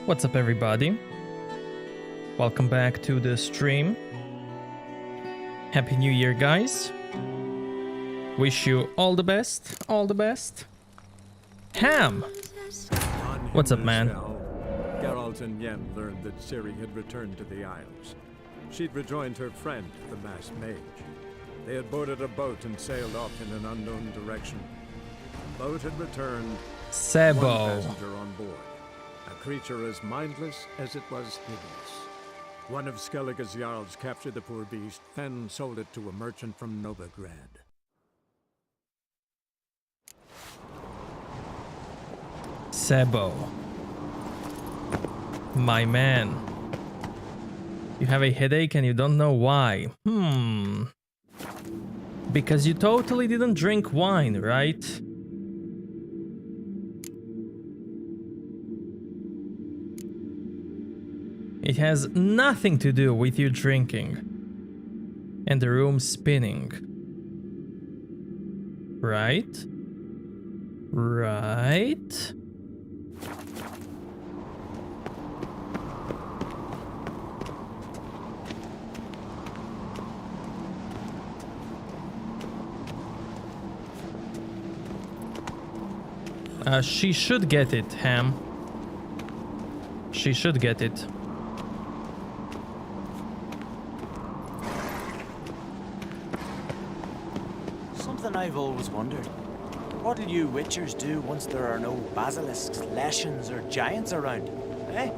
What's up, everybody? Welcome back to the stream. Happy New Year, guys. Wish you all the best. All the best. Ham! What's up, man? Geralt and Yen learned that Ciri had returned to the Isles. She'd rejoined her friend, the masked mage. They had boarded a boat and sailed off in an unknown direction. The boat had returned. Sebo. One passenger on board. A creature as mindless as it was hideous. One of Skellige's Jarls captured the poor beast, then sold it to a merchant from Novigrad. Sebo. My man. You have a headache and you don't know why. Because you totally didn't drink wine, right? It has nothing to do with you drinking. And the room spinning. Right? Right? She should get it, Ham. She should get it. Something I've always wondered. What'll you witchers do once there are no basilisks, leshens, or giants around? Eh?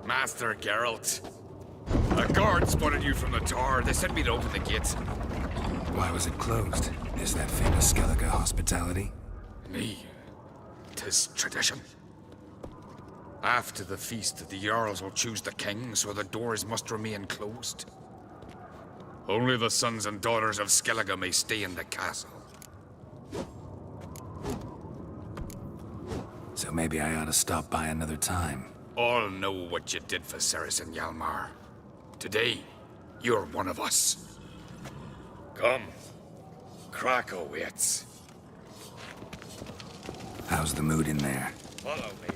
Master Geralt. A guard spotted you from the tower. They sent me to open the gates. Why was it closed? Is that famous Skellige hospitality? Me. 'Tis tradition. After the feast, the Jarls will choose the king, so the doors must remain closed. Only the sons and daughters of Skellige may stay in the castle. So maybe I ought to stop by another time. All know what you did for Ceres and Hjalmar. Today, you're one of us. Come. Crack awaits. How's the mood in there? Follow me.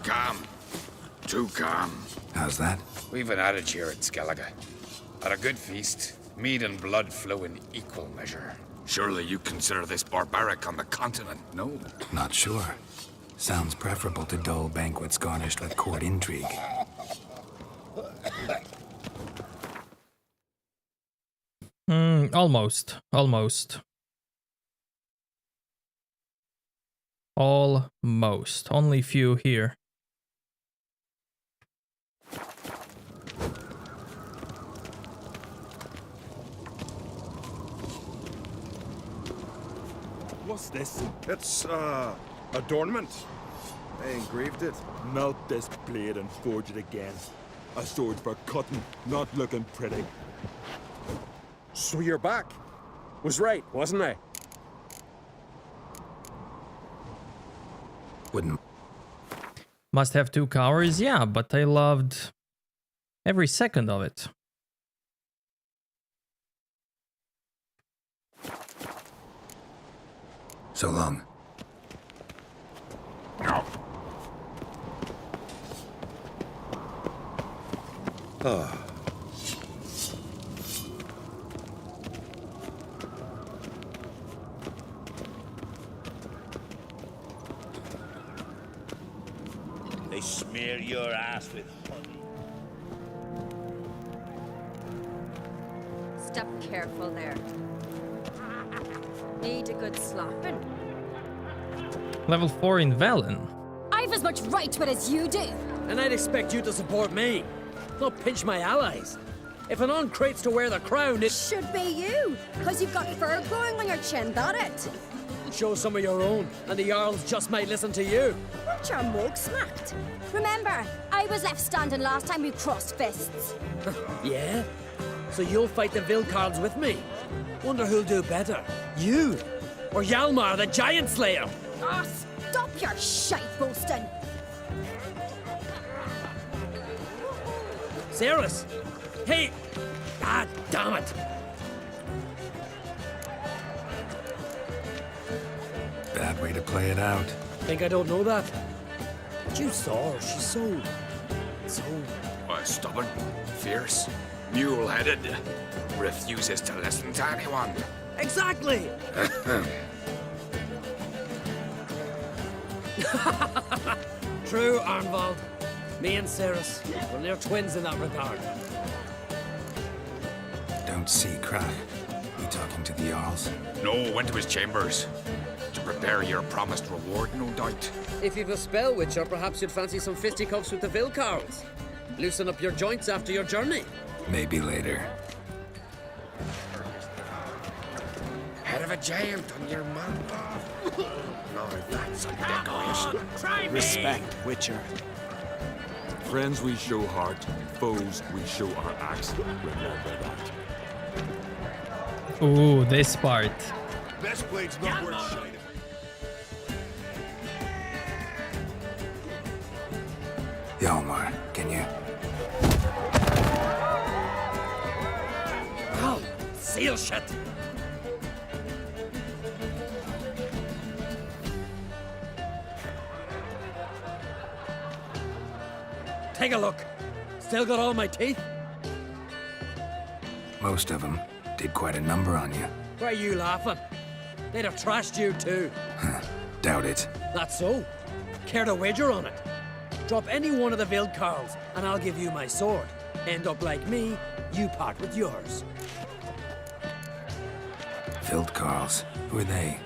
Calm. Too calm. How's that? We've an adage here at Skellige. At a good feast, mead and blood flow in equal measure. Surely you consider this barbaric on the continent, no? Not sure. Sounds preferable to dull banquets garnished with court intrigue. Almost. Almost. Almost. Only few here. What's this? It's, adornment. I engraved it. Melt this blade and forge it again. A sword for cutting, not looking pretty. So you're back. Was right, wasn't I? Wouldn't. Must have 2 cowries, yeah, but I loved every second of it. So long. Ah. They smear your ass with honey. Step careful there. Need a good slopping. Level 4 in Velen. I've as much right to it as you do. And I'd expect you to support me, not pinch my allies. If an uncrate's to wear the crown, it Should be you, because you've got fur growing on your chin, that it. show some of your own, and the Jarls just might listen to you. Weren't your mug smacked? Remember, I was left standing last time we crossed fists. Yeah? So you'll fight the Vildkaarls with me? Wonder who'll do better, you or Hjalmar the Giant Slayer? Oh, stop your shite boasting. Ceres! Hey! Ah, damn it! Bad way to play it out. Think I don't know that? But you saw her. She's so... Stubborn, fierce, mule-headed, refuses to listen to anyone. Exactly! True, Arnvald. Me and Ceres, well, they're twins in that regard. Don't see Crack. You talking to the Jarls? No, went to his chambers. To prepare your promised reward, no doubt. If you've a spell, Witcher, perhaps you'd fancy some fisticuffs with the Vildkaarls. Loosen up your joints after your journey. Maybe later. Head of a giant on your mount. No, that's a decoration. Respect, Witcher. Friends we show heart, foes we show our axe. Remember that. Ooh, this part. Best blade's not worth shining. Hjalmar, can you? Oh, seal shut! Take a look. Still got all my teeth? Most of them did quite a number on you. Why are you laughing? They'd have trashed you too. Doubt it. That's so. Care to wager on it? Drop any one of the Vildkaarls, and I'll give you my sword. End up like me, you part with yours. Vildkaarls, who are they?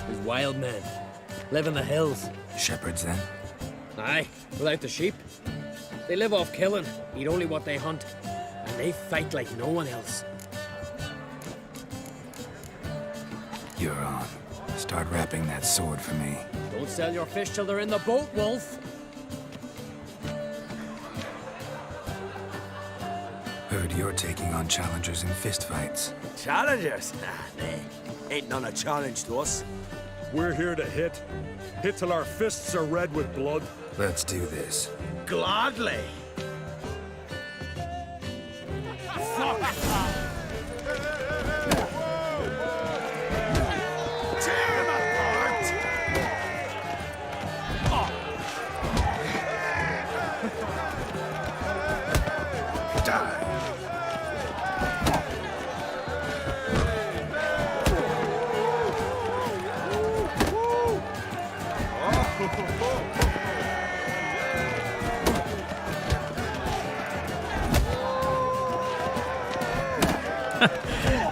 These wild men. Live in the hills. Shepherds, then? Aye, without the sheep. They live off killing, eat only what they hunt, and they fight like no one else. You're on. Start wrapping that sword for me. Don't sell your fish till they're in the boat, Wolf. Heard you're taking on challengers in fistfights. Challengers? Nah, they ain't none a challenge to us. We're here to hit. Hit till our fists are red with blood. Let's do this. Gladly.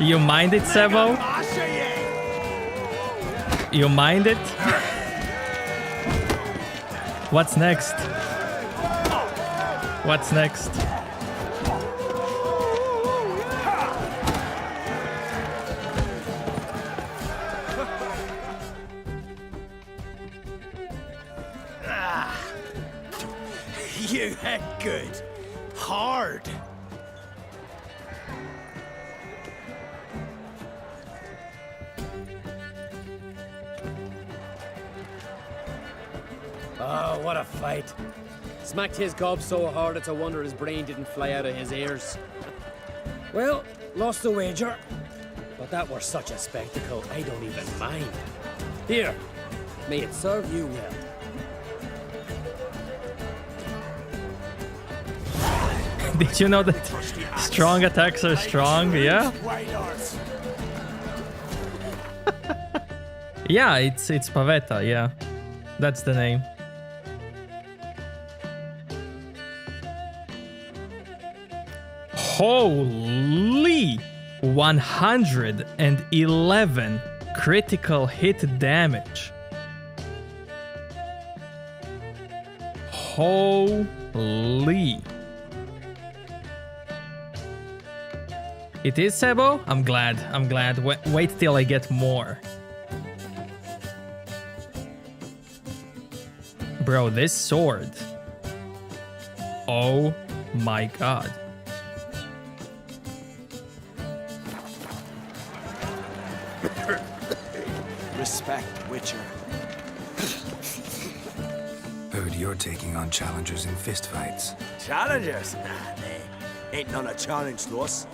You mind it, Sebo? You mind it? What's next? What's next? You hit good. Hard. Oh, what a fight. Smacked his gob so hard it's a wonder his brain didn't fly out of his ears. Well, lost the wager. But that were such a spectacle, I don't even mind. Here, may it serve you well. Did you know that strong attacks are strong? Yeah? Yeah, it's Pavetta, yeah. That's the name. Holy! 111 critical hit damage. Holy. It is Sebo? I'm glad. Wait till I get more. Bro, this sword. Oh my god. Respect, Witcher. Heard you're taking on challengers in fistfights. Challengers? Nah, Ain't none a challenge to us.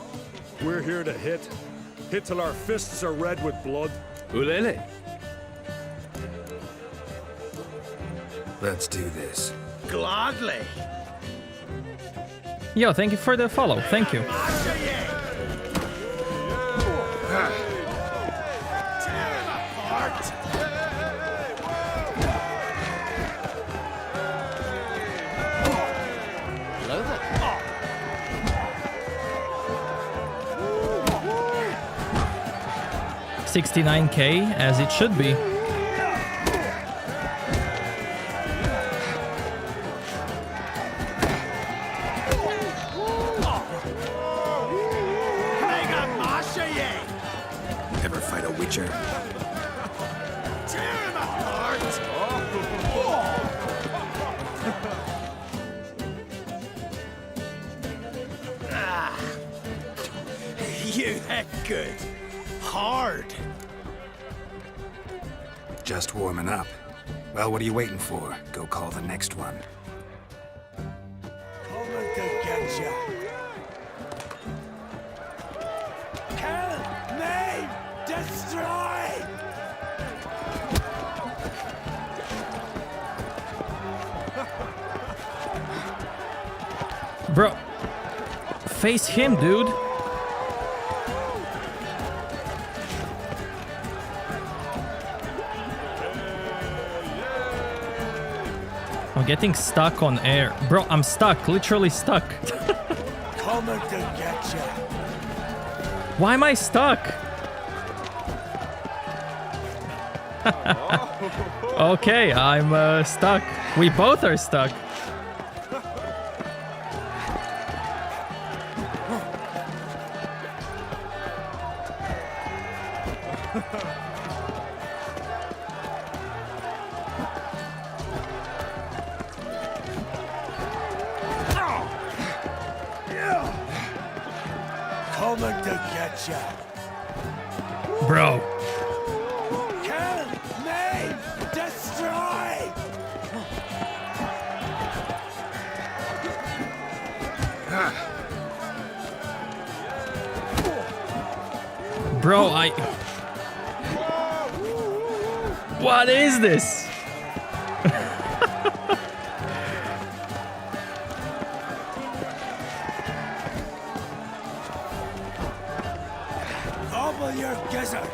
We're here to hit. Hit till our fists are red with blood. Ulele. Let's do this. Gladly. Yo, thank you for the follow. Thank you. Tear him apart. 69k, as it should be. Ever fight a witcher? Tear him apart. You hit good. Hard. Just warming up. Well, what are you waiting for? Go call the next one. Coming to get ya. Kill, maim, destroy! Bro, face him, dude. I'm getting stuck on air. Bro, I'm stuck, literally stuck. Coming to get ya. Why am I stuck? Okay, I'm stuck. We both are stuck. Coming to get ya. Bro. Kill, maim, destroy! Bro, What is this? Gobble your gizzard!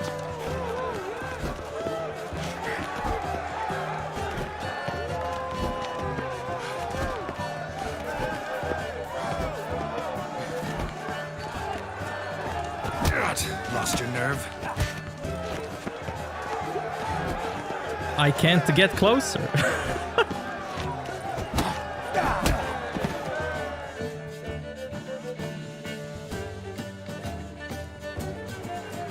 Lost your nerve? I can't get closer.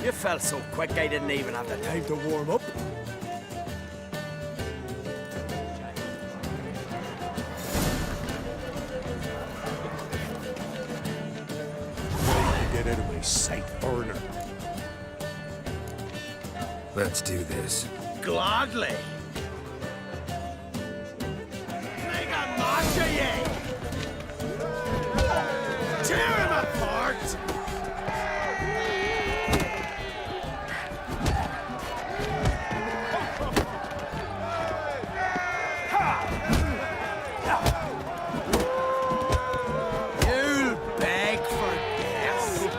You fell so quick I didn't even have the time to warm up. Get out of my sight, foreigner. Let's do this. Gladly. Mega Masha ye! Tear him apart! You'll beg for death.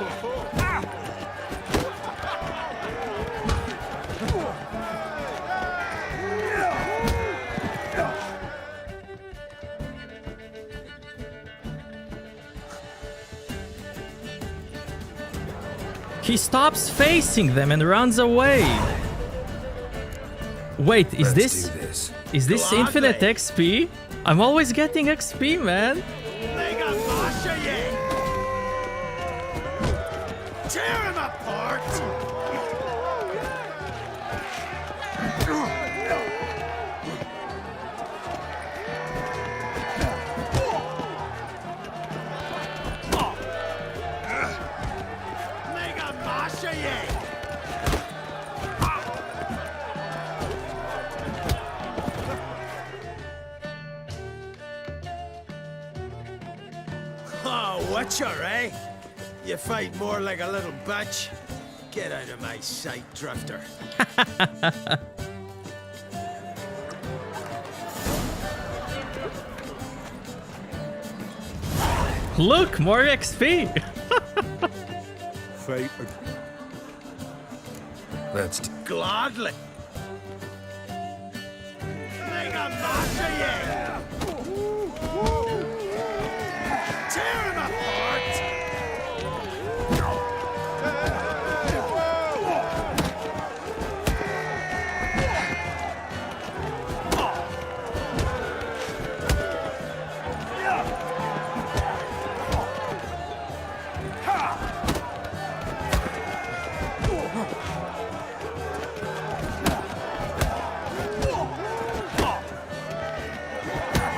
He stops facing them and runs away. Wait, is Let's do this. Is this Gladly. infinite XP? I'm always getting XP, man. Mega Masha ye! Tear him apart! Mega Masha ye! butcher, eh? You fight more like a little bitch. Get out of my sight, drifter. Look, more XP. Fight. Let's Gladly. Make a mass of you! Tear him apart!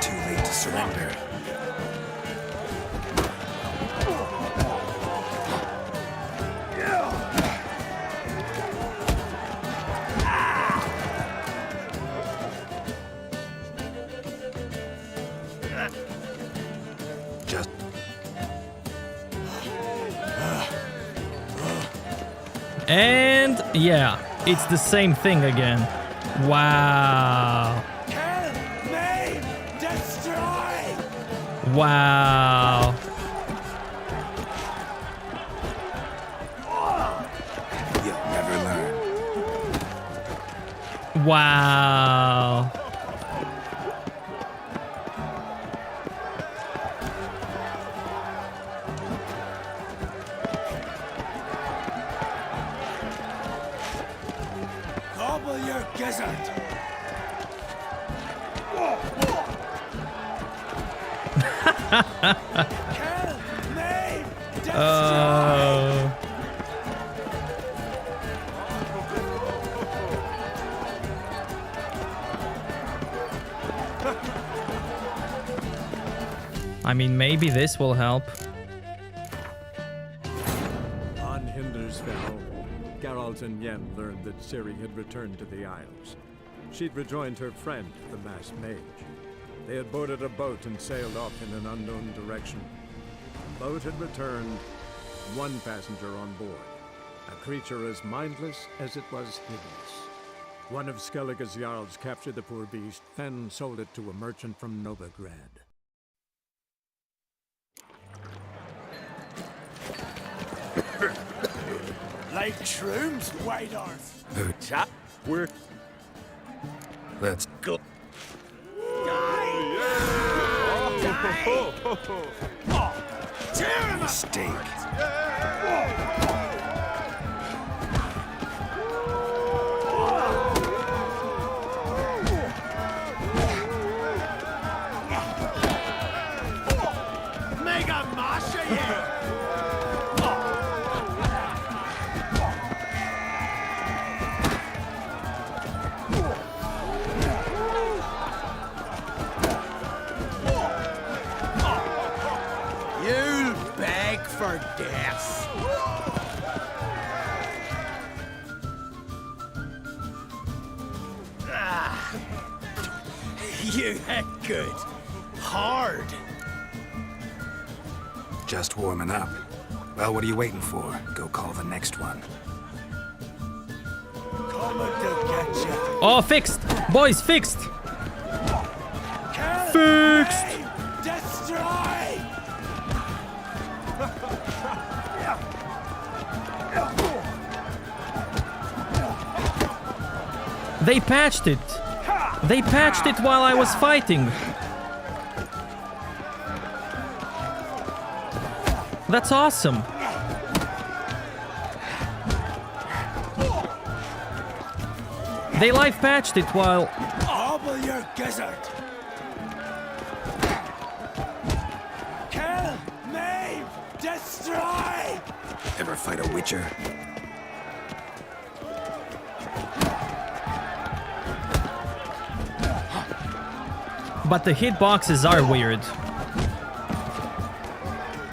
too late to surrender. Just And yeah, it's the same thing again. Wow. Kill, maim, destroy! Wow. you'll never learn. Wow. Gobble your gizzard! Kill, maim, destroy! Oh. I mean, maybe this will help. On Hindersfell, Geralt and Yen learned that Ciri had returned to the Isles. She'd rejoined her friend, the masked mage. They had boarded a boat and sailed off in an unknown direction. The boat had returned, one passenger on board, a creature as mindless as it was hideous. One of Skellige's Jarls captured the poor beast, then sold it to a merchant from Novigrad. Like shrooms, White Earth. Chat. We're Let's Die! Tear him mistake. Make a mash of you! You'll beg for death. Ah. You hit good. Hard. Just warming up. Well, what are you waiting for? Go call the next one. Coming to get you. Oh, fixed. Boys, fixed. Kill, Fixed. maim, destroy! They patched it. They patched it while I was fighting. That's awesome. They live patched it while... Hobble your gizzard! Kill, maim, destroy! Ever fight a witcher? But the hitboxes are weird.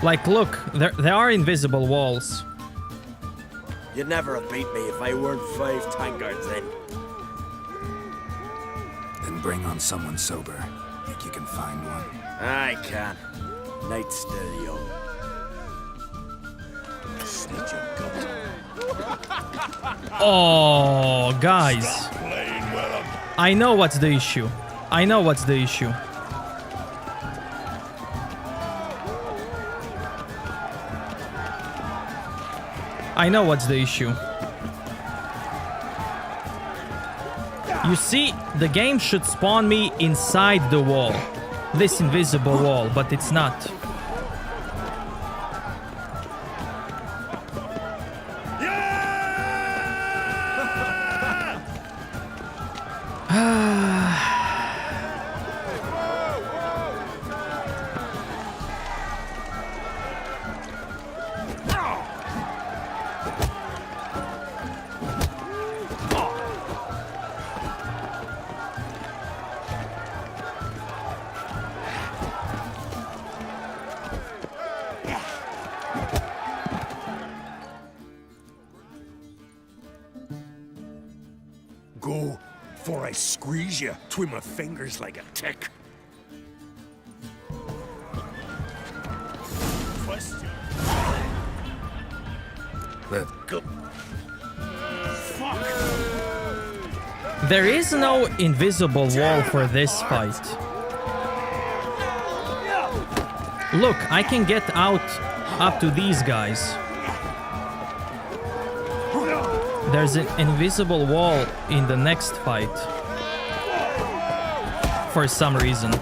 Like, look, there are invisible walls. You'd never have beat me if I weren't 5 tankards in. Then bring on someone sober. Think you can find one? I can. Night's still young. Slit your gut. Oh, guys. Stop playing with him. I know what's the issue. I know what's the issue. I know what's the issue. You see, the game should spawn me inside the wall. This invisible wall, but it's not. Go, for I squeeze you between my fingers like a tick. Question. Go. Fuck. There is no invisible wall for this fight. Look, I can get out up to these guys. There's an invisible wall in the next fight. For some reason.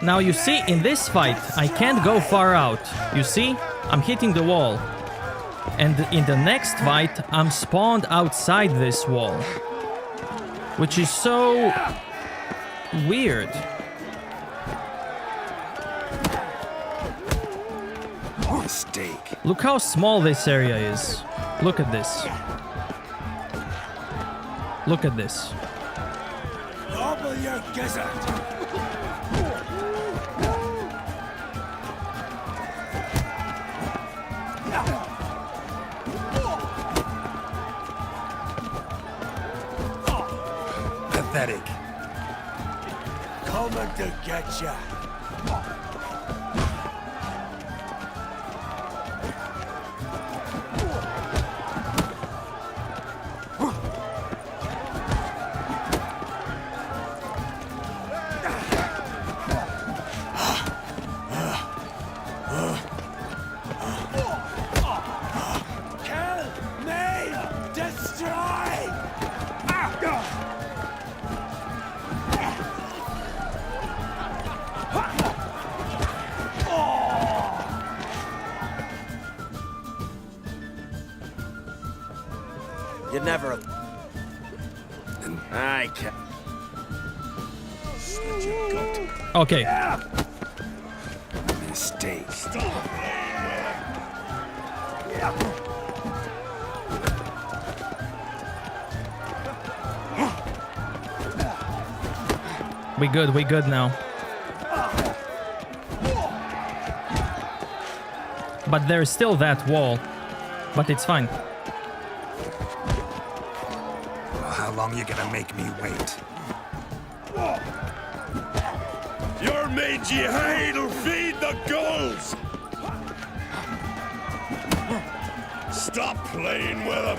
Now you see, in this fight, I can't go far out. You see? I'm hitting the wall. And in the next fight, I'm spawned outside this wall. Which is so... weird. Mistake. Look how small this area is. Look at this. Look at this. Double your gizzard. Pathetic. Coming to get ya. You never... I can't... Slit your gut. Okay. Mistake. We good now. But there's still that wall. But it's fine. How long you gonna make me wait? Your mangy hide'll feed the gulls! Stop playing with them!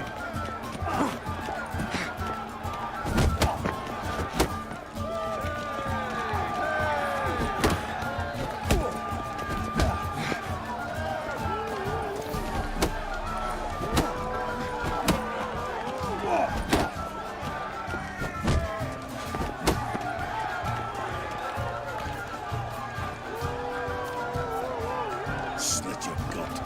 Slit your gut.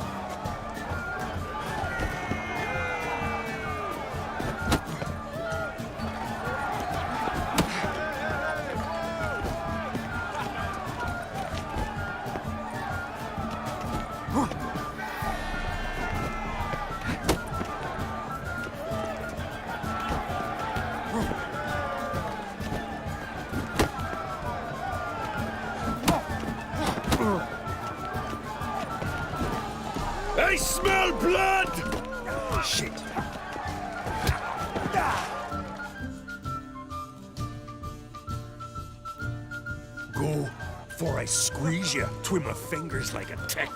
smell blood! Shit. Go, for I squeeze you between my fingers like a tick.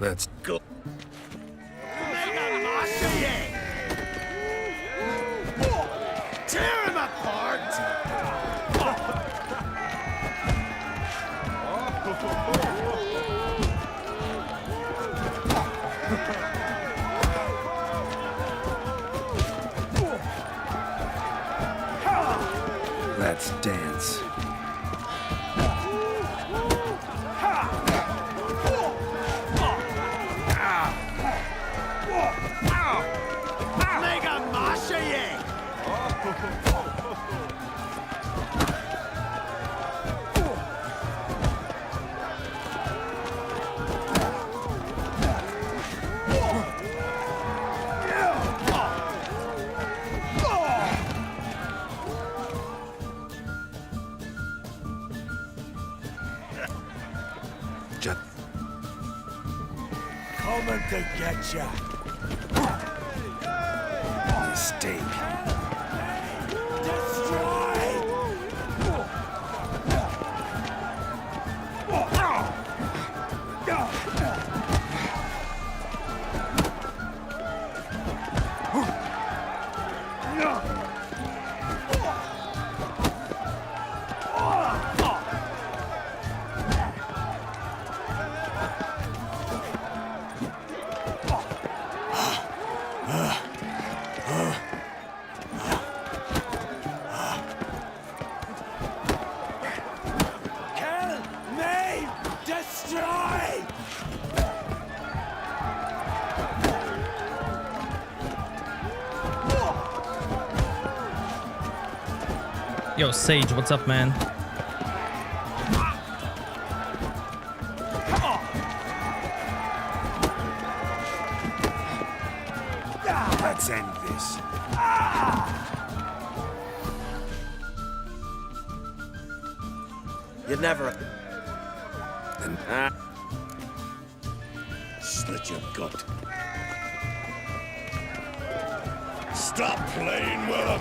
Let's go. Tear him apart! Let's dance. Mega Masha, yeah! Just Coming to get ya. mistake. Yo, Sage, what's up, man? Let's end this. You'd never... Slit your gut. Stop playing with him!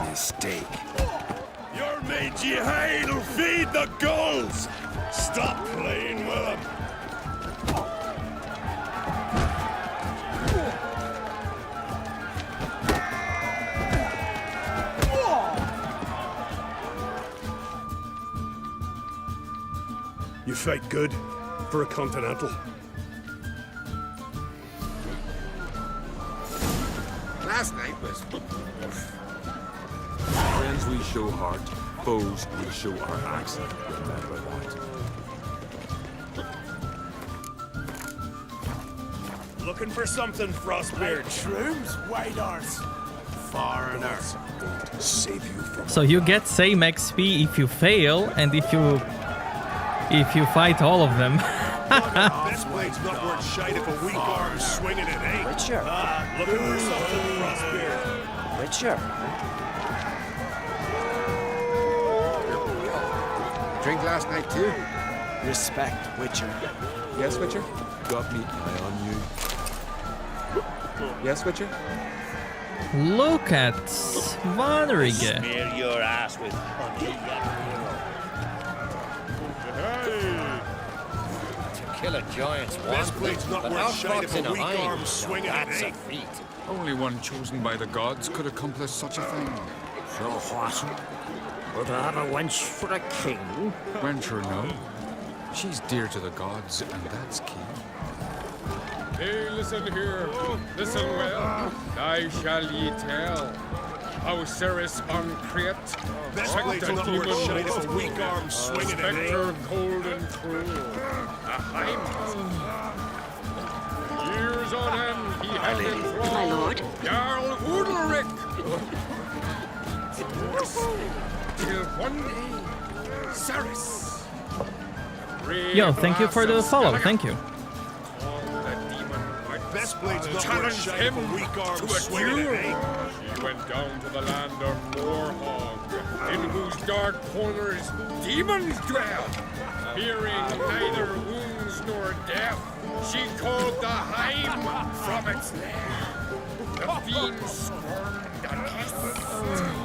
Mistake. Your mangy hide'll feed the gulls! Stop playing with him! You fight good for a continental. Last night was... Friends we show heart, foes we show our accent. Remember that. Looking for something, Frostbeard. Shrooms, white arse. Foreigners. Won't save you from... So you get same XP if you fail, and if you fight all of them. This blade's not worth shite if a weak arm's swinging it, eh? Witcher. Looking for something, Frostbeard. Witcher. Drink last night too? Respect, Witcher. Yes, Witcher? Got me eye on you. Yes, Witcher? Look at Svanrige. Smear your ass with honey, Kill a giant's one Best blade's not but worth shite if outfoxing a weak hind, arm swinging at that's a eight. feat. Only one chosen by the gods could accomplish such a thing. So what? Would I have a wench for a king? Wencher, no. She's dear to the gods, and that's key. Hey, listen here. Listen well. I shall ye tell. How Ceres on Crete, Best blade's not worth shite if a weak arm swinging at eight. spectre cold and cruel. A Heim. Years on end he held enthralled. My lord. Jarl Udalric. Till one day, Ceres. Yo, thank you for the follow. Thank you. Best blade's not worth Challenge shite him if a weak arm to a swinging duel. at eight. She went down to the land of Moorhog, in whose dark corners demons dwell. Fearing neither wounds nor death, she called the Heim from its lair. The fiend squirmed and hissed,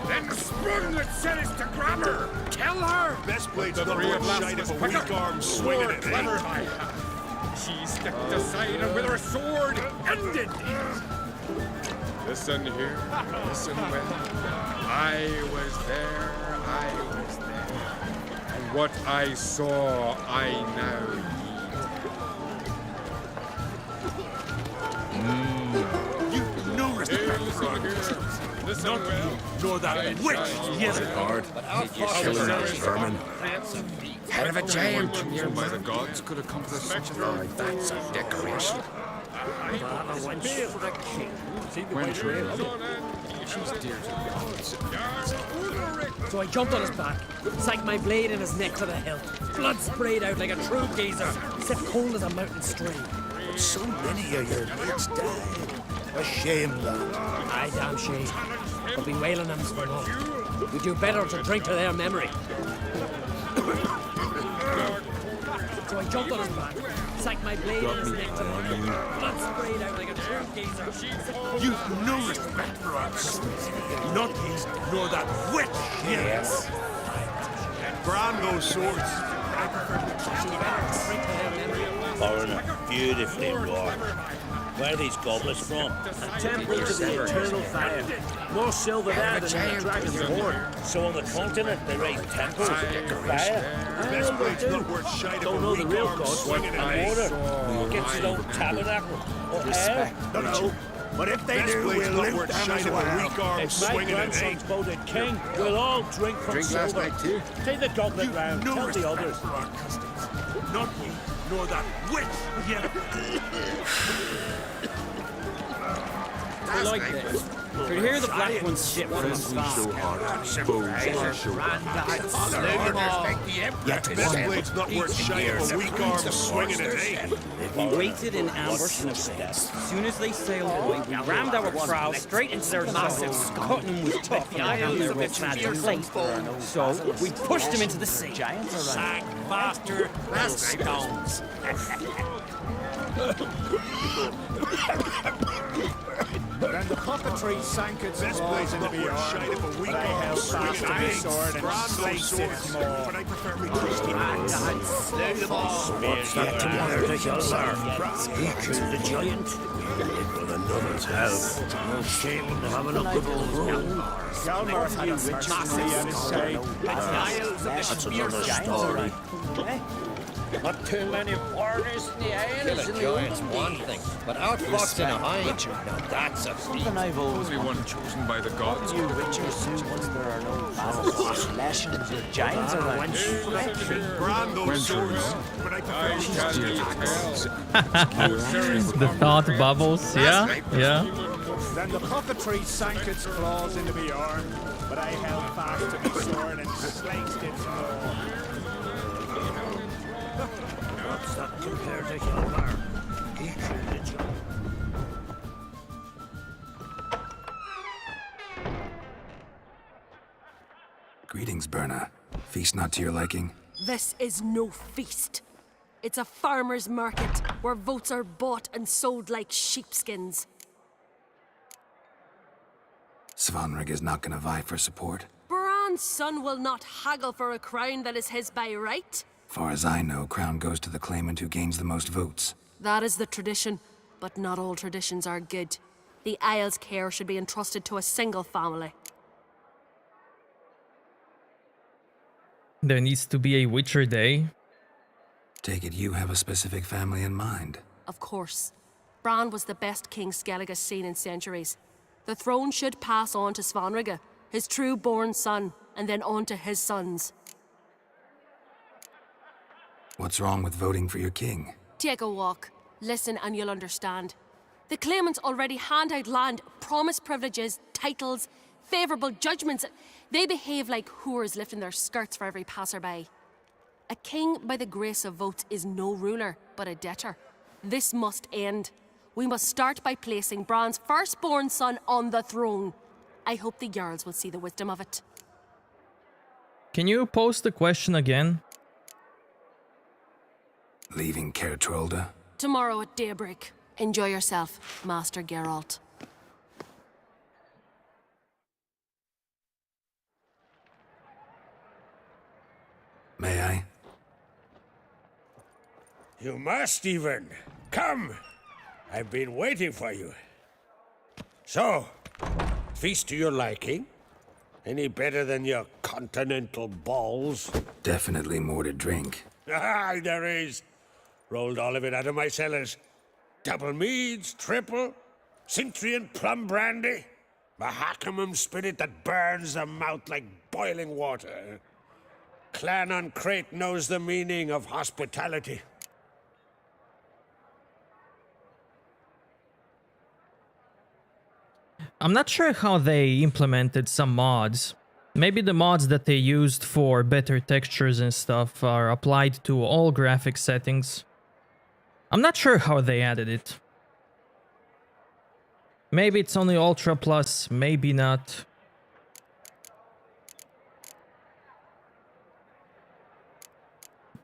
then sprung at Ceres to grab her. Tell her! Best blade's The not brave worth lass shite was if a weak quicker, arm swinging more at clever eight. by half. She stepped aside and with her sword ended it. Listen here, listen well. I was there. And what I saw, I now You know heed. Hey, listen here, listen well. nor that witch yet. Guard, killing those vermin. Head of a giant. Chosen By the gods could accomplish such a thing. That's a decoration. Wencher, no. She's dear to the gods. So I jumped on his back, sank my blade in his neck to the hilt. Blood sprayed out like a true geezer, set cold as a mountain stream. So many of your mates died. A shame, lad. Aye, damn shame. But bewailing them's for naught. We do better to drink to their memory. So I jumped on his back, sank my blade in his neck to the hilt. Blood sprayed out like a true geezer. You've no respect for our customs. Not these, nor that witch yet. Yes. Brand those swords. Foreigner, beautifully wrought. Where are these goblets from? A temple to the eternal fire. More silver there than in the dragon's hoard. So on the continent they raise temples to fire? Best blade's not worth shite if a Don't know the weak real arm God. swinging at In eight. order. Gets his own tabernacle. Or air. No. But if they do, we'll not worth shite if a weak arm If my swinging at eight. grandson's voted king, we'll all drink from Drink last silver. night too. Take the goblet round, No tell the respect others. for our customs. Not we, nor that witch yet. I like this. To hear the black ones shit from the sky. Best blade's not worth shite if a weak arm swinging at eight. We waited in ambush. As soon as they sailed away, we rammed our prow straight into their massive Scotland was tough and their red clad plate. So we pushed them into the sea. Sag faster, less stones. Then the puppetry sank its Best claws blade's into not the worth arm, shite if a weak but I arm held swinging fast to at my eight. sword and Brand those sliced swords, its maw. but I prefer me trusty hands. Slew them all. What's that to Murder, sir? He killed the giant. With another's help. No shame in having a good old roll. Hjalmar had a mercenary on his side. That's another story. Not too many foreigners in the islands. Kill a giant's one thing, but outfoxing a hind, now that's a feat. Something I've always Only one chosen by the gods. you witchers do once there are no basilisks, Leshens, or giants around. Brand those swords, but I prefer me trusty hands. The thought bubbles. Yeah. Then the puppetry sank its claws into my arm, but I held fast to my sword and sliced its maw. What's that compared to Hjalmar? He killed the giant. Greetings, Berna. Feast not to your liking? This is no feast. It's a farmer's market where votes are bought and sold like sheepskins. Svanrig is not gonna vie for support. Bran's son will not haggle for a crown that is his by right. Far as I know, crown goes to the claimant who gains the most votes. That is the tradition, but not all traditions are good. The Isle's care should be entrusted to a single family. There needs to be a Witcher Day. Take it you have a specific family in mind. Of course. Bran was the best king Skellige has seen in centuries. The throne should pass on to Svanrige, his true-born son, and then on to his sons. What's wrong with voting for your king? Take a walk. Listen and you'll understand. The claimants already hand out land, promise privileges, titles, favourable judgments. They behave like whores lifting their skirts for every passerby. A king by the grace of votes is no ruler, but a debtor. This must end. We must start by placing Bran's firstborn son on the throne. I hope the Jarls will see the wisdom of it. Can you post the question again? Leaving Caer Trolda? Tomorrow at daybreak. Enjoy yourself, Master Geralt. May I? You must, even. Come! I've been waiting for you. So, feast to your liking? Any better than your continental balls? Definitely more to drink. Ah, there is. Rolled all of it out of my cellars. Double meads, triple, Cintrian plum brandy, Mahakimum spirit that burns the mouth like boiling water. Clan on Crate knows the meaning of hospitality. I'm not sure how they implemented some mods. Maybe the mods that they used for better textures and stuff are applied to all graphic settings. I'm not sure how they added it. Maybe it's only Ultra Plus, maybe not.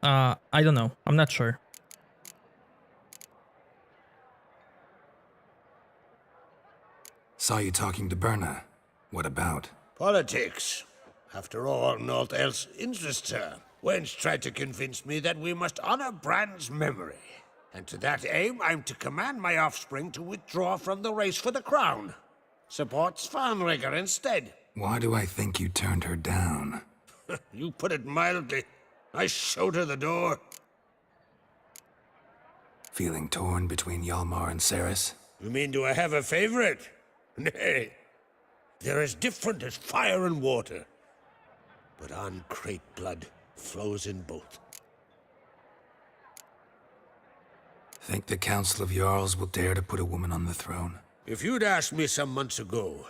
I don't know. I'm not sure. Saw you talking to Berna. What about? Politics. After all, naught else interests her. Wench tried to convince me that we must honor Bran's memory. And to that aim, I'm to command my offspring to withdraw from the race for the crown. Support Svanrige instead. Why do I think you turned her down? You put it mildly. I showed her the door. Feeling torn between Hjalmar and Cerys? You mean, do I have a favorite? Nay. They're as different as fire and water. But on Crate blood flows in both. Think the Council of Jarls will dare to put a woman on the throne? If you'd asked me some months ago,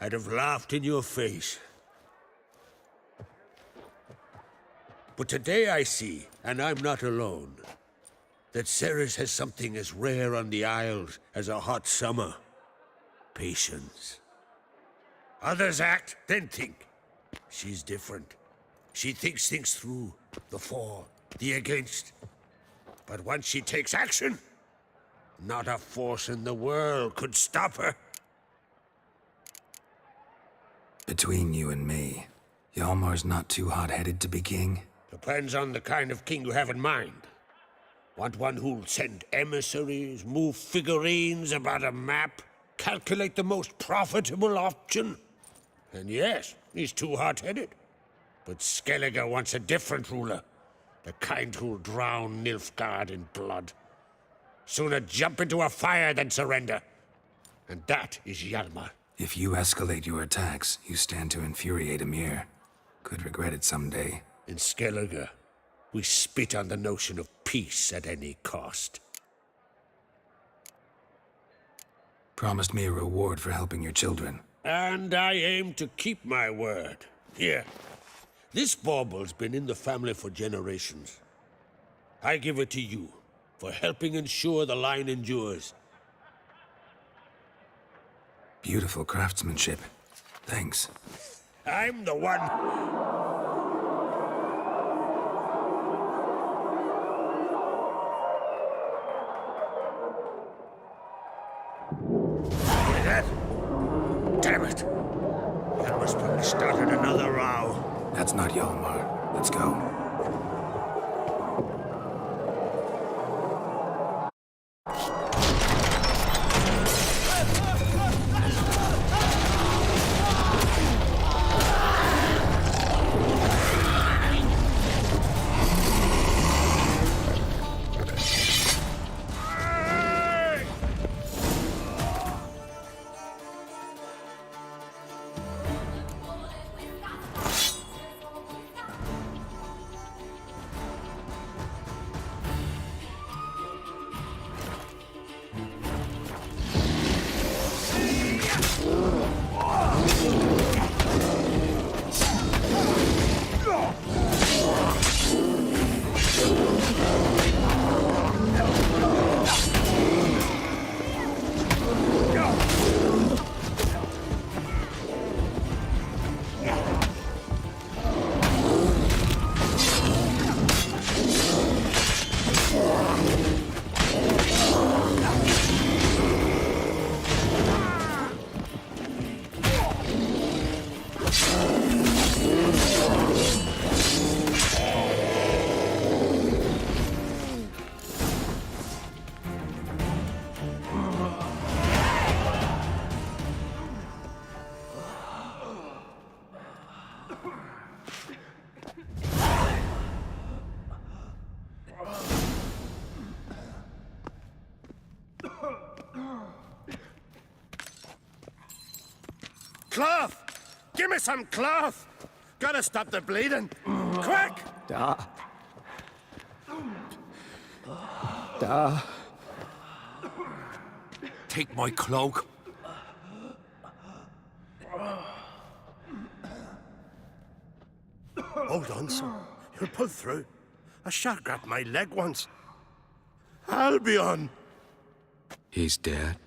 I'd have laughed in your face. But today I see, and I'm not alone, that Cerys has something as rare on the Isles as a hot summer. Patience. Others act, then think. She's different. She thinks things through, the for, the against. But once she takes action, not a force in the world could stop her. Between you and me, Hjalmar's not too hot-headed to be king? Depends on the kind of king you have in mind. Want one who'll send emissaries, move figurines about a map, calculate the most profitable option? And yes, he's too hot-headed. But Skellige wants a different ruler. The kind who'll drown Nilfgaard in blood. Sooner jump into a fire than surrender. And that is Hjalmar. If you escalate your attacks, you stand to infuriate Emir. Could regret it someday. In Skellige, we spit on the notion of peace at any cost. Promised me a reward for helping your children. And I aim to keep my word. Here. This bauble's been in the family for generations. I give it to you, for helping ensure the line endures. Beautiful craftsmanship. Thanks. I'm the one... Hear that? Damn it! That must probably started another row. That's not Hjalmar. Let's go. Cloth! Give me some cloth! Gotta stop the bleeding. Quick! Da. Da. Take my cloak. Hold on, son. You'll pull through. A shot grabbed my leg once. Albion! He's dead.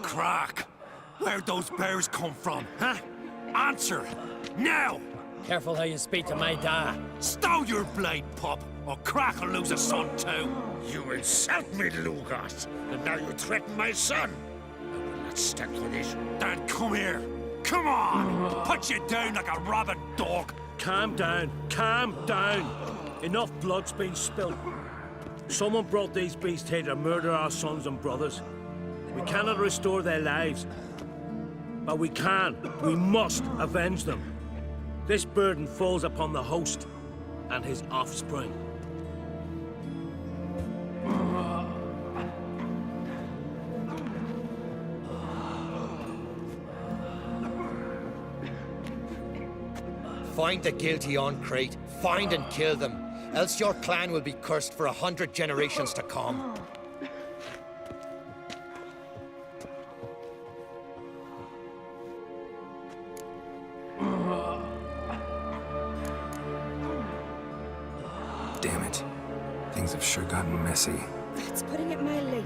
Crack! Where'd those bears come from, huh? Answer! Now! Careful how you speak to my dad. Stow your blade, pup, or Crack will lose a son too. You insult me, Lugas, and now you threaten my son. I will not stand for this. Dan, come here. Come on! Put you down like a rabid dog. Calm down. Calm down. Enough blood's been spilled. Someone brought these beasts here to murder our sons and brothers. We cannot restore their lives. But we must avenge them. This burden falls upon the host and his offspring. Find the guilty on Crate. Find and kill them. Else your clan will be cursed for 100 generations to come. Damn it. Things have sure gotten messy. That's putting it mildly.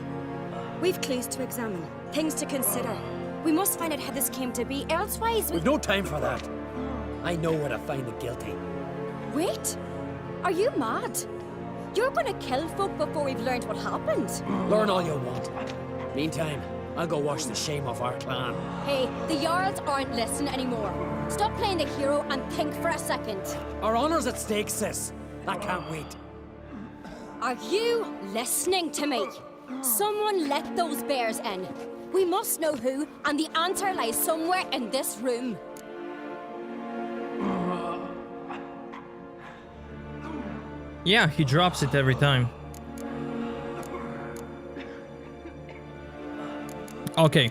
We've clues to examine, things to consider. We must find out how this came to be, elsewise We've no time for that. I know where to find the guilty. Wait! Are you mad? You're gonna kill folk before we've learned what happened? Learn all you want. Meantime, I'll go wash the shame off our clan. Hey, the Jarls aren't listening anymore. Stop playing the hero and think for a second. Our honor's at stake, sis. That can't wait. Are you listening to me? Someone let those bears in. We must know who, and the answer lies somewhere in this room. Yeah, he drops it every time. Okay.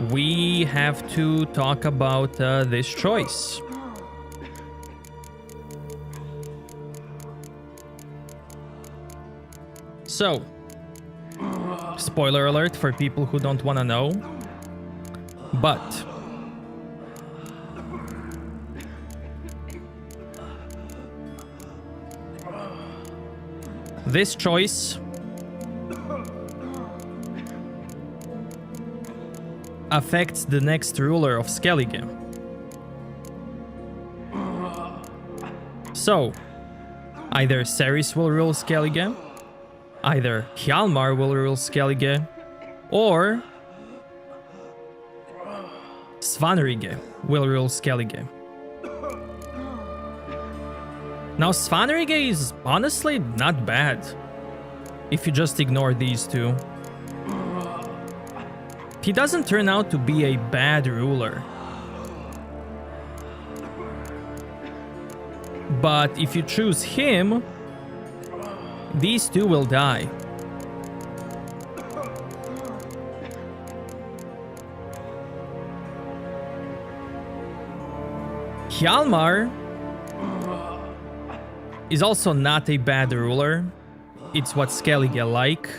We have to talk about this choice. So, spoiler alert for people who don't want to know, but this choice affects the next ruler of Skellige. So, either Ceres will rule Skellige, either Hjalmar will rule Skellige, or Svanrige will rule Skellige. Now, Svanrige is honestly not bad, if you just ignore these two. He doesn't turn out to be a bad ruler. But if you choose him, these two will die. Hjalmar is also not a bad ruler. It's what Skellige like.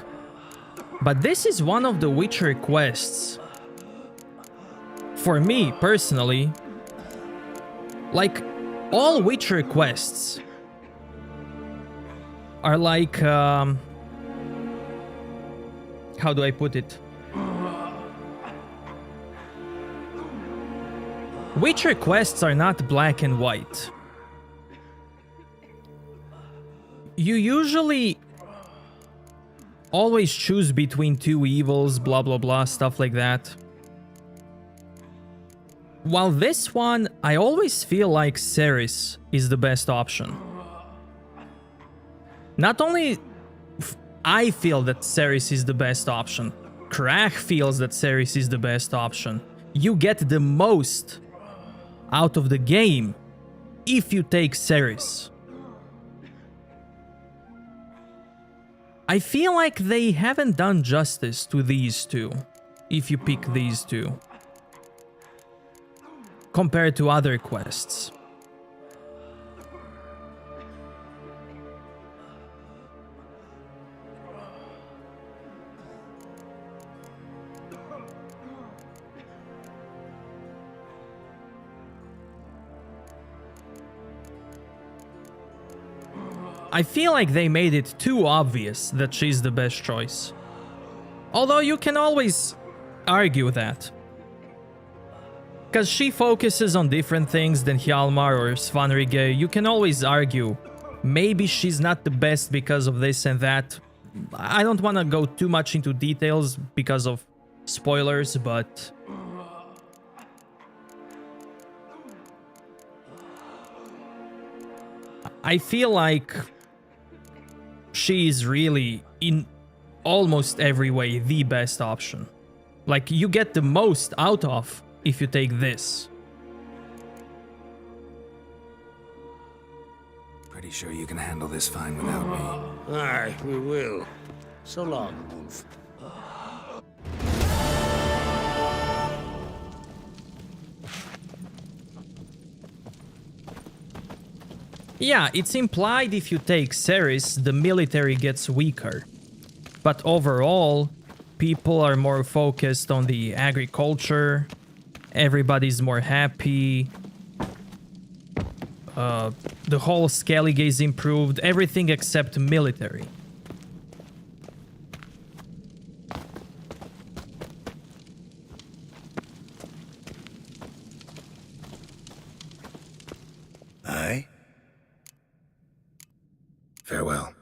But this is one of the Witcher quests. For me, personally, like, all Witcher quests are like, how do I put it? Witcher quests are not black and white. You usually always choose between two evils, blah blah blah, stuff like that. While this one, I always feel like Ceres is the best option. Not only I feel that Ceres is the best option, Krach feels that Ceres is the best option. You get the most out of the game if you take Ceres. I feel like they haven't done justice to these two, if you pick these two, compared to other quests. I feel like they made it too obvious that she's the best choice. Although you can always argue that. Because she focuses on different things than Hjalmar or Svanrige, you can always argue maybe she's not the best because of this and that. I don't want to go too much into details because of spoilers, but... I feel like she is really, in almost every way, the best option. Like, you get the most out of if you take this. Pretty sure you can handle this fine without me. Aye, we will. So long, Wolf. Yeah, it's implied if you take Ceres, the military gets weaker. But overall, people are more focused on the agriculture, everybody's more happy, the whole Skellige is improved, everything except military. Aye? Farewell.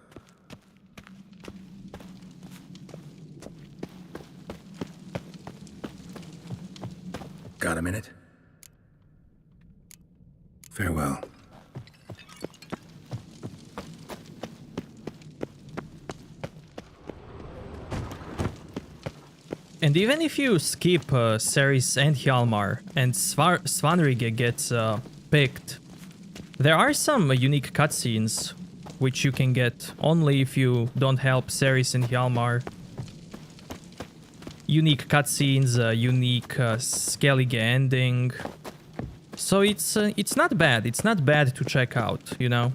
Got a minute? Farewell. And even if you skip Ceres and Hjalmar and Svanrige gets picked, there are some unique cutscenes which you can get only if you don't help Ceres and Hjalmar. Unique cutscenes, unique Skellige ending. So it's not bad. It's not bad to check out, you know.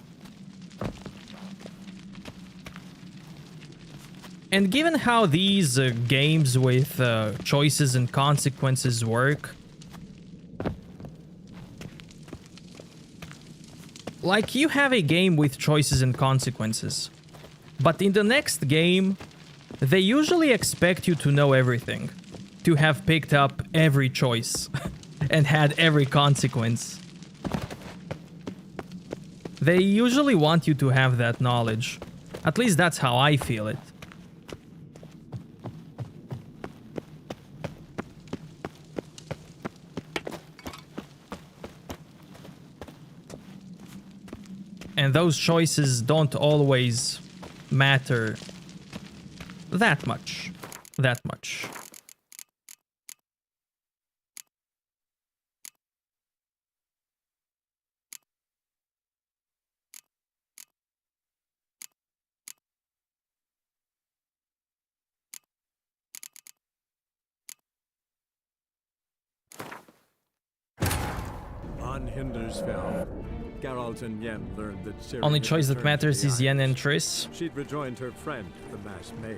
And given how these games with choices and consequences work, like, you have a game with choices and consequences, but in the next game, they usually expect you to know everything, to have picked up every choice and had every consequence. They usually want you to have that knowledge. At least that's how I feel it. And those choices don't always matter that much. That much. On Hindersfell, Geralt and Yen learned that Ciri Only had choice that returned matters to the is Yen Isles. and Triss. She'd rejoined her friend, the masked mage.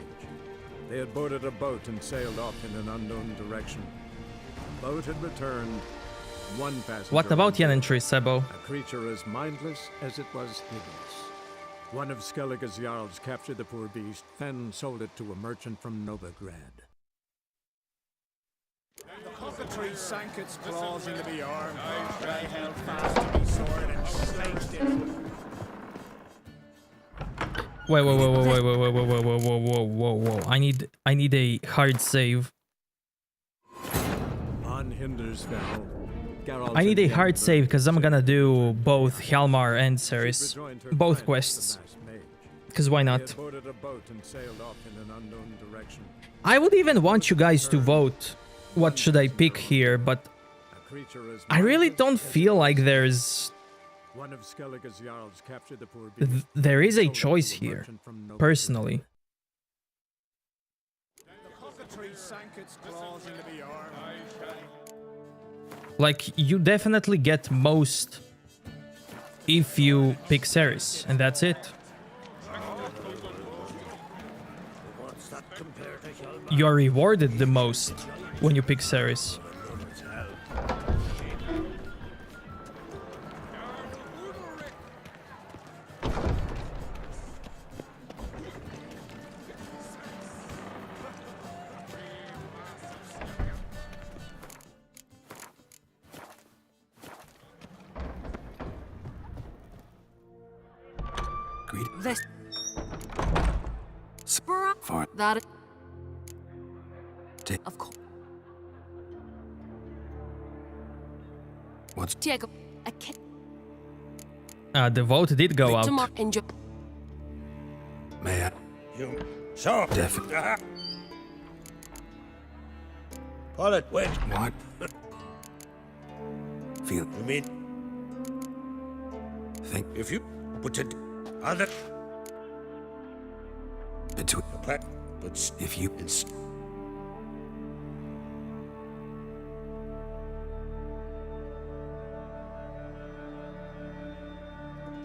They had boarded a boat and sailed off in an unknown direction. The boat had returned. One passenger. What about Yen and Triss, Sebo? A creature as mindless as it was hideous. One of Skellige's Jarls captured the poor beast, then sold it to a merchant from Novigrad. The cockatrice sank its claws into the arm. I held fast to my sword and sliced it. Wait. I need a hard save. On Hindersfell, I need a hard save because I'm gonna do both Hjalmar and Ceres. Both quests. Because why not? I would even want you guys to vote what should I pick here, but I really don't feel like there's... One of Skellige's Jarls captured the poor there is a choice here, personally. Like, you definitely get most if you pick Ceres, and that's it. You're rewarded the most when you pick Ceres. This. For that. Of course. What's Diego? A kid. The vote did go out. May I? You. So. Definitely. Pull it, wait. What? Feel. You mean? Think. If you put it other. Between. But if you.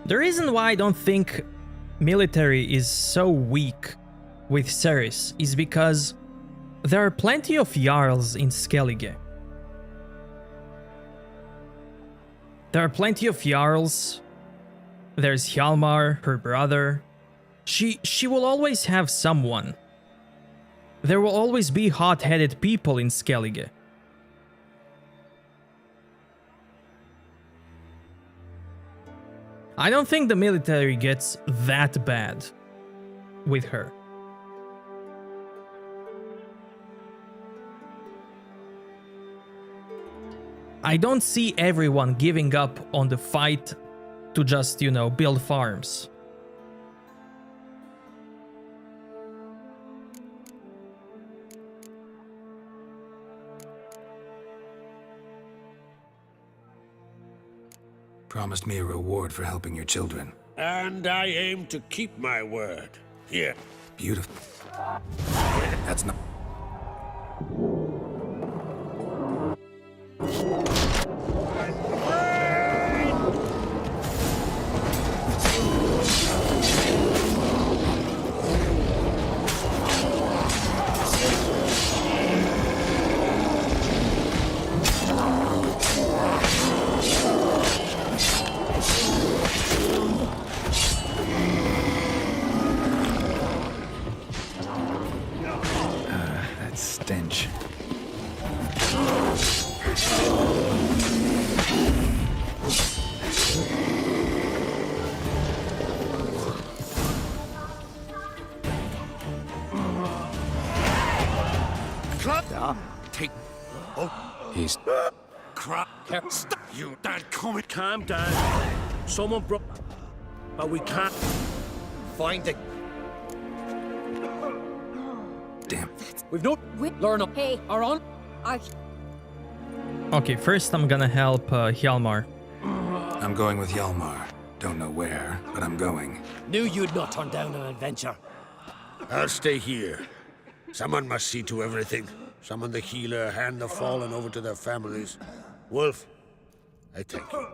The reason why I don't think military is so weak with Ceres is because there are plenty of Jarls in Skellige. There are plenty of Jarls. There's Hjalmar, her brother. She will always have someone. There will always be hot-headed people in Skellige. I don't think the military gets that bad with her. I don't see everyone giving up on the fight to just, you know, build farms. Promised me a reward for helping your children. And I aim to keep my word. Here. Beautiful. That's not... stench. Take. Oh, he's. Crap. Stop you, Dad. Calm down. Someone broke. But we can't. Find it. Damn. We've no. Learn up. Hey. Are on. Okay, first I'm gonna help Hjalmar. I'm going with Hjalmar. Don't know where, but I'm going. Knew you'd not turn down an adventure. I'll stay here. Someone must see to everything. Summon the healer, hand the fallen over to their families. Wolf, I thank you.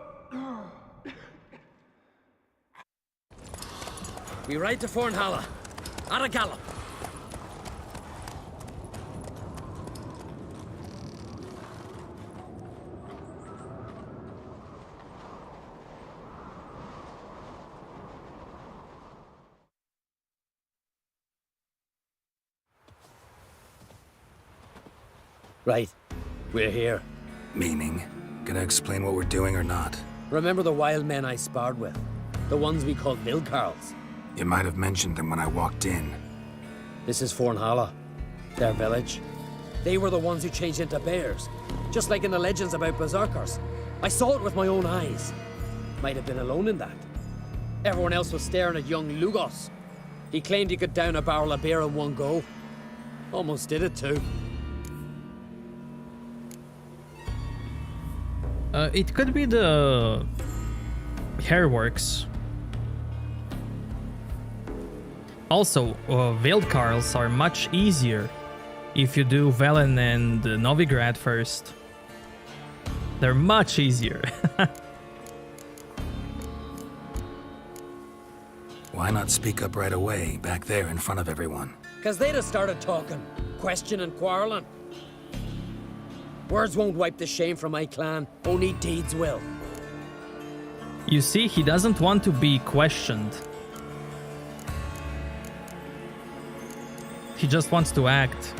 We ride to Fornhala. At a gallop. Right. We're here. Meaning? Gonna explain what we're doing or not? Remember the wild men I sparred with? The ones we called Vildkaarls? You might have mentioned them when I walked in. This is Fornhala, their village. They were the ones who changed into bears, just like in the legends about berserkers. I saw it with my own eyes. Might have been alone in that. Everyone else was staring at young Lugos. He claimed he could down a barrel of beer in one go. Almost did it too. It could be the hairworks. Also, Vildkaarls are much easier if you do Velen and Novigrad first. They're much easier. Why not speak up right away, back there in front of everyone? Because they'd have started talking, questioning, quarreling. Words won't wipe the shame from my clan, only deeds will. You see, he doesn't want to be questioned. He just wants to act.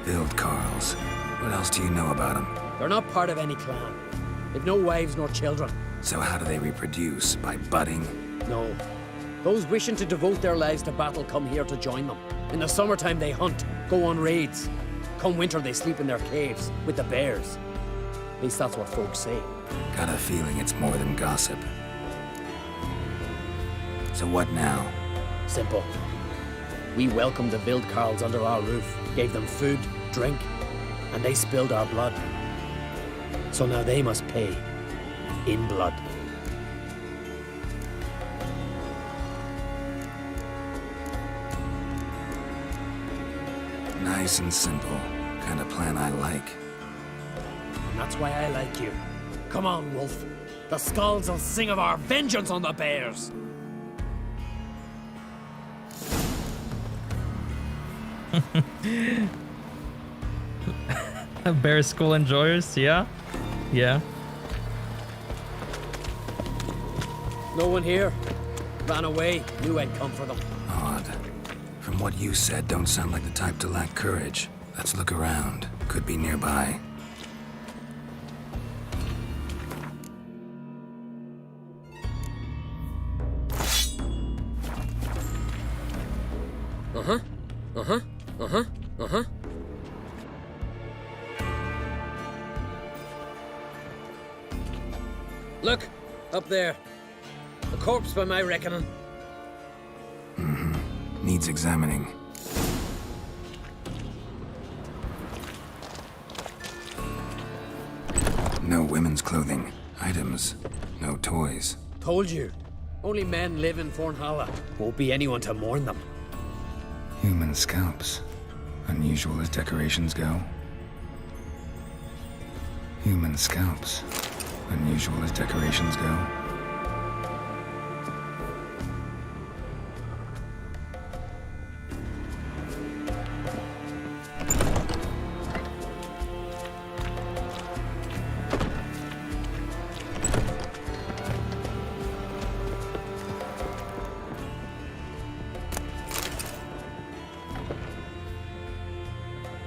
Vildkaarls. What else do you know about them? They're not part of any clan. They've no wives nor children. So how do they reproduce? By budding? No. Those wishing to devote their lives to battle come here to join them. In the summertime they hunt, go on raids. Come winter they sleep in their caves, with the bears. At least that's what folks say. Got a feeling it's more than gossip. So what now? Simple. We welcomed the Vildkaarls under our roof, gave them food, drink, and they spilled our blood. So now they must pay. In blood. Nice and simple. Kind of plan I like. And that's why I like you. Come on, Wolf. The skulls will sing of our vengeance on the bears. Bear school enjoyers, yeah? Yeah. No one here. Ran away. Knew I'd come for them. Odd. From what you said, don't sound like the type to lack courage. Let's look around. Could be nearby. Uh-huh. Uh-huh. Uh-huh. Uh-huh. Look, up there. A corpse by my reckoning. Mm-hmm. Needs examining. No women's clothing. Items. No toys. Told you. Only men live in Fornhala. Won't be anyone to mourn them. Human scalps. Unusual as decorations go. Human scalps. Unusual as decorations go.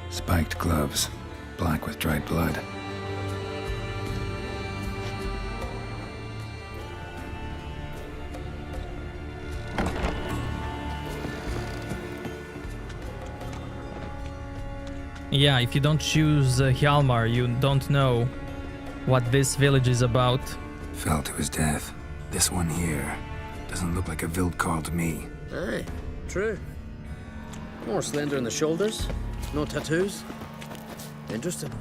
Spiked gloves, black with dried blood. Yeah, if you don't choose Hjalmar, you don't know what this village is about. Fell to his death. This one here doesn't look like a Vildkaarl to me. Aye, true. More slender in the shoulders. No tattoos. Interesting.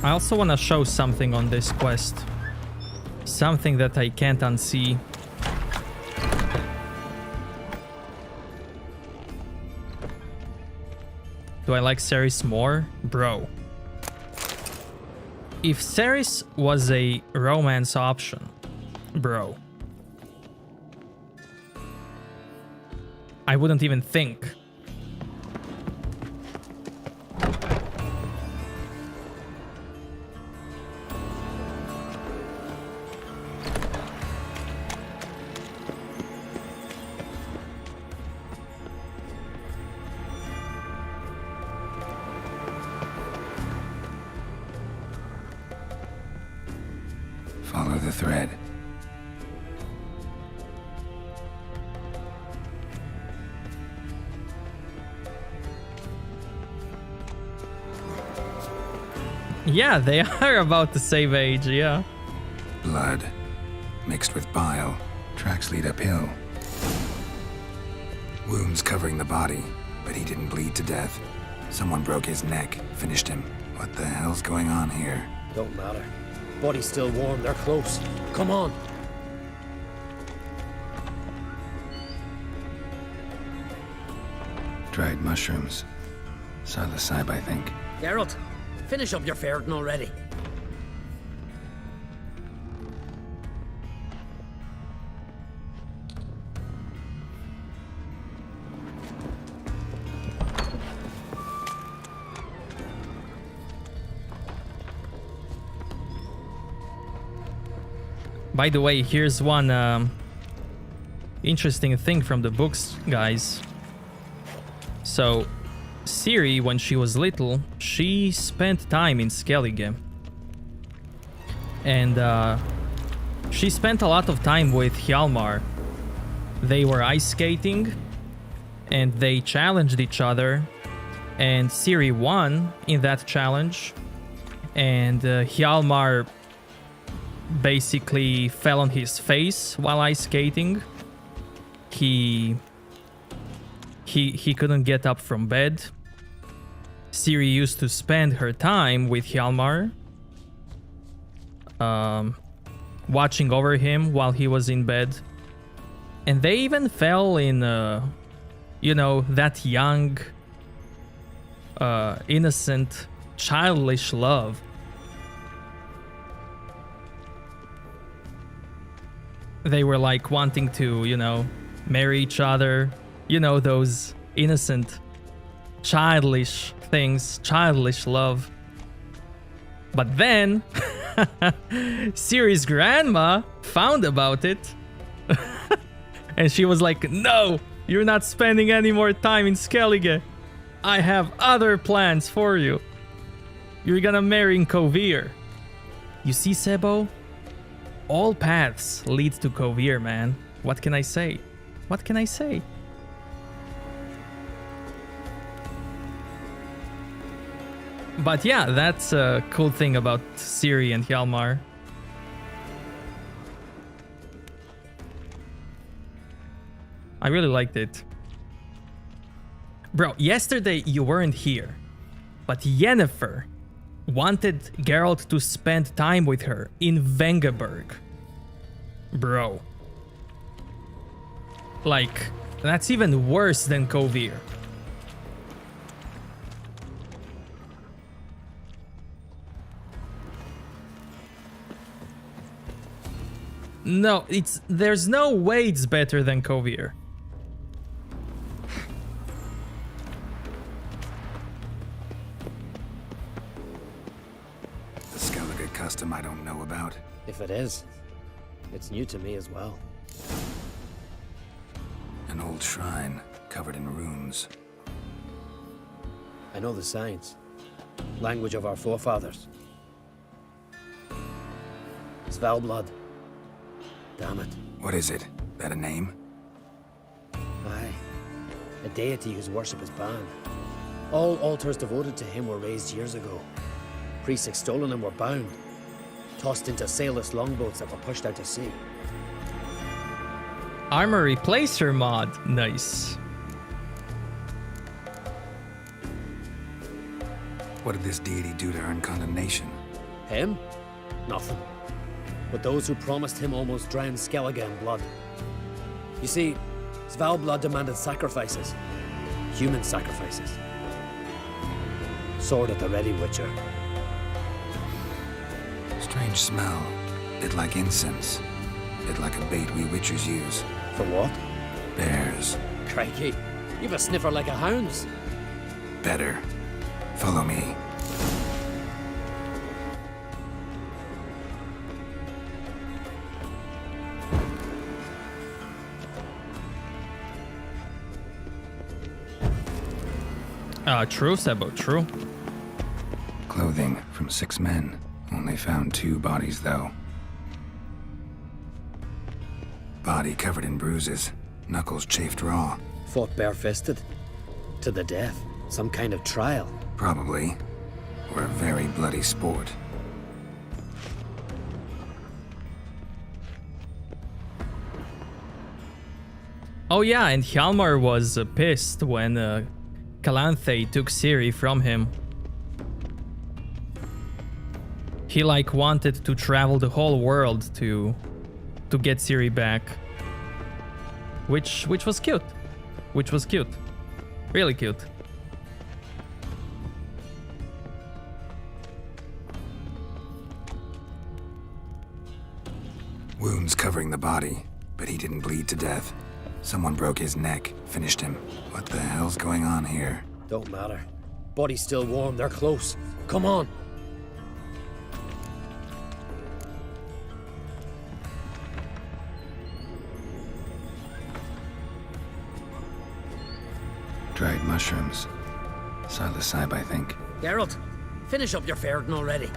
I also want to show something on this quest. Something that I can't unsee. Do I like Ceres more? Bro. If Ceres was a romance option, bro. I wouldn't even think. Follow the thread. Yeah, they are about the same age, yeah. Blood, mixed with bile. Tracks lead uphill. Wounds covering the body, but he didn't bleed to death. Someone broke his neck, finished him. What the hell's going on here? Don't matter. Body's still warm, they're close. Come on. Dried mushrooms. Psilocybe, I think. Geralt, finish up your ferreting already. By the way, here's one interesting thing from the books, guys. So, Ciri, when she was little, she spent time in Skellige. And she spent a lot of time with Hjalmar. They were ice skating, and they challenged each other. And Ciri won in that challenge. And Hjalmar basically fell on his face while ice skating. He couldn't get up from bed. Ciri used to spend her time with Hjalmar, watching over him while he was in bed. And they even fell in, you know, that young, innocent, childish love. They were like wanting to, you know, marry each other. You know, those innocent, childish things, childish love. But then, Ciri's grandma found about it. And she was like, no, you're not spending any more time in Skellige. I have other plans for you. You're gonna marry in Kovir. You see, Sebo? All paths lead to Kovir, man. What can I say? What can I say? But yeah, that's a cool thing about Ciri and Hjalmar. I really liked it. Bro, yesterday you weren't here, but Yennefer wanted Geralt to spend time with her in Vengerberg. Bro. Like, that's even worse than Kovir. No, there's no way it's better than Kovir. The Skellige custom I don't know about. If it is, it's new to me as well. An old shrine covered in runes. I know the signs. Language of our forefathers. Svalblood. Damn it. What is it? That a name? Aye. A deity whose worship is banned. All altars devoted to him were raised years ago. Priests extolling him were bound. Tossed into sailless longboats that were pushed out to sea. Armor replacer mod. Nice. What did this deity do to earn condemnation? Him? Nothing. But those who promised him almost drowned Skellige in blood. You see, Svalblood demanded sacrifices. Human sacrifices. Sword at the ready, Witcher. Strange smell. It like incense. It like a bait we Witchers use. For what? Bears. Crikey, you've a sniffer like a hound's. Better. Follow me. True, Sebo, true. Clothing from 6 men. Only found 2 bodies, though. Body covered in bruises. Knuckles chafed raw. Fought barefisted. To the death. Some kind of trial. Probably. Or a very bloody sport. Oh yeah, and Hjalmar was pissed when Calanthe took Ciri from him. He like wanted to travel the whole world to get Ciri back. Which was cute. Which was cute. Really cute. Wounds covering the body, but he didn't bleed to death. Someone broke his neck, finished him. What the hell's going on here? Don't matter. Body's still warm, they're close. Come on. Dried mushrooms. Psilocybe, I think. Geralt, finish up your Ferdinand already.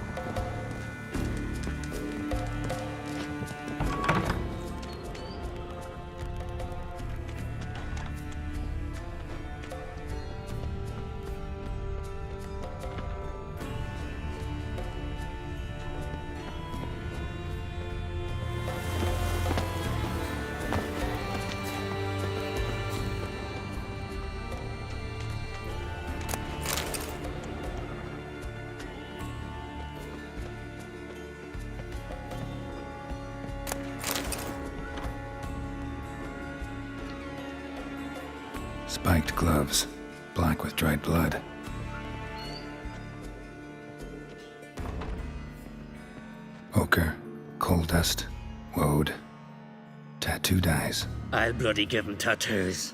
Spiked gloves, black with dried blood. Ochre, coal dust, woad, tattoo dyes. I'll bloody give him tattoos.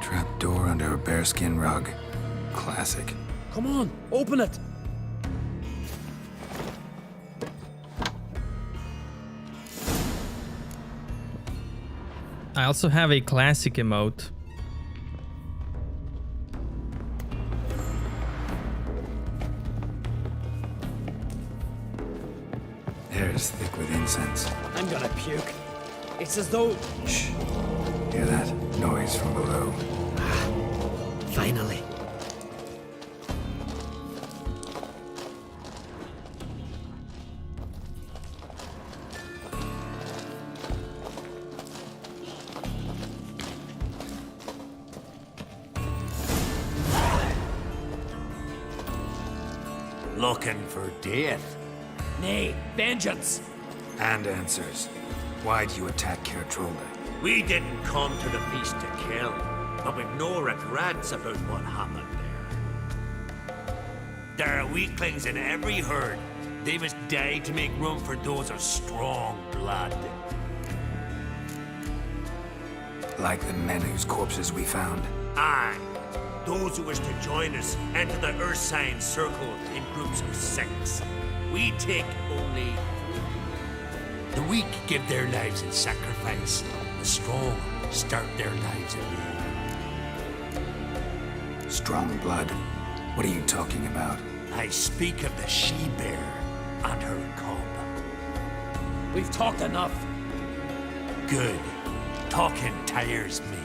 Trap door under a bearskin rug. Classic. Come on, open it. I also have a classic emote. Air is thick with incense. I'm gonna puke. It's as though... Shh. Hear that? Noise from below. Finally. Looking for death? Nay, vengeance. And answers. Why'd you attack Kertrolda? We didn't come to the feast to kill, but we've no regrets about what happened there. There are weaklings in every herd. They must die to make room for those of strong blood. Like the men whose corpses we found? Aye. Those who wish to join us enter the Ursine Circle in groups of 6. We take only... The weak give their lives in sacrifice. The strong start their lives anew. Strong blood? What are you talking about? I speak of the she-bear and her cub. We've talked enough. Good. Talking tires me.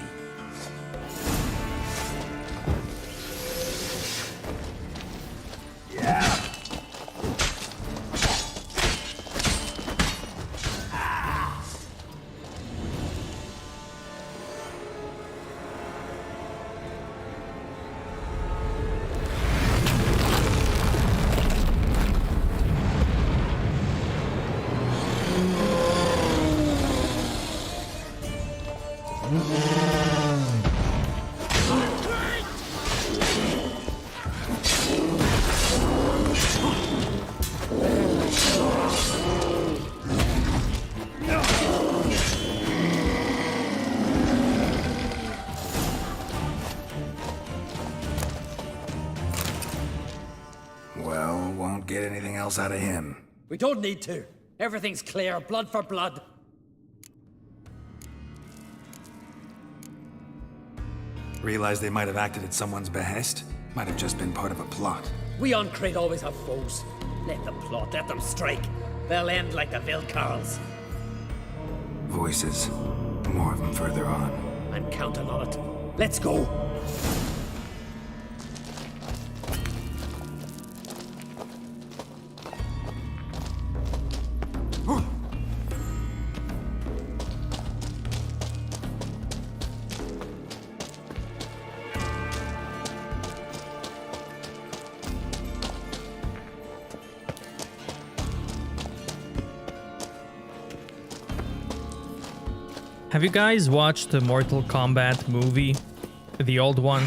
anything else out of him. We don't need to. Everything's clear, blood for blood. Realize they might have acted at someone's behest? Might have just been part of a plot. We on Crete always have foes. Let them plot, let them strike. They'll end like the Vildkaarls. Voices. More of them further on. I'm counting on it. Let's go. Have you guys watched the Mortal Kombat movie? The old one?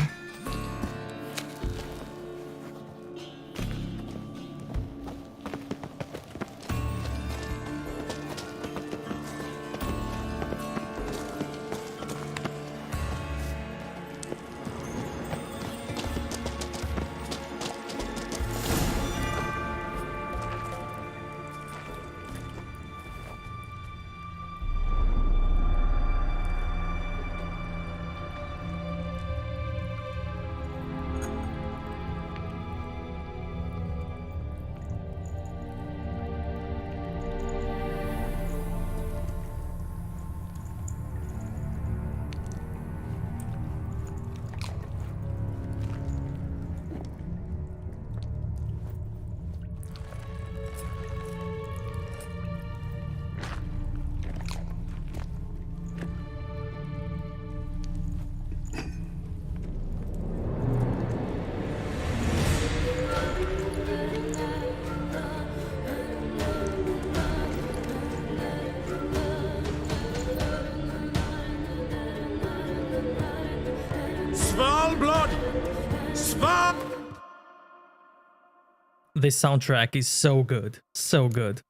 This soundtrack is so good. So good.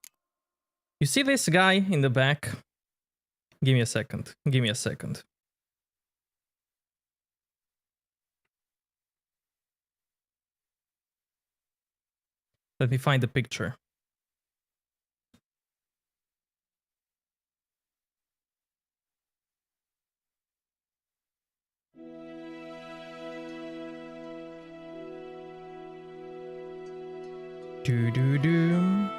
You see this guy in the back? Give me a second. Give me a second. Let me find the picture. Do-do-do.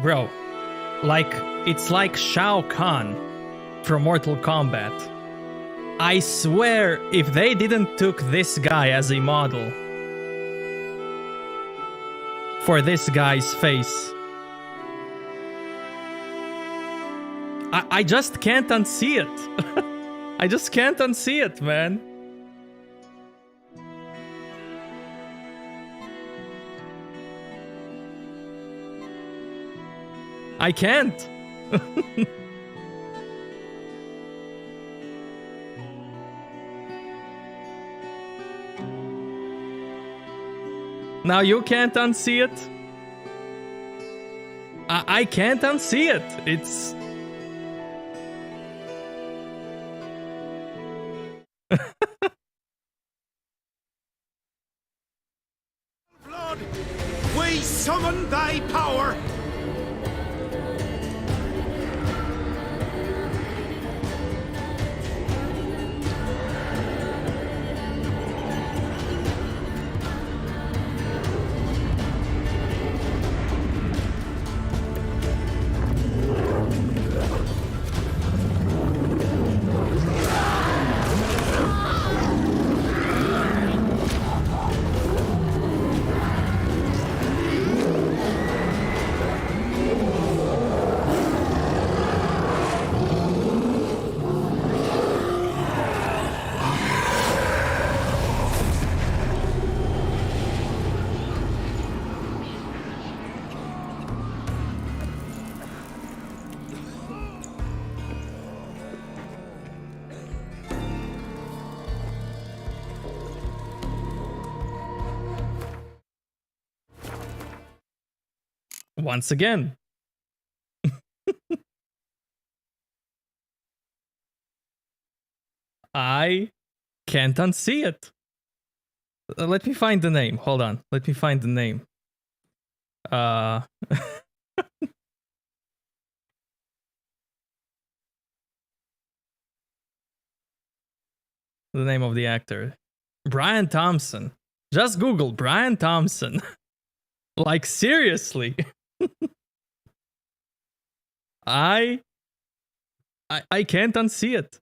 Bro, like, it's like Shao Kahn from Mortal Kombat. I swear, if they didn't took this guy as a model for this guy's face, I just can't unsee it. I just can't unsee it, man. I can't. Now you can't unsee it. I can't unsee it. It's... Blood, we summon thy power. Once again. I can't unsee it. Let me find the name. Hold on. Let me find the name. The name of the actor. Brian Thompson. Just Google Brian Thompson. Like, seriously. I can't unsee it.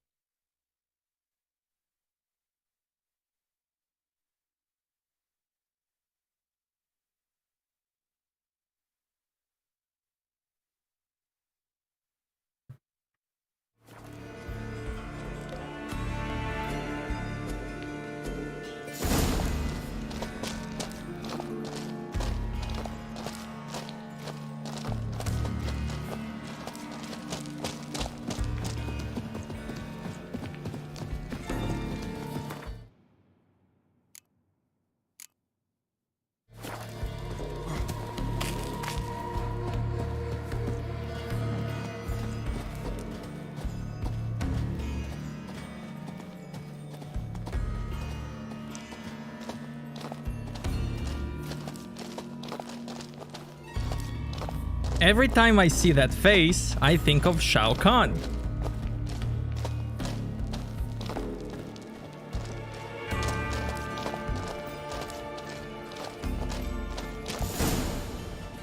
Every time I see that face, I think of Shao Kahn.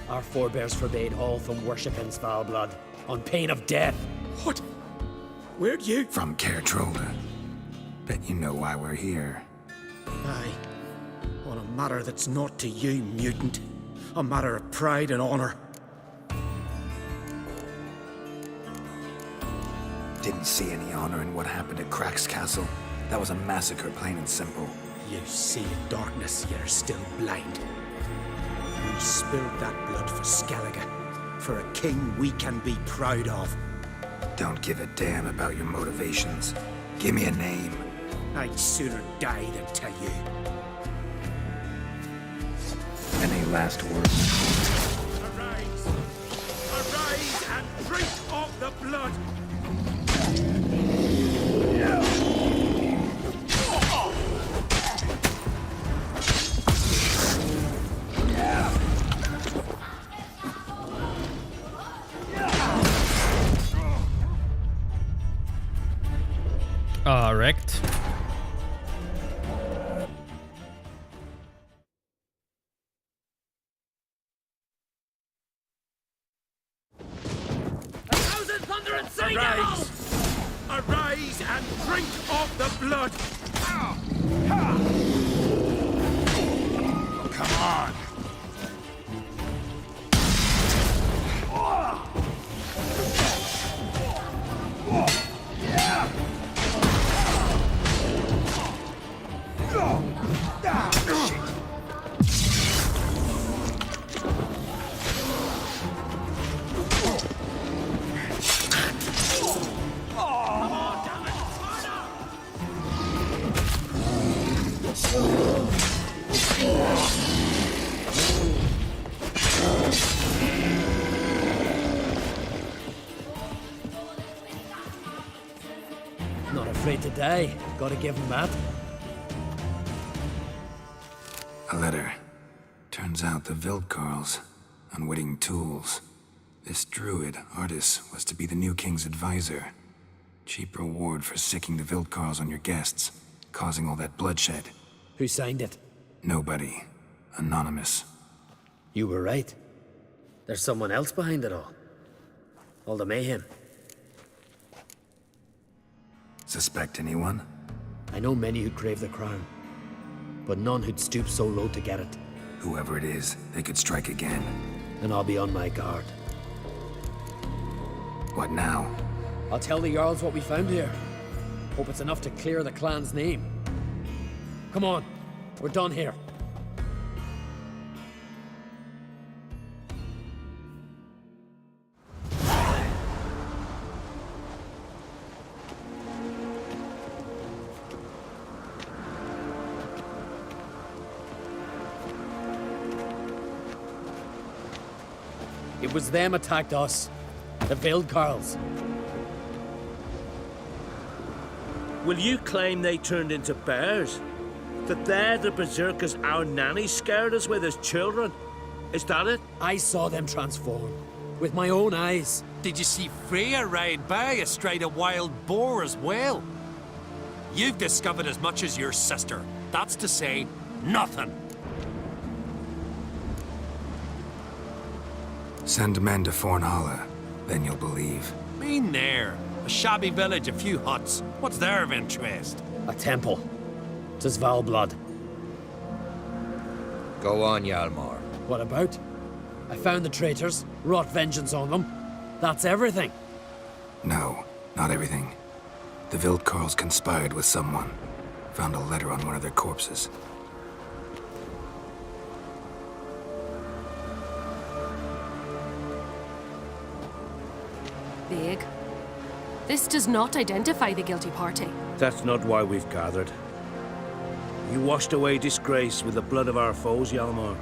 Our forebears forbade all from worshipping foul blood, on pain of death. What? Where'd you? From Cairtrolda. Bet you know why we're here. Aye. On a matter that's not to you, mutant. A matter of pride and honor. Didn't see any honor in what happened at Crack's castle. That was a massacre, plain and simple. You see in darkness, you're still blind. You spilled that blood for Skellige, for a king we can be proud of. Don't give a damn about your motivations. Give me a name. I'd sooner die than tell you. Any last words? Arise! Arise and drink of the blood! Wrecked. Arise! Arise and drink of the blood! Come on! Not afraid to die. Gotta give him that. A letter. Turns out the Vildkaarls, unwitting tools. This druid, Artis, was to be the new king's advisor. Cheap reward for sicking the Vildkaarls on your guests, causing all that bloodshed. Who signed it? Nobody. Anonymous. You were right. There's someone else behind it all. All the mayhem. Suspect anyone? I know many who'd crave the crown, but none who'd stoop so low to get it. Whoever it is, they could strike again. And I'll be on my guard. What now? I'll tell the Jarls what we found here. Hope it's enough to clear the clan's name. Come on, we're done here. It was them attacked us. The Vildkaarls. Will you claim they turned into bears? That they're the berserkers our nanny scared us with as children? Is that it? I saw them transform. With my own eyes. Did you see Freya ride by astride a wild boar as well? You've discovered as much as your sister. That's to say, nothing. Send men to Fornhala, then you'll believe. Been there. A shabby village, a few huts. What's there of interest? A temple. Tis Valblood. Go on, Hjalmar. What about? I found the traitors, wrought vengeance on them. That's everything. No, not everything. The Vildkaarls conspired with someone. Found a letter on one of their corpses. Big. This does not identify the guilty party. That's not why we've gathered. You washed away disgrace with the blood of our foes, Hjalmar.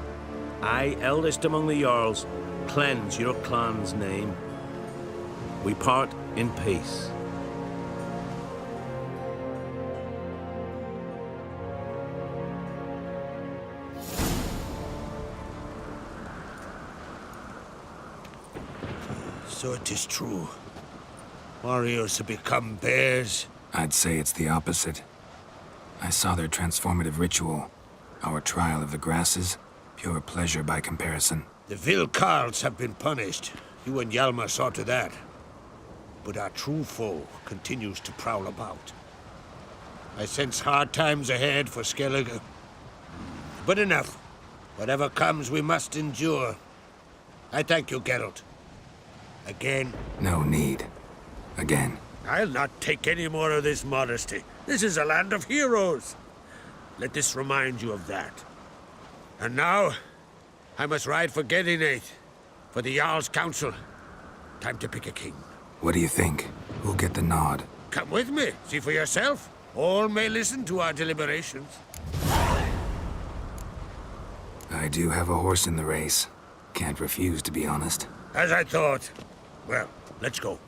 I, eldest among the Jarls, cleanse your clan's name. We part in peace. So it is true. Warriors have become bears. I'd say it's the opposite. I saw their transformative ritual. Our trial of the grasses, pure pleasure by comparison. The Vildkaarls have been punished. You and Hjalmar saw to that. But our true foe continues to prowl about. I sense hard times ahead for Skellige. But enough. Whatever comes, we must endure. I thank you, Geralt. Again. No need. Again. I'll not take any more of this modesty. This is a land of heroes. Let this remind you of that. And now, I must ride for Gaetan, for the Jarl's Council. Time to pick a king. What do you think? Who'll get the nod? Come with me. See for yourself. All may listen to our deliberations. I do have a horse in the race. Can't refuse, to be honest. As I thought. Well, let's go.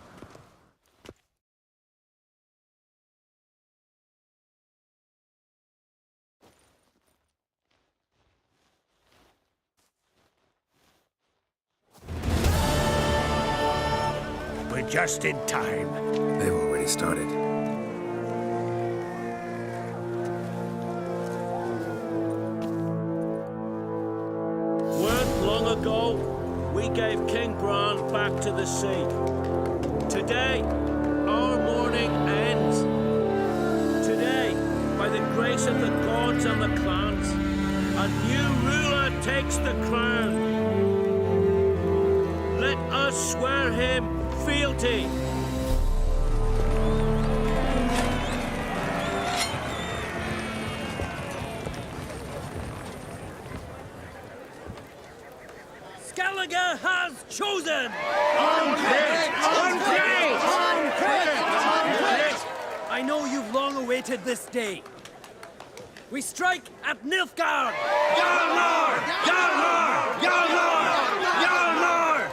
We're just in time. They've already started. Weren't long ago, we gave King Bran back to the sea. Today, our mourning ends. Today, by the grace of the gods and the clans, a new ruler takes the crown. Let us swear him fealty. Skellige has chosen! I know you've long awaited this day. We strike at Nilfgaard! Hjalmar! Hjalmar! Hjalmar! Hjalmar!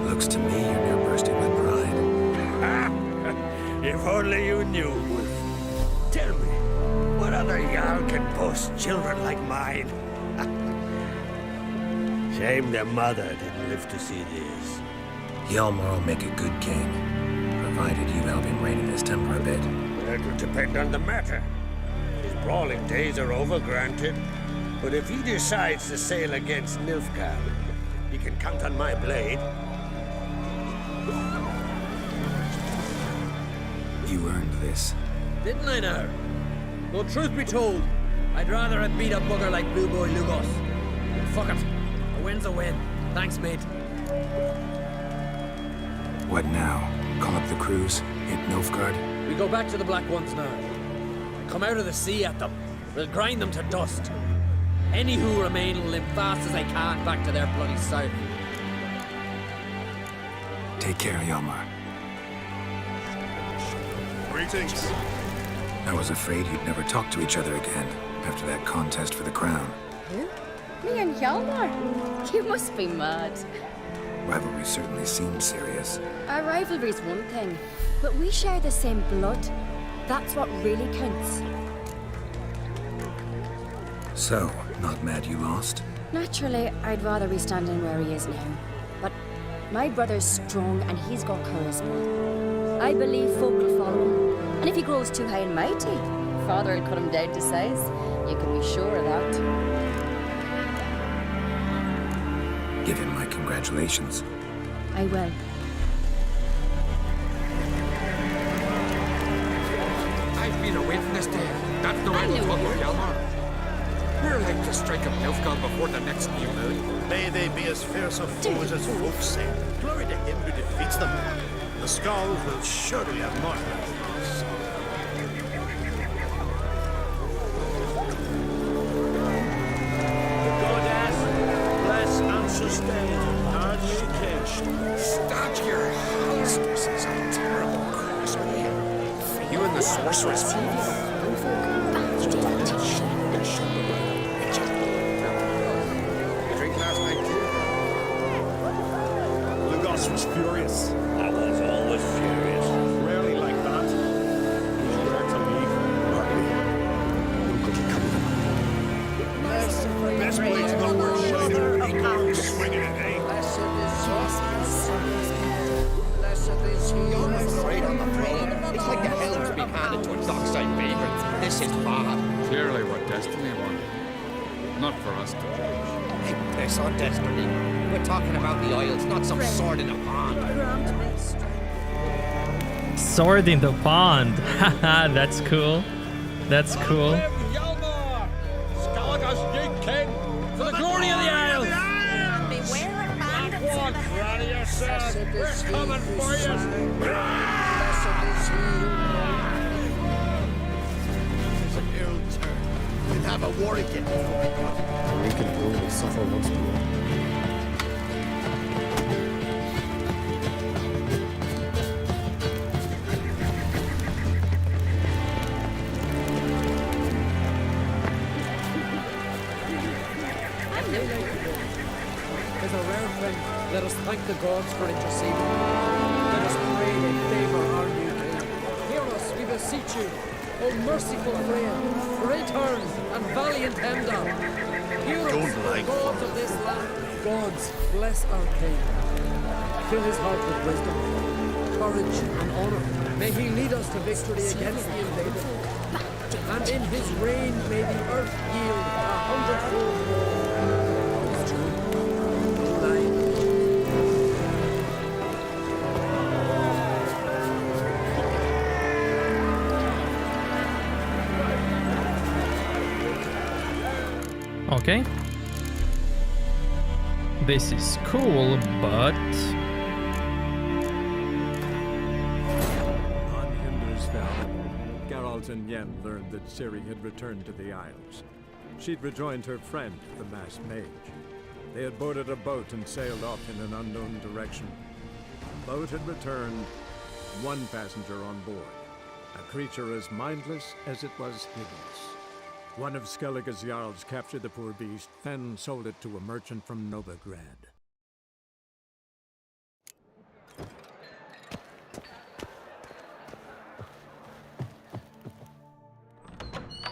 Looks to me you're near bursting with pride. If only you knew, Wolf. Tell me, what other Jarl can boast children like mine? Shame their mother didn't live to see this. Hjalmar will make a good king, provided you help him rein in his temper a bit. That will depend on the matter. His brawling days are over, granted. But if he decides to sail against Nilfgaard, he can count on my blade. You earned this. Didn't I now? Though truth be told, I'd rather have beat a bugger like Blue Boy Lugos. Fuck it. A win's a win. Thanks, mate. What now? Call up the crews? Hit Nilfgaard? We go back to the Black Ones now. Come out of the sea at them. We'll grind them to dust. Any who remain will limp fast as they can back to their bloody south. Take care, Hjalmar. Greetings. I was afraid you'd never talk to each other again after that contest for the crown. Who? Me and Hjalmar? You must be mad. Rivalry certainly seemed serious. Our rivalry's one thing, but we share the same blood. That's what really counts. So, not mad you lost? Naturally, I'd rather be standing where he is now. But my brother's strong and he's got charisma. I believe folk will follow him. And if he grows too high and mighty, Father will cut him down to size. You can be sure of that. Give him my congratulations. I will. I've been a witness to it. That's no idle talk of Hjalmar. We're like to strike a Nilfgaard before the next new moon. May they be as fierce of foes as folks say. Glory to him who defeats them. The Skalls will surely have more. The goddess bless and sustain our new king. Stop your hostess is a terrible curse. You and the sorceress. Lugos was furious. I was always furious. Rarely like that. He's rare to leave. Best way to know where shining swinging it, eh? You're afraid I'm afraid. It's like the helm's being handed to a dockside vagrant. This is bad. Clearly what destiny wanted. Not for us to judge. Hey, piss on destiny. We're talking about the Isles, not some sword in a pond. Sword in the pond. Haha, that's cool. That's cool. Hjalmar! Skellige's new king! For the glory of the Isles! One, ready yourself! We're coming for you! It's an ill turn. We'll have a war again. We can only suffer once more. As a rare friend, let us thank the gods for interceding. Let us pray they favor our new king. Hear us, we beseech you, O merciful Freya, traitors and valiant Hemdall. Hear us, Don't O like gods of this land. Gods, bless our king. Fill his heart with wisdom, courage, and honor. May he lead us to victory against the invader. And in his reign may the earth yield 100-fold more. Okay. This is cool, but... On Hinder's Valley, Geralt and Yen learned that Ciri had returned to the Isles. She'd rejoined her friend, the masked mage. They had boarded a boat and sailed off in an unknown direction. The boat had returned, one passenger on board, a creature as mindless as it was hideous. One of Skellige's Jarls captured the poor beast, then sold it to a merchant from Novigrad.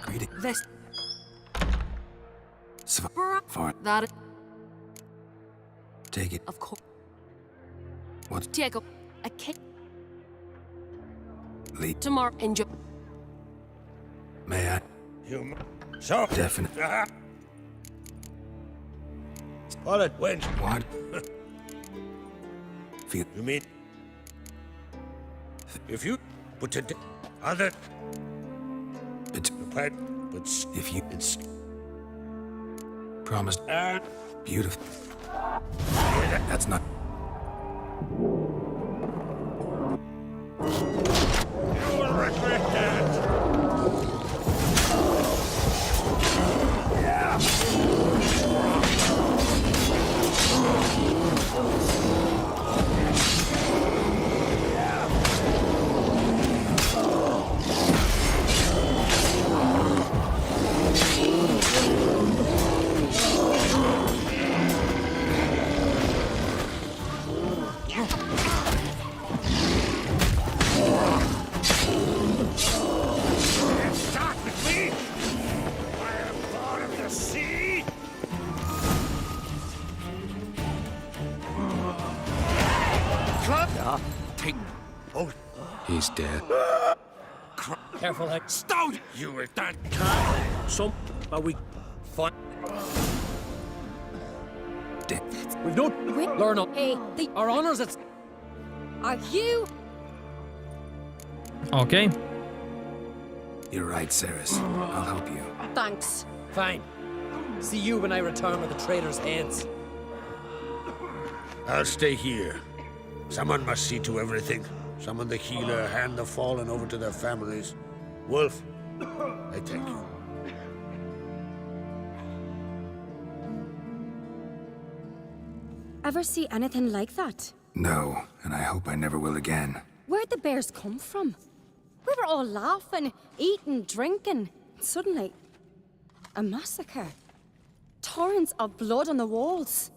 Greeting. This. Far. That. Take it. Of course. What? Take a kick. Lead. Tomorrow. Enjoy. May I? You. So. Definite. All it went. What? Feel. You mean? If you put it other. It's pet, but if you promised beautiful. That's not. You will regret that! Start with me! I am born of the sea! Club? Take. Oh, He's dead. Careful, Heck. Stout! You were that Some. Are we. fun. We've no. Learn up. Hey, Our honors, it's. are you? Okay. You're right, Ceres. I'll help you. Thanks. Fine. See you when I return with the traitors' heads. I'll stay here. Someone must see to everything. Summon the healer, hand the fallen over to their families. Wolf, I thank you. Ever see anything like that? No, and I hope I never will again. Where'd the bears come from? We were all laughing, eating, drinking. Suddenly, a massacre. Torrents of blood on the walls.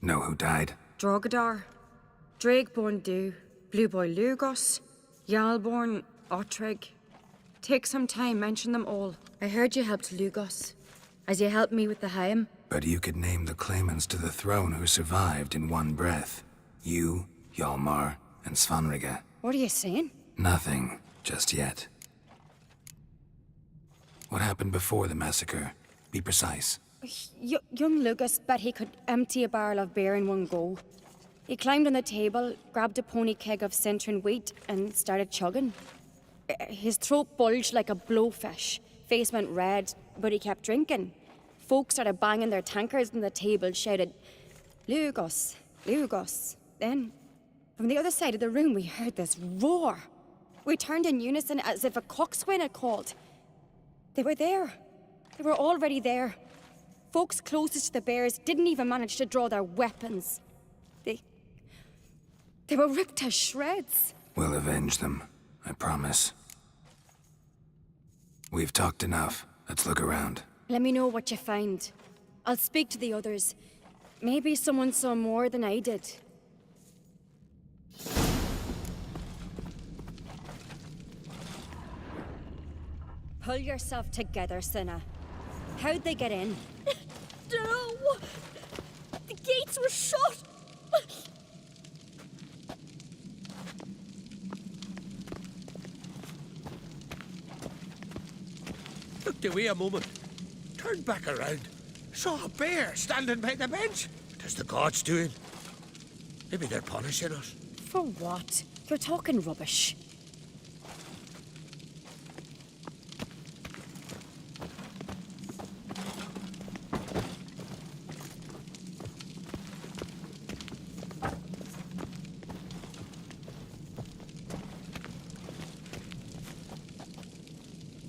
Know who died? Drogadar, Drakeborn Du, Blue Boy Lugos, Yalborn, Otreg. Take some time, mention them all. I heard you helped Lugos, as you helped me with the Haim. But you could name the claimants to the throne who survived in one breath. You, Hjalmar, and Svanrige. What are you saying? Nothing, just yet. What happened before the massacre? Be precise. Young Lucas bet he could empty a barrel of beer in one go. He climbed on the table, grabbed a pony keg of Centron wheat, and started chugging. His throat bulged like a blowfish. Face went red, but he kept drinking. Folks started banging their tankards on the table, shouted, "Lugos, Lugos." Then, from the other side of the room, we heard this roar. We turned in unison as if a coxswain had called. They were there. They were already there. Folks closest to the bears didn't even manage to draw their weapons. They were ripped to shreds. We'll avenge them, I promise. We've talked enough. Let's look around. Let me know what you find. I'll speak to the others. Maybe someone saw more than I did. Pull yourself together, Cinna. How'd they get in? No! The gates were shut! Looked away a moment. Turned back around. Saw a bear standing by the bench. What is the gods doing? Maybe they're punishing us. For what? You're talking rubbish.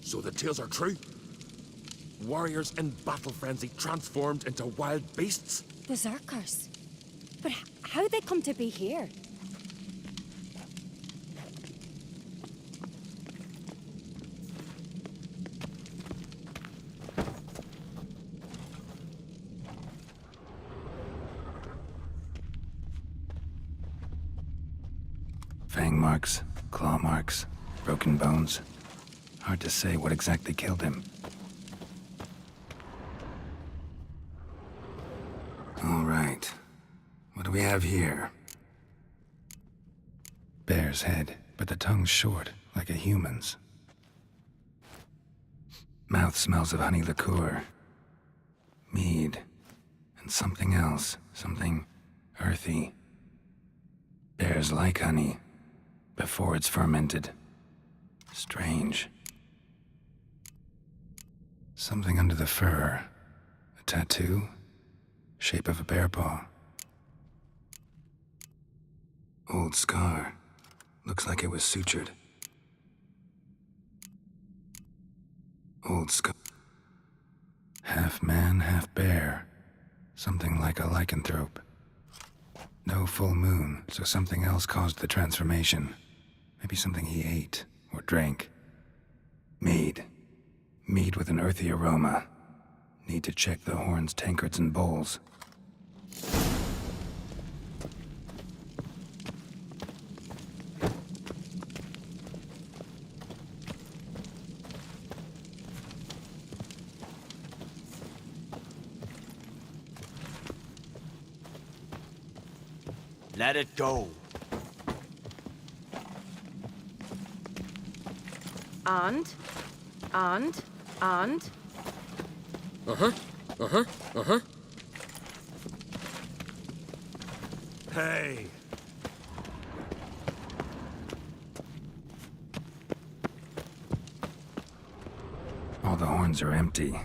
So the tales are true? Warriors in battle frenzy transformed into wild beasts? Berserkers. But how'd they come to be here? Fang marks, claw marks, broken bones. Hard to say what exactly killed him. All right. What do we have here? Bear's head, but the tongue's short, like a human's. Mouth smells of honey liqueur. Mead. And something else. Something earthy. Bears like honey before it's fermented. Strange. Something under the fur. A tattoo? Shape of a bear paw. Old scar. Looks like it was sutured. Old scar. Half man, half bear. Something like a lycanthrope. No full moon, so something else caused the transformation. Maybe something he ate or drank. Mead. Mead with an earthy aroma. Need to check the horns, tankards, and bowls. Let it go. And. Hey. All the horns are empty.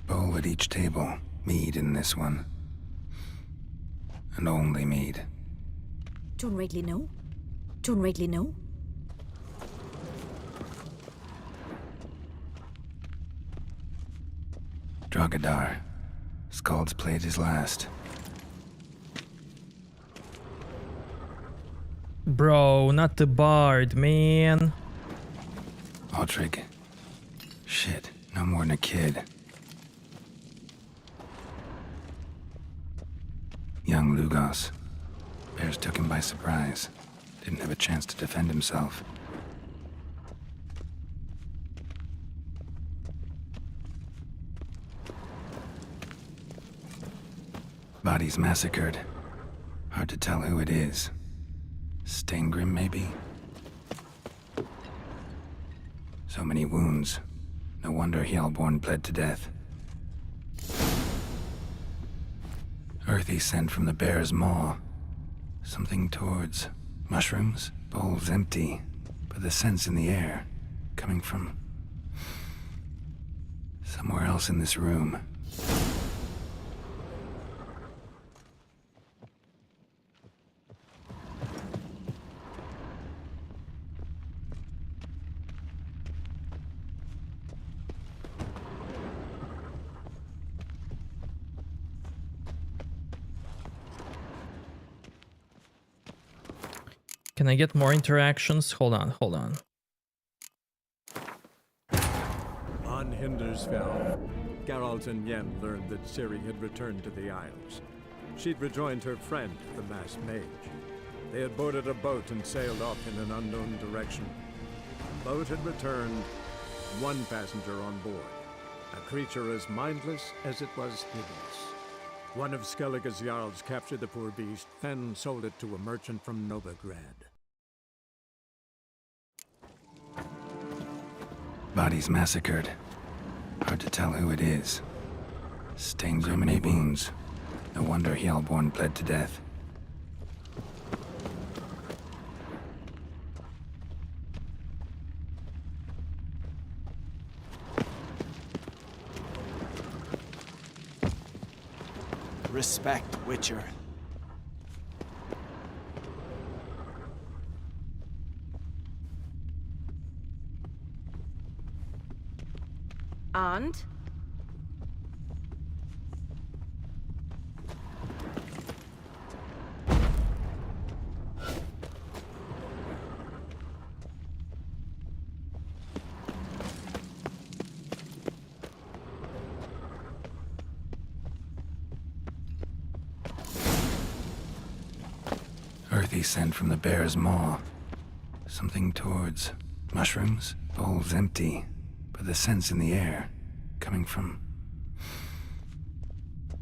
Bowl at each table. Mead in this one. And only mead. Don't rightly know. Don't rightly know. Drogadar. Skald's played his last. Bro, not the bard, man. Otrigg. Shit, no more than a kid. Young Lugos. Bears took him by surprise. Didn't have a chance to defend himself. Bodies massacred. Hard to tell who it is. Steingrim, maybe? So many wounds. No wonder Hjalborn bled to death. Earthy scent from the bear's maw. Something towards mushrooms. Bowls empty, but the scent's in the air. Coming from somewhere else in this room. Can I get more interactions? Hold on. On Hindersfell, Geralt and Yen learned that Ciri had returned to the Isles. She'd rejoined her friend, the masked mage. They had boarded a boat and sailed off in an unknown direction. The boat had returned, one passenger on board, a creature as mindless as it was hideous. One of Skellige's Jarls captured the poor beast, then sold it to a merchant from Novigrad. Bodies massacred. Hard to tell who it is. Stains so many wounds. No wonder Hjalborn bled to death. Respect, Witcher. And. Earthy scent from the bear's maw. Something towards mushrooms. Bowls empty, but the scent's in the air. Coming from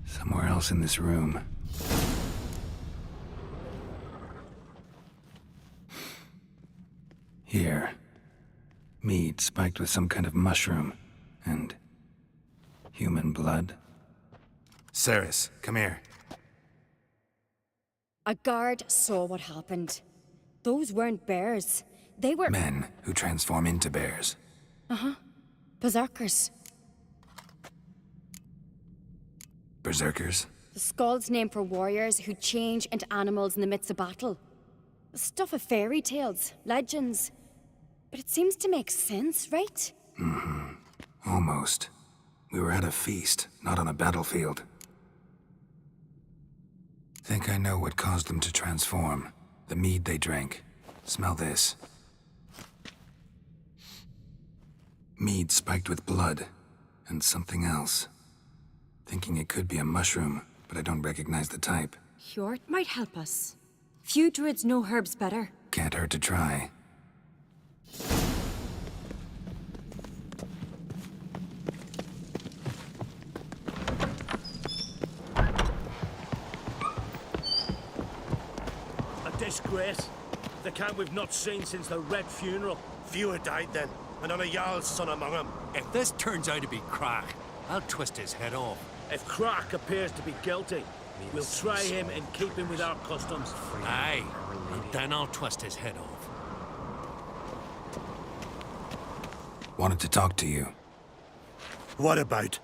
somewhere else in this room. Here. Mead spiked with some kind of mushroom. And human blood. Ceres, come here. A guard saw what happened. Those weren't bears. They were... Men who transform into bears. Uh-huh. Berserkers. Berserkers? The Skald's name for warriors who change into animals in the midst of battle. The stuff of fairy tales, legends. But it seems to make sense, right? Mm-hmm. Almost. We were at a feast, not on a battlefield. Think I know what caused them to transform. The mead they drank. Smell this. Mead spiked with blood. And something else. Thinking it could be a mushroom, but I don't recognize the type. Hjort might help us. Few druids know herbs better. Can't hurt to try. Disgrace. The camp we've not seen since the Red Funeral. Few had died then, and not a Jarl's son among them. If this turns out to be Crack, I'll twist his head off. If Crack appears to be guilty, we'll try him and keep him with our customs. Aye, and then I'll twist his head off. Wanted to talk to you. What about?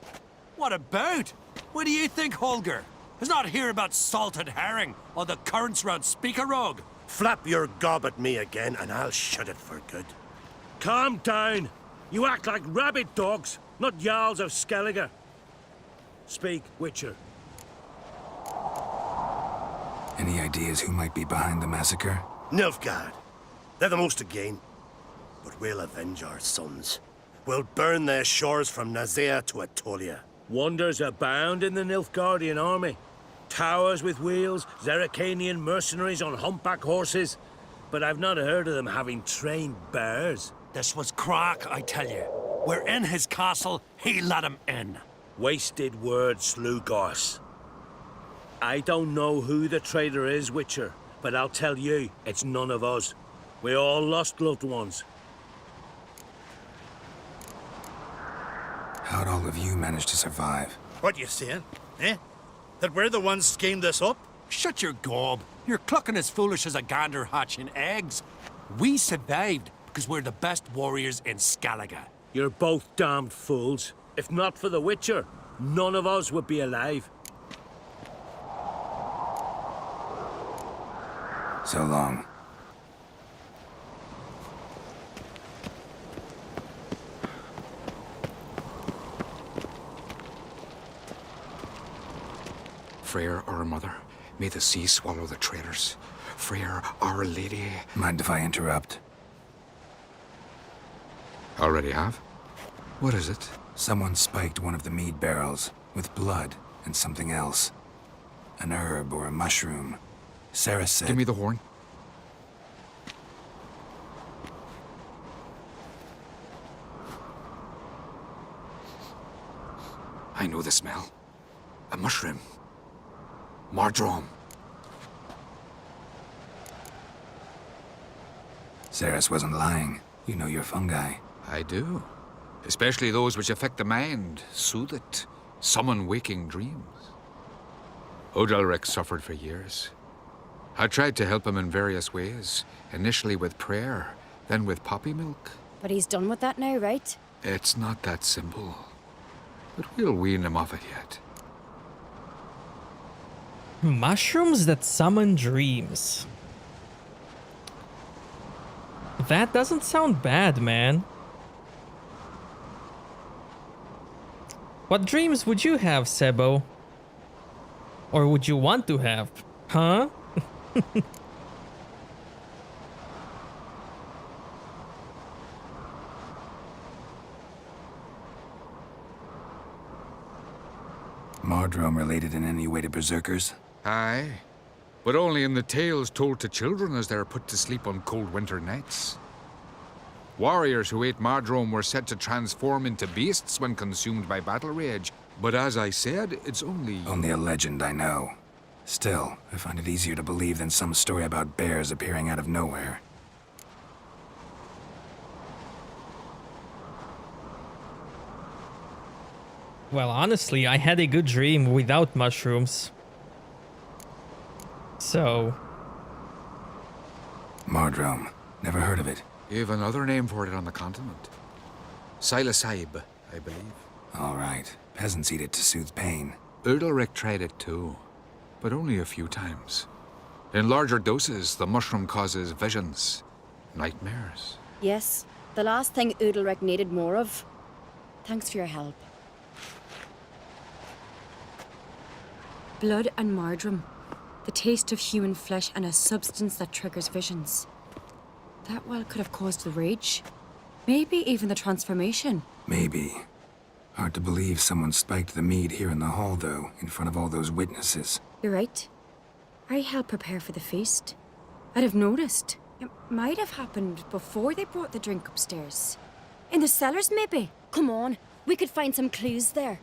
What about? What do you think, Holger? Is not here about salted herring or the currents round Speakerog. Flap your gob at me again, and I'll shut it for good. Calm down. You act like rabid dogs, not Jarls of Skellige. Speak, Witcher. Any ideas who might be behind the massacre? Nilfgaard. They're the most to gain. But we'll avenge our sons. We'll burn their shores from Nazea to Atolia. Wonders abound in the Nilfgaardian army. Towers with wheels, Zerrikanian mercenaries on humpback horses. But I've not heard of them having trained bears. This was Crack, I tell you. We're in his castle, he let him in. Wasted words, Lugos. I don't know who the traitor is, Witcher, but I'll tell you, it's none of us. We all lost loved ones. How'd all of you manage to survive? What you saying? Eh? That we're the ones schemed this up? Shut your gob. You're clucking as foolish as a gander hatching eggs. We survived because we're the best warriors in Skellige. You're both damned fools. If not for the Witcher, none of us would be alive. So long. Freyr, our mother, may the sea swallow the traitors. Freyr, our lady... Mind if I interrupt? Already have? What is it? Someone spiked one of the mead barrels with blood and something else. An herb or a mushroom. Sarah said... Give me the horn. I know the smell. A mushroom. Mardrome. Saris wasn't lying. You know your fungi. I do. Especially those which affect the mind, soothe it, summon waking dreams. Odalric suffered for years. I tried to help him in various ways, initially with prayer, then with poppy milk. But he's done with that now, right? It's not that simple. But we'll wean him off it yet. Mushrooms that summon dreams. That doesn't sound bad, man. What dreams would you have, Sebo? Or would you want to have? Huh? Mardrome related in any way to berserkers? Aye, but only in the tales told to children as they're put to sleep on cold winter nights. Warriors who ate Mardrome were said to transform into beasts when consumed by battle rage, but as I said, it's only... Only a legend, I know. Still, I find it easier to believe than some story about bears appearing out of nowhere. Well, honestly, I had a good dream without mushrooms. So... Mardrome. Never heard of it. You have another name for it on the continent. Silasib, I believe. All right. Peasants eat it to soothe pain. Udalric tried it too, but only a few times. In larger doses, the mushroom causes visions, nightmares. Yes, the last thing Udalric needed more of. Thanks for your help. Blood and Mardrome. The taste of human flesh and a substance that triggers visions. That well could have caused the rage. Maybe even the transformation. Maybe. Hard to believe someone spiked the mead here in the hall, though, in front of all those witnesses. You're right. I helped prepare for the feast. I'd have noticed. It might have happened before they brought the drink upstairs. In the cellars, maybe. Come on, we could find some clues there.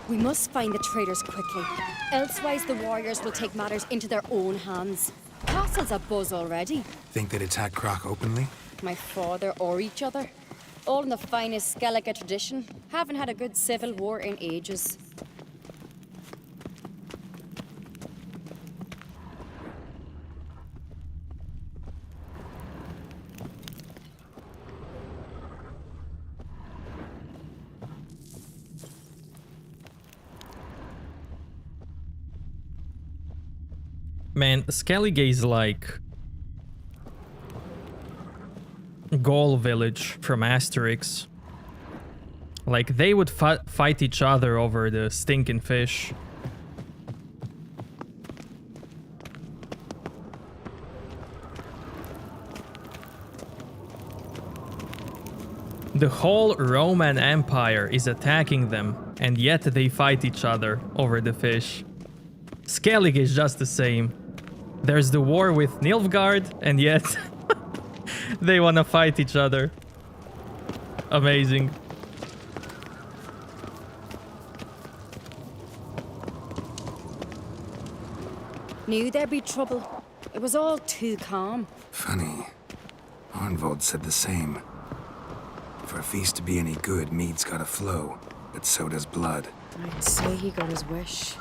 We must find the traitors quickly. Elsewise, the warriors will take matters into their own hands. Castle's abuzz already. Think they'd attack Croc openly? My father or each other. All in the finest Skellige tradition. Haven't had a good civil war in ages. Man, Skellige is like Gaul village from Asterix. Like, they would fight each other over the stinking fish. The whole Roman Empire is attacking them, and yet they fight each other over the fish. Skellige is just the same. There's the war with Nilfgaard, and yet they wanna fight each other. Amazing. Knew there'd be trouble. It was all too calm. Funny. Arnvold said the same. For a feast to be any good, mead's gotta flow, but so does blood. I'd say he got his wish.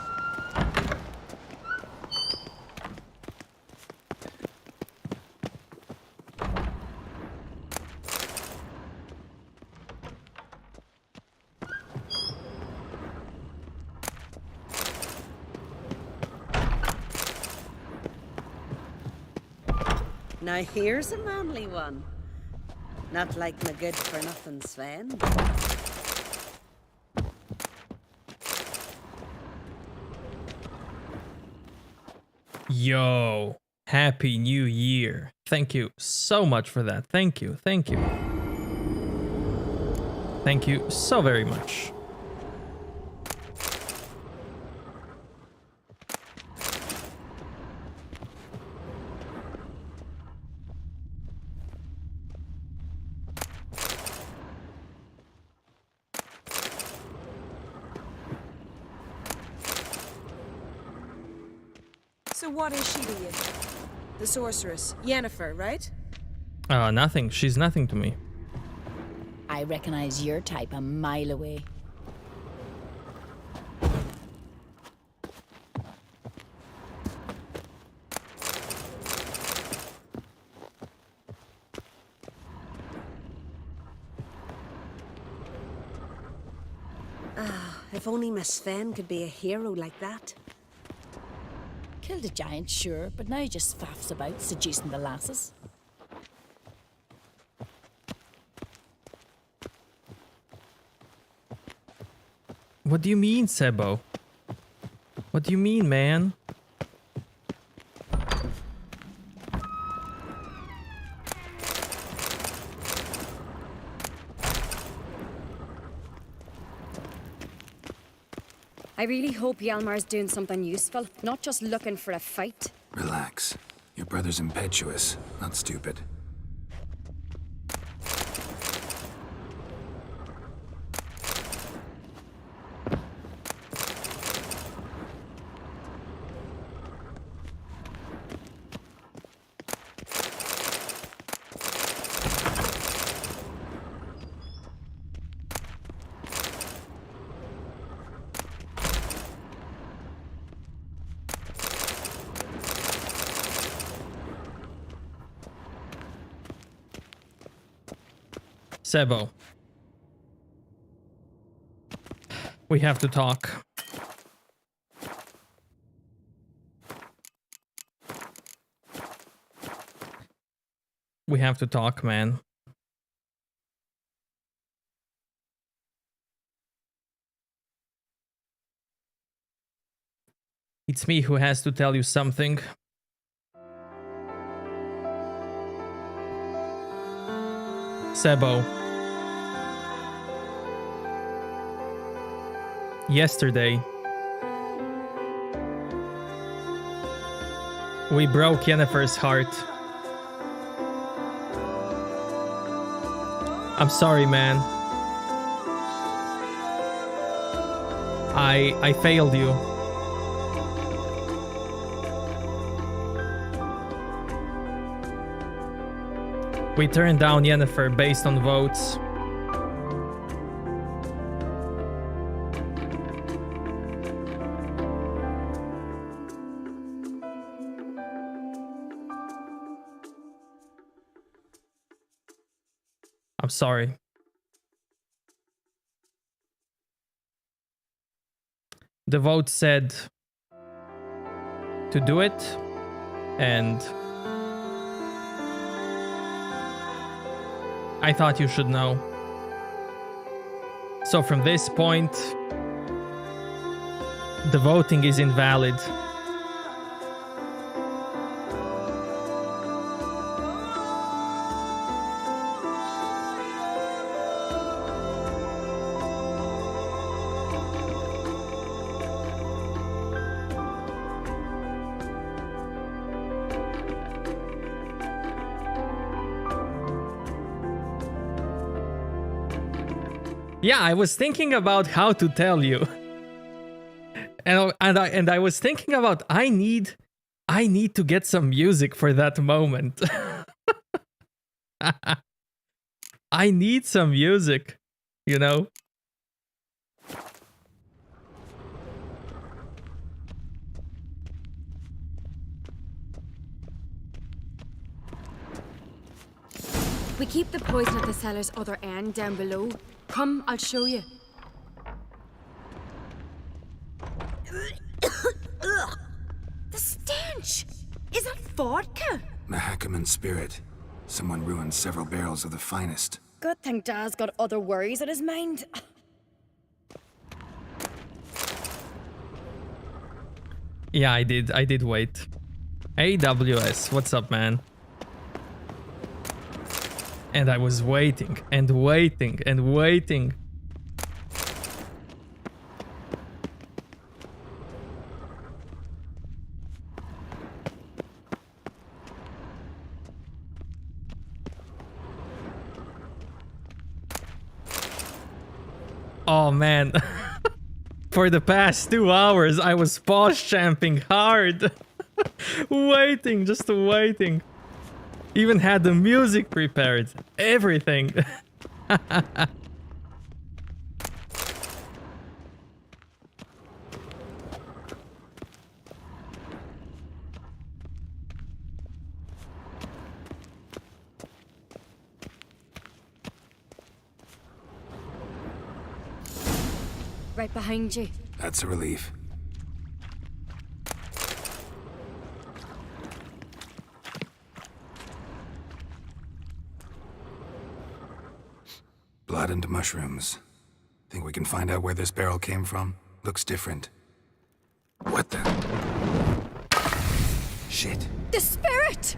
Now here's a manly one. Not like my good-for-nothing Sven. Yo, Happy New Year. Thank you so much for that. Thank you, thank you. Thank you so very much. So what is she to you? The sorceress, Yennefer, right? Nothing. She's nothing to me. I recognize your type a mile away. Ah, if only Miss Sven could be a hero like that. Killed a giant, sure, but now he just faffs about, seducing the lasses. What do you mean, Sebo? What do you mean, man? I really hope Hjalmar's doing something useful, not just looking for a fight. Relax. Your brother's impetuous, not stupid. Sebo. We have to talk. We have to talk, man. It's me who has to tell you something. Sebo. Yesterday, we broke Yennefer's heart. I'm sorry, man. I failed you. We turned down Yennefer based on votes. I'm sorry. The vote said to do it, and I thought you should know. So from this point, the voting is invalid. Yeah, I was thinking about how to tell you. And I was thinking about I need to get some music for that moment. I need some music, you know? We keep the poison at the cellar's other end down below. Come, I'll show you. The stench! Is that vodka? Mahakaman spirit. Someone ruined several barrels of the finest. Good thing Dad's got other worries on his mind. Yeah, I did wait. AWS, what's up, man? And I was waiting and waiting and waiting. Oh man. For the past 2 hours I was pause champing hard. Waiting, just waiting. Even had the music prepared. Everything. Right behind you. That's a relief. Blood and mushrooms. Think we can find out where this barrel came from? Looks different. What the? Shit. The spirit!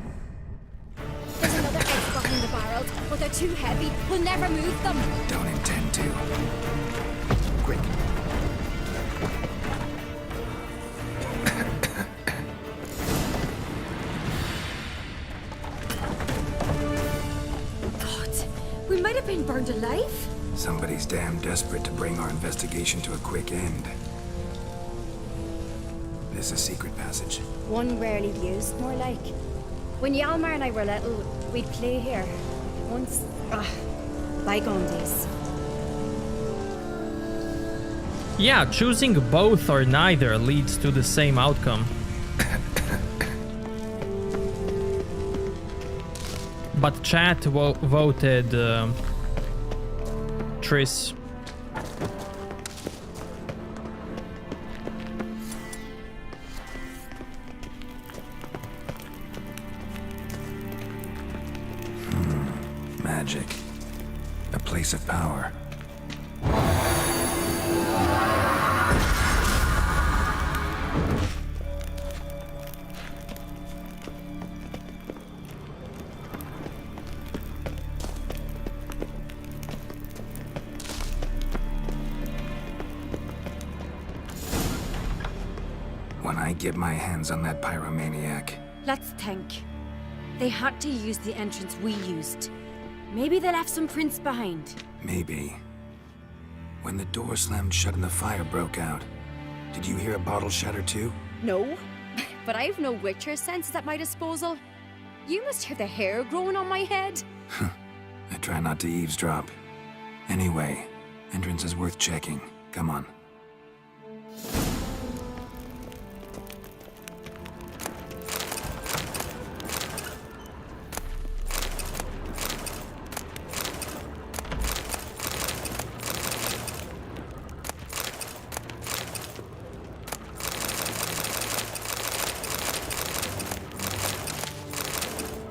There's another egg behind the barrels, but they're too heavy. We'll never move them. Don't intend to. Quick. We might have been burned alive. Somebody's damn desperate to bring our investigation to a quick end. This is a secret passage. One rarely used, more like. When Hjalmar and I were little, we'd play here. Once, bygone days. Yeah, choosing both or neither leads to the same outcome. But chat voted fortress. Magic. A place of power. When I get my hands on that pyromaniac. Let's think. They had to use the entrance we used. Maybe they left some prints behind. Maybe. When the door slammed shut and the fire broke out, did you hear a bottle shatter too? No, but I've no Witcher senses at my disposal. You must hear the hair growing on my head. I try not to eavesdrop. Anyway, entrance is worth checking. Come on.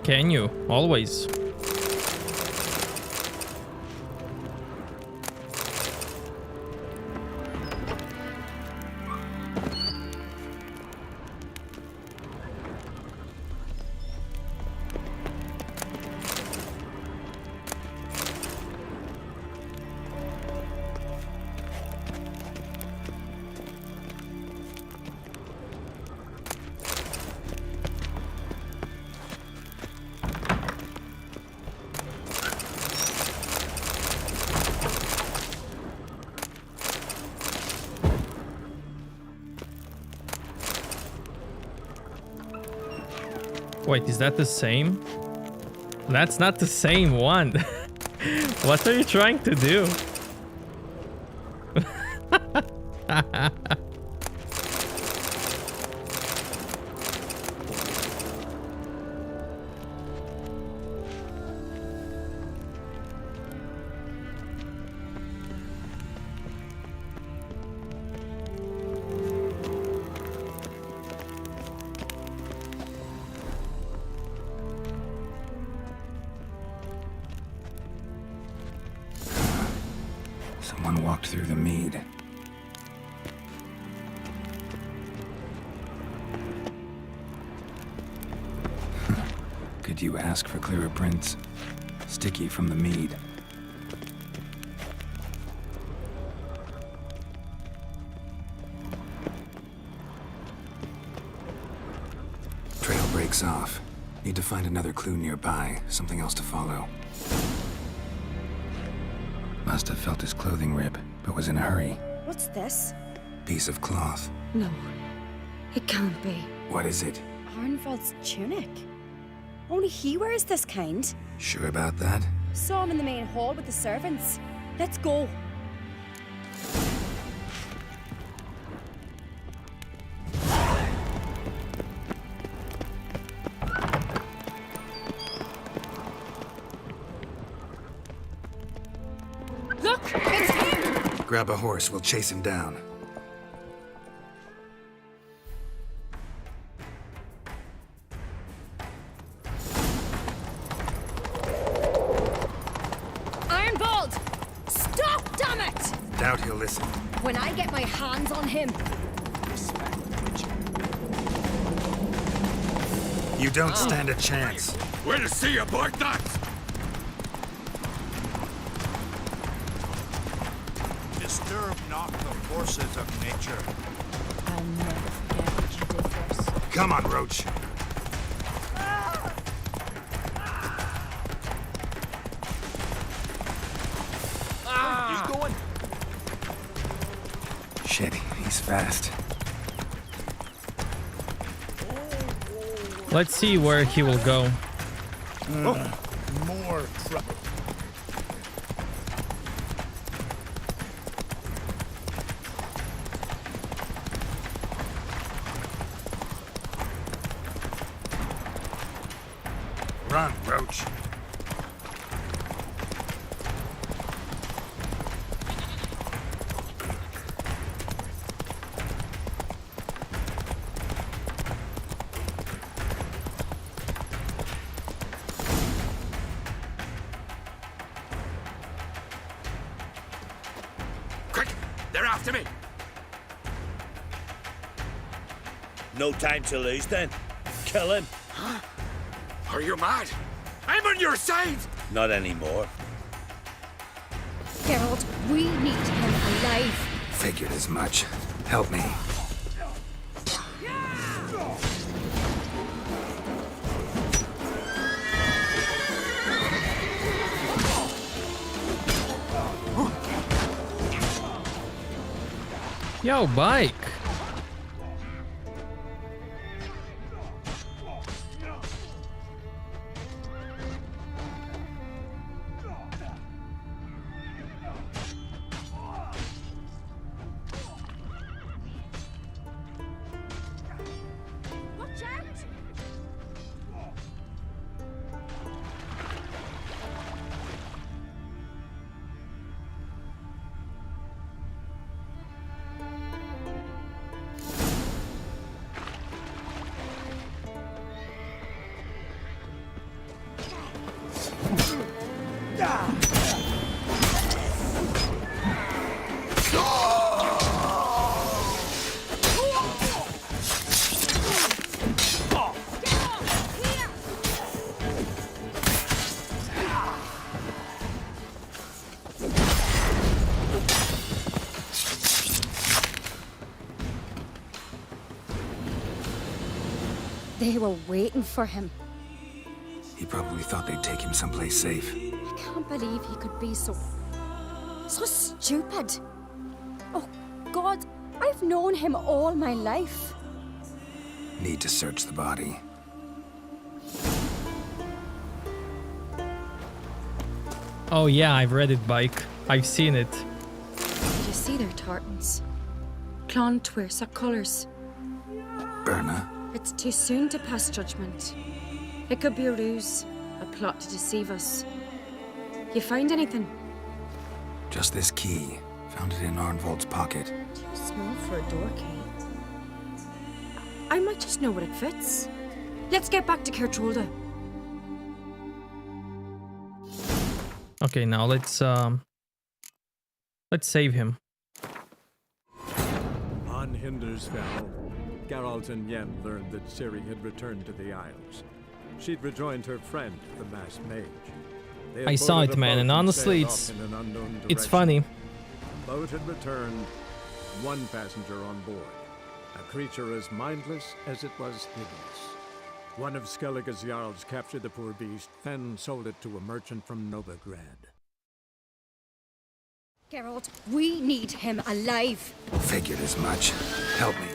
Can you? Always. Wait, is that the same? That's not the same one. What are you trying to do? Someone walked through the mead. Could you ask for clearer prints? Sticky from the mead. Trail breaks off. Need to find another clue nearby. Something else to follow. Must have felt his clothing rip, but was in a hurry. What's this? Piece of cloth. No, it can't be. What is it? Arnvald's tunic. Only he wears this kind. Sure about that? Saw him in the main hall with the servants. Let's go. Look, it's him! Grab a horse, we'll chase him down. Ironbolt! Stop, damn it! Doubt he'll listen. When I get my hands on him. You don't stand a chance. Where to see you, Byways? Disturb not the forces of nature. I'll never forget what you did for us. Come on, Roach. He's going. Shit, he's fast. Let's see where he will go. More trouble. Run, Roach. They're after me! No time to lose then. Kill him. Are you mad? I'm on your side! Not anymore. Geralt, we need him alive. Figured as much. Help me. Yo, bike. They were waiting for him. He probably thought they'd take him someplace safe. I can't believe he could be so stupid. Oh, God, I've known him all my life. Need to search the body. Oh yeah, I've read it, Bike. I've seen it. Did you see their tartans? Clon Twersa colours. Berna? It's too soon to pass judgment. It could be a ruse, a plot to deceive us. You find anything? Just this key. Found it in Arnvold's pocket. Too small for a door key. I might just know what it fits. Let's get back to Kertrolda. Okay, now let's save him. On Hindersfell, Geralt and Yen learned that Ciri had returned to the Isles. She'd rejoined her friend, the masked mage. I saw it, man, and honestly, it's funny. The boat had returned, one passenger on board. A creature as mindless as it was hideous. One of Skellige's Jarls captured the poor beast, then sold it to a merchant from Novigrad. Geralt, we need him alive. Figured as much. Help me.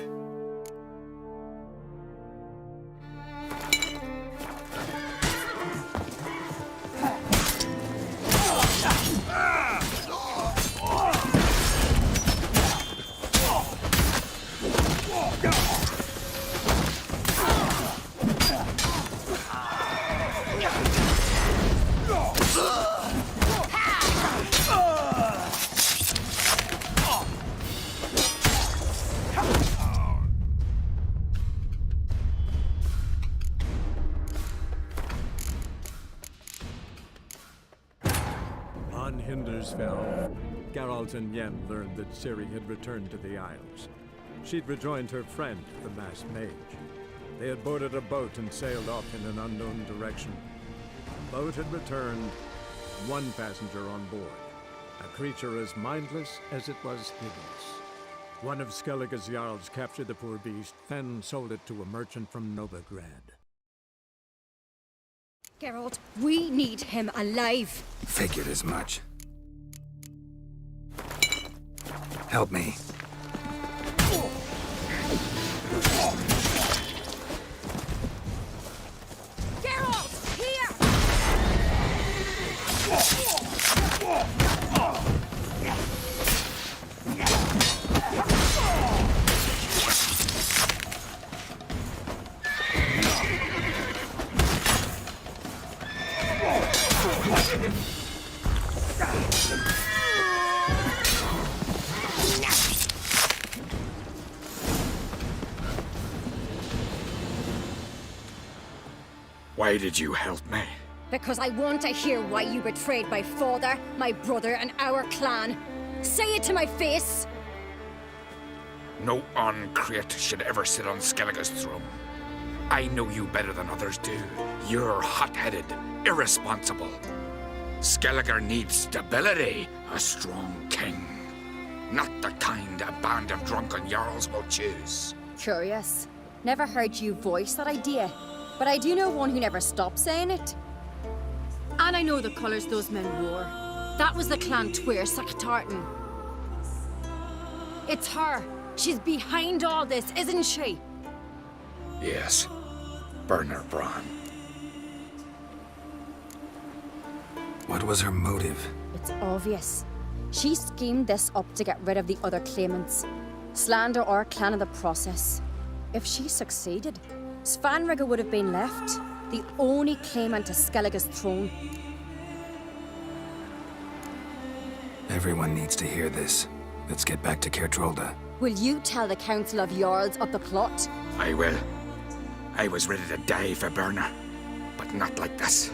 On Hindersfell, Geralt and Yen learned that Ciri had returned to the Isles. She'd rejoined her friend, the masked mage. They had boarded a boat and sailed off in an unknown direction. The boat had returned, one passenger on board. A creature as mindless as it was hideous. One of Skellige's Jarls captured the poor beast, then sold it to a merchant from Novigrad. Geralt, we need him alive. Figured as much. Help me. Geralt, here! Why did you help me? Because I want to hear why you betrayed my father, my brother, and our clan. Say it to my face! No on-crate should ever sit on Skellige's throne. I know you better than others do. You're hot-headed, irresponsible. Skellige needs stability, a strong king. Not the kind a band of drunken jarls will choose. Curious. Never heard you voice that idea. But I do know one who never stopped saying it. And I know the colours those men wore. That was the clan Twir Sakatartan. It's her. She's behind all this, isn't she? Yes. Burner Bran. What was her motive? It's obvious. She schemed this up to get rid of the other claimants. Slander our clan in the process. If she succeeded, Svanrige would have been left, the only claimant to Skellige's throne. Everyone needs to hear this. Let's get back to Caertrolda. Will you tell the Council of Jarls of the plot? I will. I was ready to die for Burner, but not like this.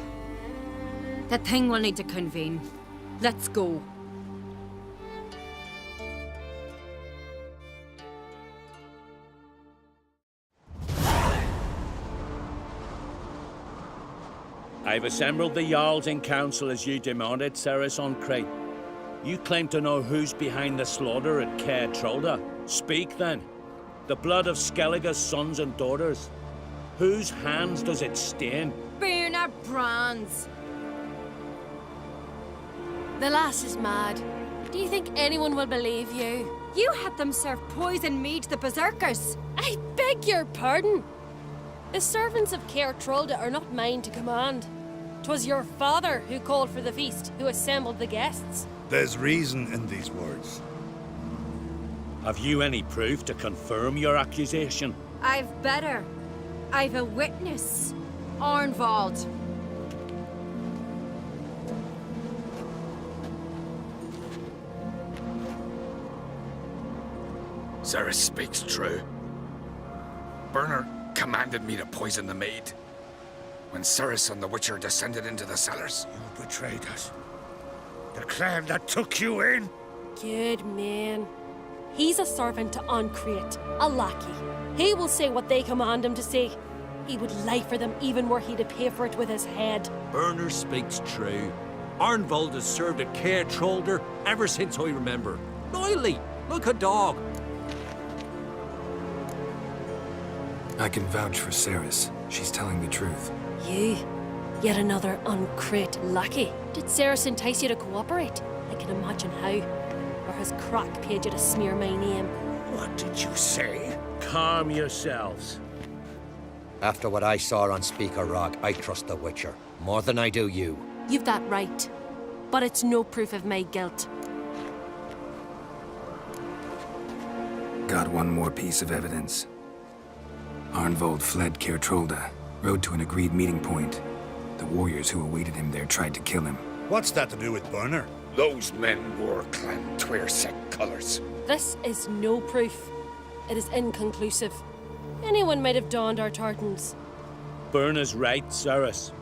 The thing will need to convene. Let's go. I've assembled the Jarls in council as you demanded, Ceres on Crate. You claim to know who's behind the slaughter at Caertrolda. Speak then. The blood of Skellige's sons and daughters. Whose hands does it stain? Burner Brands. The lass is mad. Do you think anyone will believe you? You had them serve poison mead to the berserkers. I beg your pardon. The servants of Caertrolda are not mine to command. 'Twas your father who called for the feast, who assembled the guests. There's reason in these words. Have you any proof to confirm your accusation? I've better. I've a witness. Arnvald. Ceres speaks true. Burner commanded me to poison the maid. When Ceres and the Witcher descended into the cellars. You betrayed us. The clan that took you in. Good man. He's a servant to Ancrate, a lackey. He will say what they command him to say. He would lie for them even were he to pay for it with his head. Burner speaks true. Arnvald has served at Caertrolda ever since I remember. Loyally, like a dog. I can vouch for Ceres. She's telling the truth. You? Yet another Ancrate lackey. Did Ceres entice you to cooperate? I can imagine how. Or has Crack paid you to smear my name? What did you say? Calm yourselves. After what I saw on Speaker Rock, I trust the Witcher. More than I do you. You've that right. But it's no proof of my guilt. Got one more piece of evidence. Arnvald fled Caertrolda, rode to an agreed meeting point. The warriors who awaited him there tried to kill him. What's that to do with Burner? Those men wore clan Twirsec colors. This is no proof. It is inconclusive. Anyone might have donned our tartans. Burner's right, Ceres.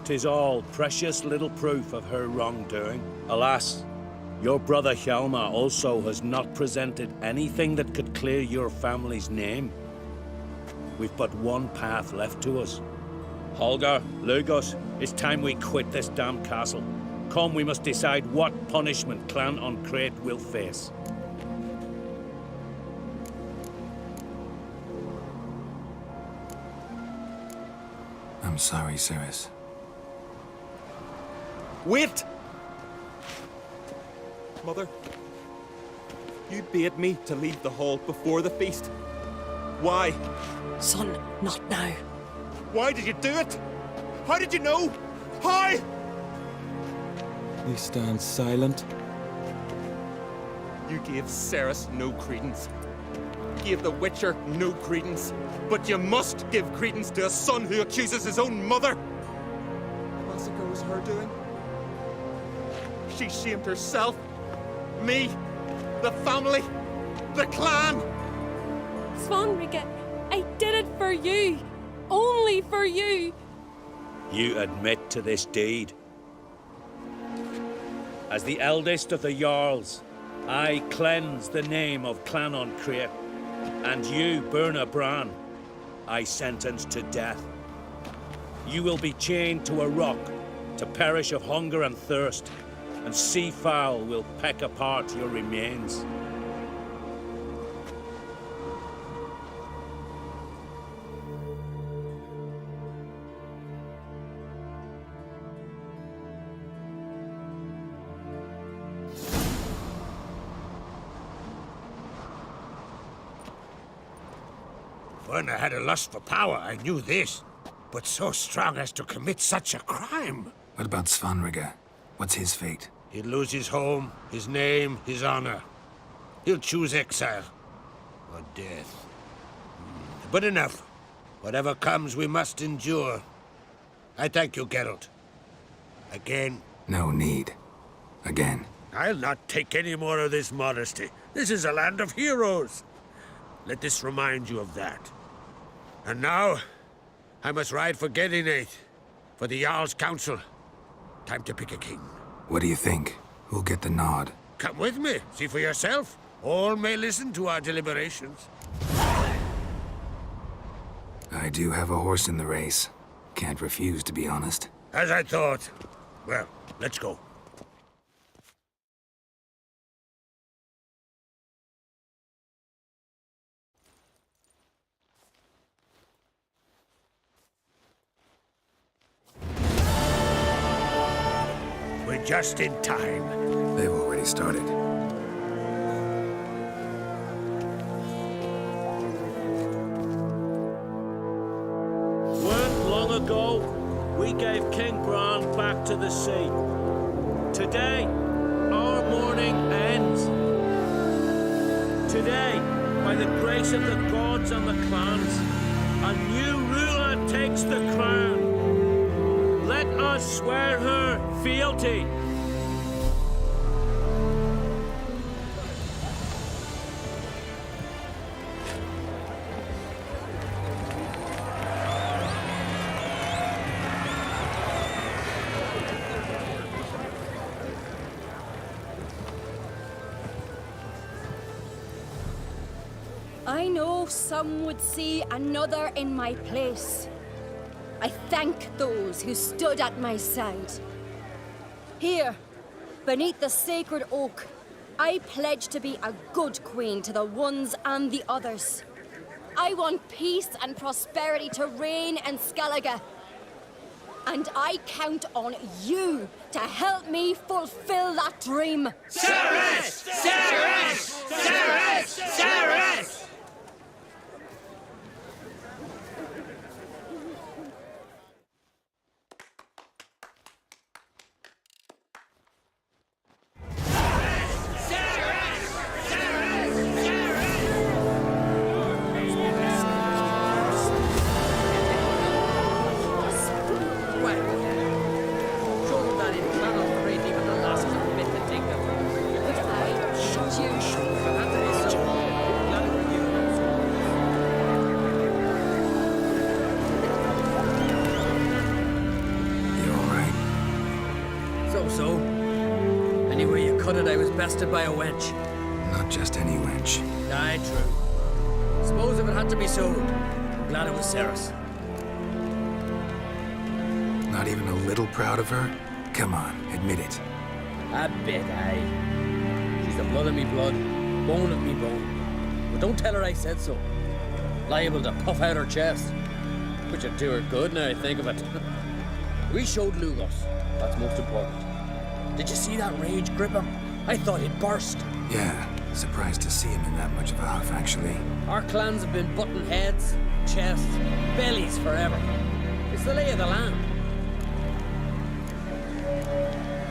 'Tis all precious little proof of her wrongdoing. Alas, your brother Hjalmar also has not presented anything that could clear your family's name. We've but one path left to us. Holger, Lugos, it's time we quit this damn castle. Come, we must decide what punishment Clan Ancrate will face. I'm sorry, Ceres. Wait! Mother, you bade me to leave the hall before the feast. Why? Son, not now. Why did you do it? How did you know? How? You stand silent. You gave Ceres no credence. Gave the Witcher no credence. But you must give credence to a son who accuses his own mother. The massacre was her doing. She shamed herself, me, the family, the clan. Svanrige, I did it for you. Only for you. You admit to this deed. As the eldest of the Jarls, I cleanse the name of Clan Ancrate And you, Burna Bran, I sentence to death. You will be chained to a rock, to perish of hunger and thirst, and sea fowl will peck apart your remains. Burna had a lust for power, I knew this. But so strong as to commit such a crime. What about Svanrige? What's his fate? He'll lose his home, his name, his honor. He'll choose exile. Or death. But enough. Whatever comes, we must endure. I thank you, Geralt. Again. No need. Again. I'll not take any more of this modesty. This is a land of heroes. Let this remind you of that. And now, I must ride for Gedinate, for the Jarl's council. Time to pick a king. What do you think? Who'll get the nod? Come with me, see for yourself. All may listen to our deliberations. I do have a horse in the race. Can't refuse, to be honest. As I thought. Well, let's go. We're just in time. They've already started. Weren't long ago, we gave King Bran back to the sea. Today, our mourning ends. Today, by the grace of the gods and the clans, a new ruler takes the crown. Let us swear her fealty. I know some would see another in my place. I thank those who stood at my side. Here, beneath the sacred oak, I pledge to be a good queen to the ones and the others. I want peace and prosperity to reign in Skellige. And I count on you to help me fulfill that dream. Ceres! Ceres! Ceres! Ceres! Bested by a wench. Not just any wench. Aye, true. Suppose if it had to be so, I'm glad it was Ceres. Not even a little proud of her? Come on, admit it. A bit, aye. She's the blood of me blood, bone of me bone. But don't tell her I said so. Liable to puff out her chest. Which would do her good now I think of it. We showed Lugos. That's most important. Did you see that rage grip him? I thought he'd burst. Yeah, surprised to see him in that much of a huff, actually. Our clans have been butting heads, chests, bellies forever. It's the lay of the land.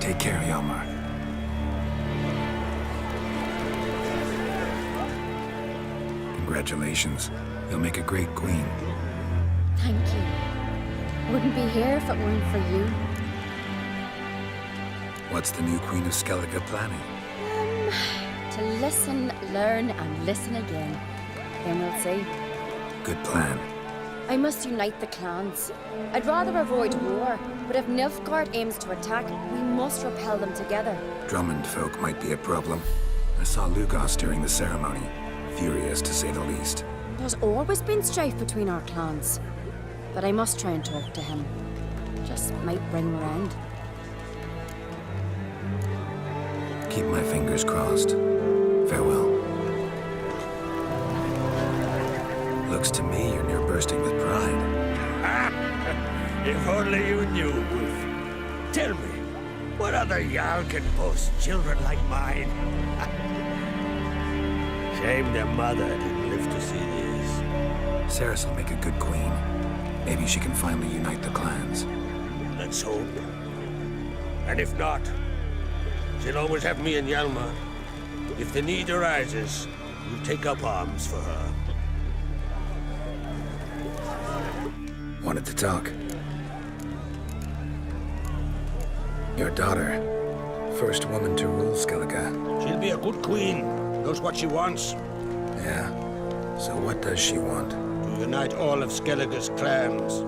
Take care, Hjalmar. Congratulations. You'll make a great queen. Thank you. Wouldn't be here if it weren't for you. What's the new Queen of Skellige planning? To listen, learn, and listen again. Then we'll see. Good plan. I must unite the clans. I'd rather avoid war, but if Nilfgaard aims to attack, we must repel them together. Drummond folk might be a problem. I saw Lugos during the ceremony. Furious, to say the least. There's always been strife between our clans. But I must try and talk to him. Just might bring him around. Keep my fingers crossed. Farewell. Looks to me you're near bursting with pride. If only you knew, Wolf. Tell me, what other Jarl can boast children like mine? Shame their mother didn't live to see this. Ceres will make a good queen. Maybe she can finally unite the clans. Let's hope. And if not, she'll always have me and Hjalmar. If the need arises, we'll take up arms for her. Wanted to talk. Your daughter. First woman to rule Skellige. She'll be a good queen. Knows what she wants. Yeah. So what does she want? To unite all of Skellige's clans.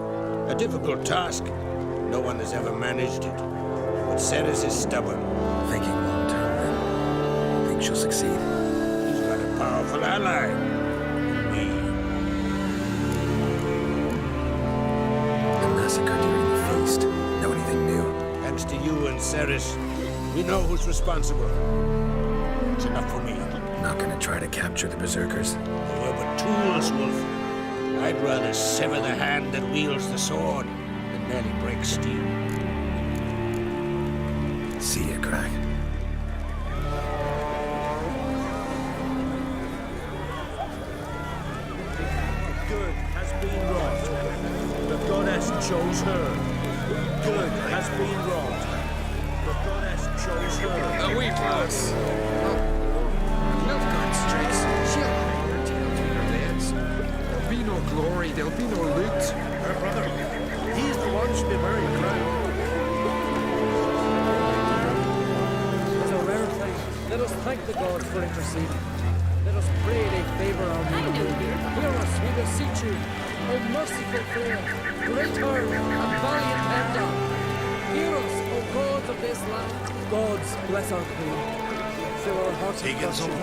A difficult task. No one has ever managed it. But Ceres is stubborn. Thinking long term, then. Think she'll succeed? She's got a powerful ally. Me. The massacre during the feast. Know anything new? Thanks to you and Ceres, we know who's responsible. It's enough for me. Not gonna try to capture the berserkers? They were but tools, Wolf. I'd rather sever the hand that wields the sword than merely break steel. See ya, Crack. Good has been wrought. The goddess chose her. Good has been wrought. The goddess chose her. A wee close. Vildkaarls streaks. She'll hang her tail to her legs. There'll be no glory, there'll be no loot. Her brother, he's the one to be wearing a crown. It's a rare thing. Let us thank the gods for interceding. Let us pray they favor our need. Hear us, we beseech you. O merciful Freya, traitor and valiant Enda. Hear us, O gods of this land. Gods, bless our queen. Fill our hearts with virtue,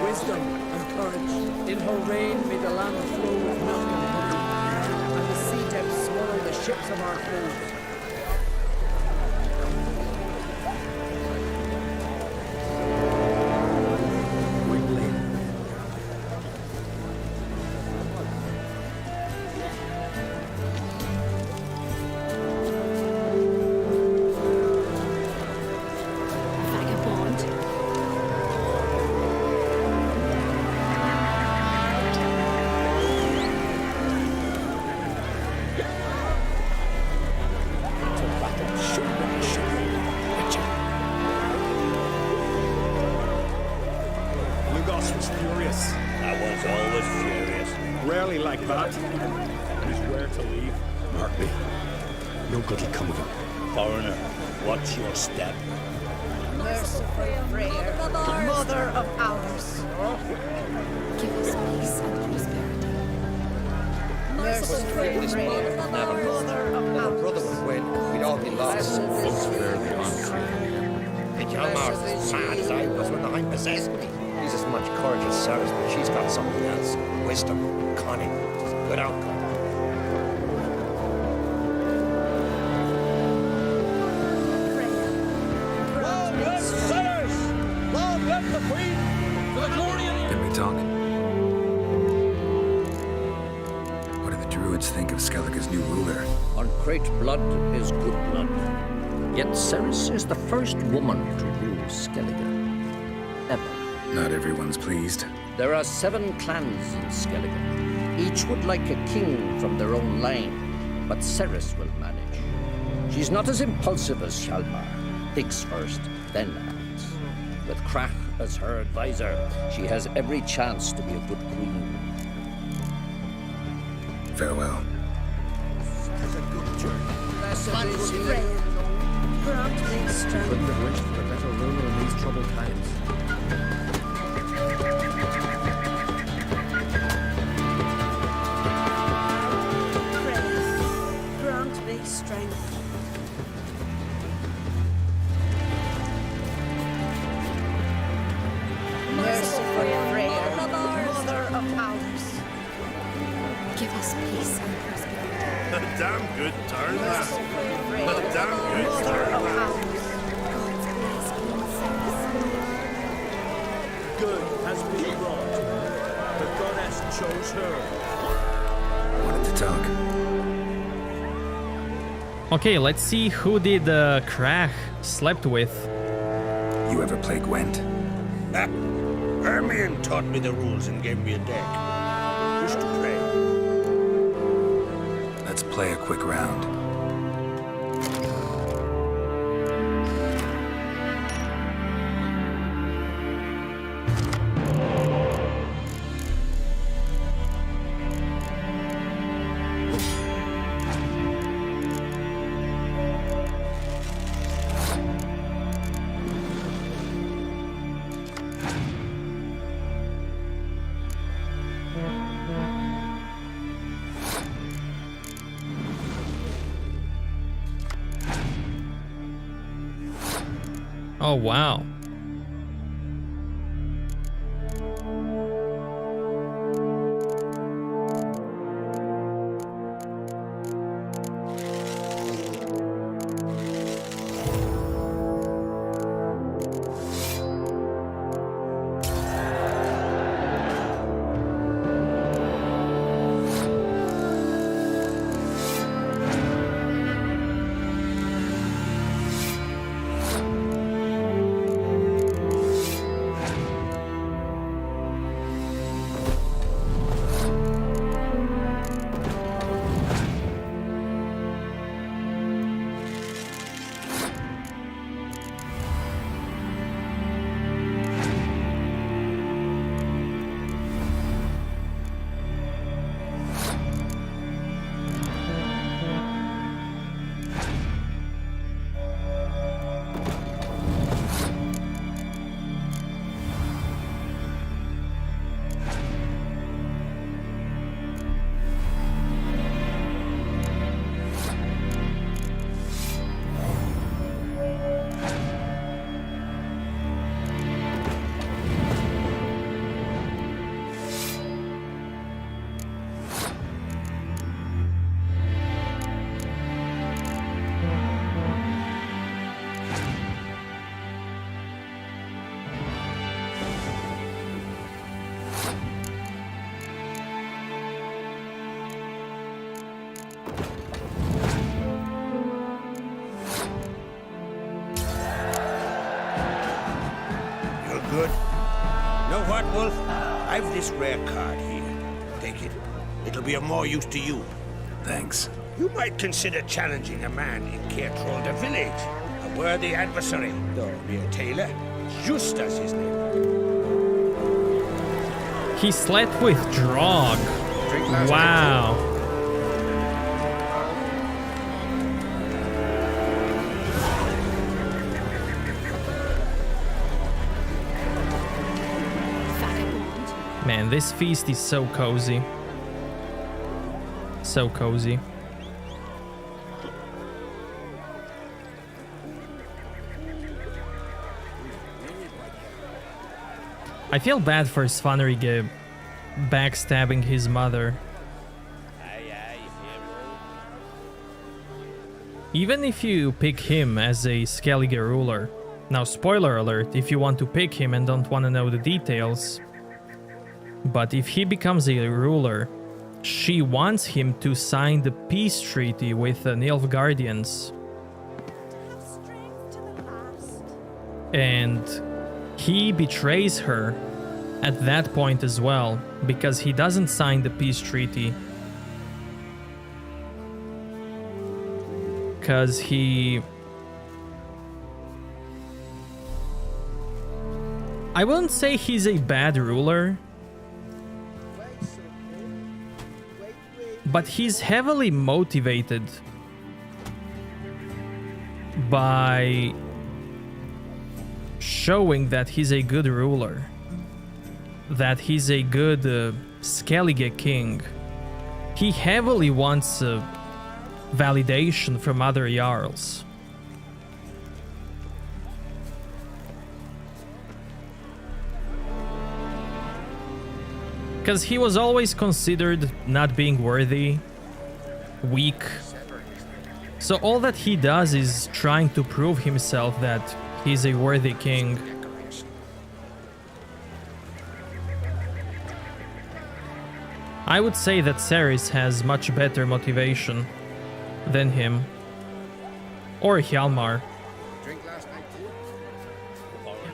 wisdom and courage. In her reign may the land flow with milk and honey, and the sea depths swallow the ships of our foes. Step. Merciful Freya, mother of ours. Give us peace and prosperity. Merciful Freya, mother of If ours. a brother would win, we'd all be lost. Looks fairly untrue. And Hjalmar's as sad as I was when the Hind possessed me. He's as much courage as Ceres, but she's got something else. Wisdom, cunning. It's a good outcome. Can we talk? What do the druids think of Skellige's new ruler? Uncrate blood is good blood. Yet Ceres is the first woman to rule Skellige. Ever. Not everyone's pleased. There are 7 clans in Skellige. Each would like a king from their own line, but Ceres will manage. She's not as impulsive as Hjalmar. Thinks first, then acts. With Krach as her advisor, she has every chance to be a good queen. Farewell. It's a good journey. Blessed be Freya. Grant me strength. Couldn't have wished for a better ruler in these troubled times. Freya, grant me strength. Merciful Freya, peace and prosperity. A damn good turn, that. A damn good turn, that. Good has been wrought. The goddess chose her. Wanted to talk. Okay, let's see who did Krach slept with. You ever play Gwent? Hermione taught me the rules and gave me a deck. Used to play. Let's play a quick round. Oh, wow. Good. Know what, Wolf? I've this rare card here. Take it. It'll be of more use to you. Thanks. You might consider challenging a man in Caertrolda village. A worthy adversary, though mere tailor. Just as his name. He slept with Drog. Wow. Man, this feast is so cozy. So cozy. I feel bad for Svanrige backstabbing his mother. Even if you pick him as a Skellige ruler. Now, spoiler alert, if you want to pick him and don't want to know the details. But if he becomes a ruler, she wants him to sign the peace treaty with the Nilfgaardians. And he betrays her at that point as well, because he doesn't sign the peace treaty. Because he... I wouldn't say he's a bad ruler, but he's heavily motivated by showing that he's a good ruler, that he's a good Skellige king. He heavily wants validation from other Jarls. Because he was always considered not being worthy, weak. So all that he does is trying to prove himself that he's a worthy king. I would say that Cerys has much better motivation than him. Or Hjalmar.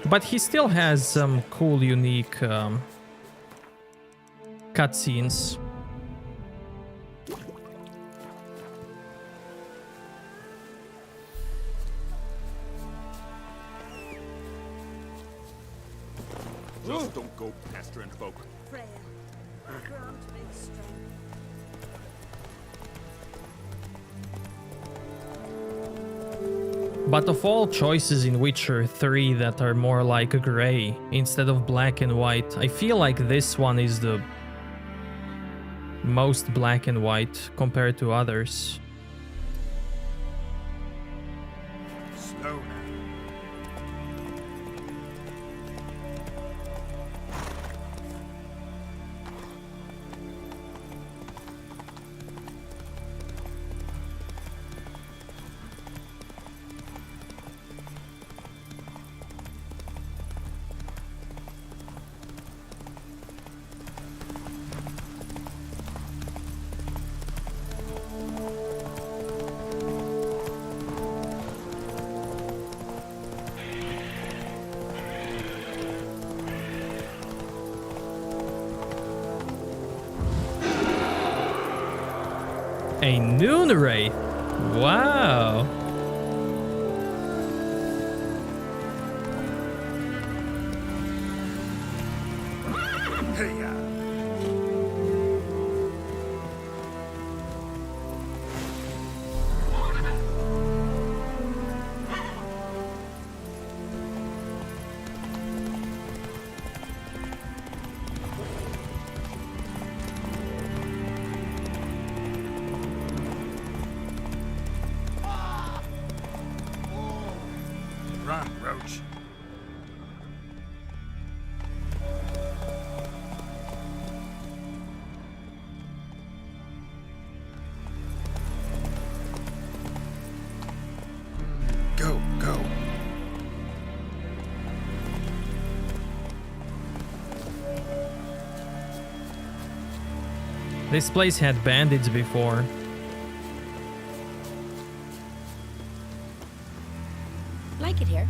But he still has some cool, unique cutscenes. Just don't go pestering folk. Freya, grant me strength. But of all choices in Witcher 3 that are more like grey instead of black and white, I feel like this one is the most black and white compared to others. Slow now. A noon wraith. Wow. Hey-ya. Run, Roach. Go, go. This place had bandits before. Like it here.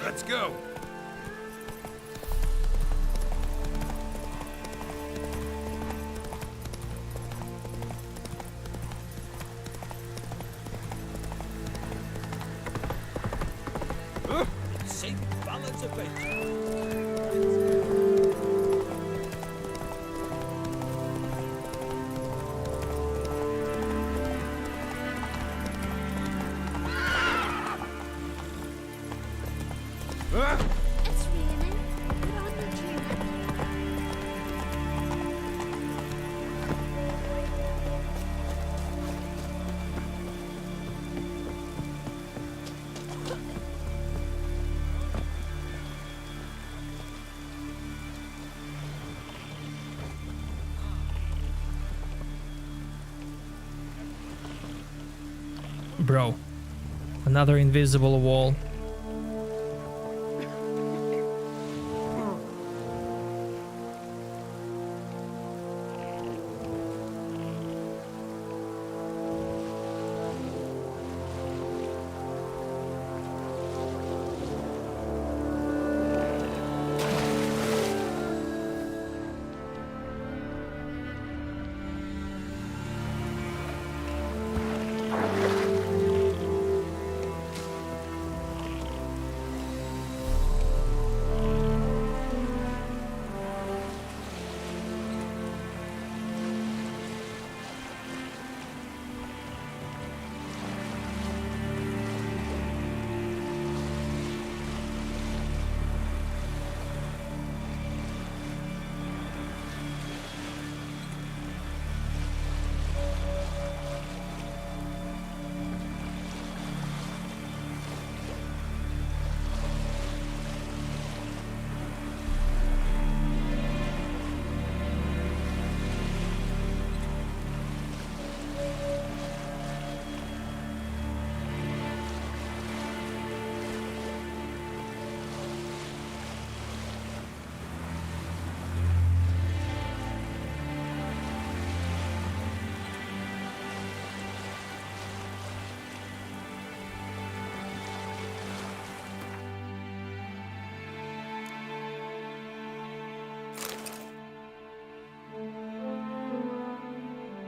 Let's go. Same balance of it. It's raining. Put on your tunic. Bro. Another invisible wall.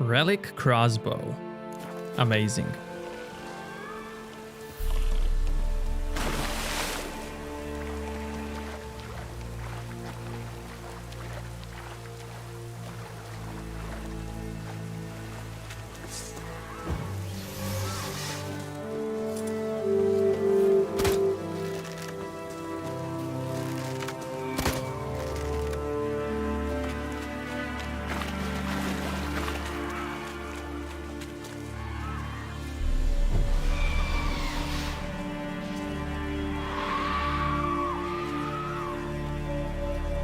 Relic crossbow. Amazing.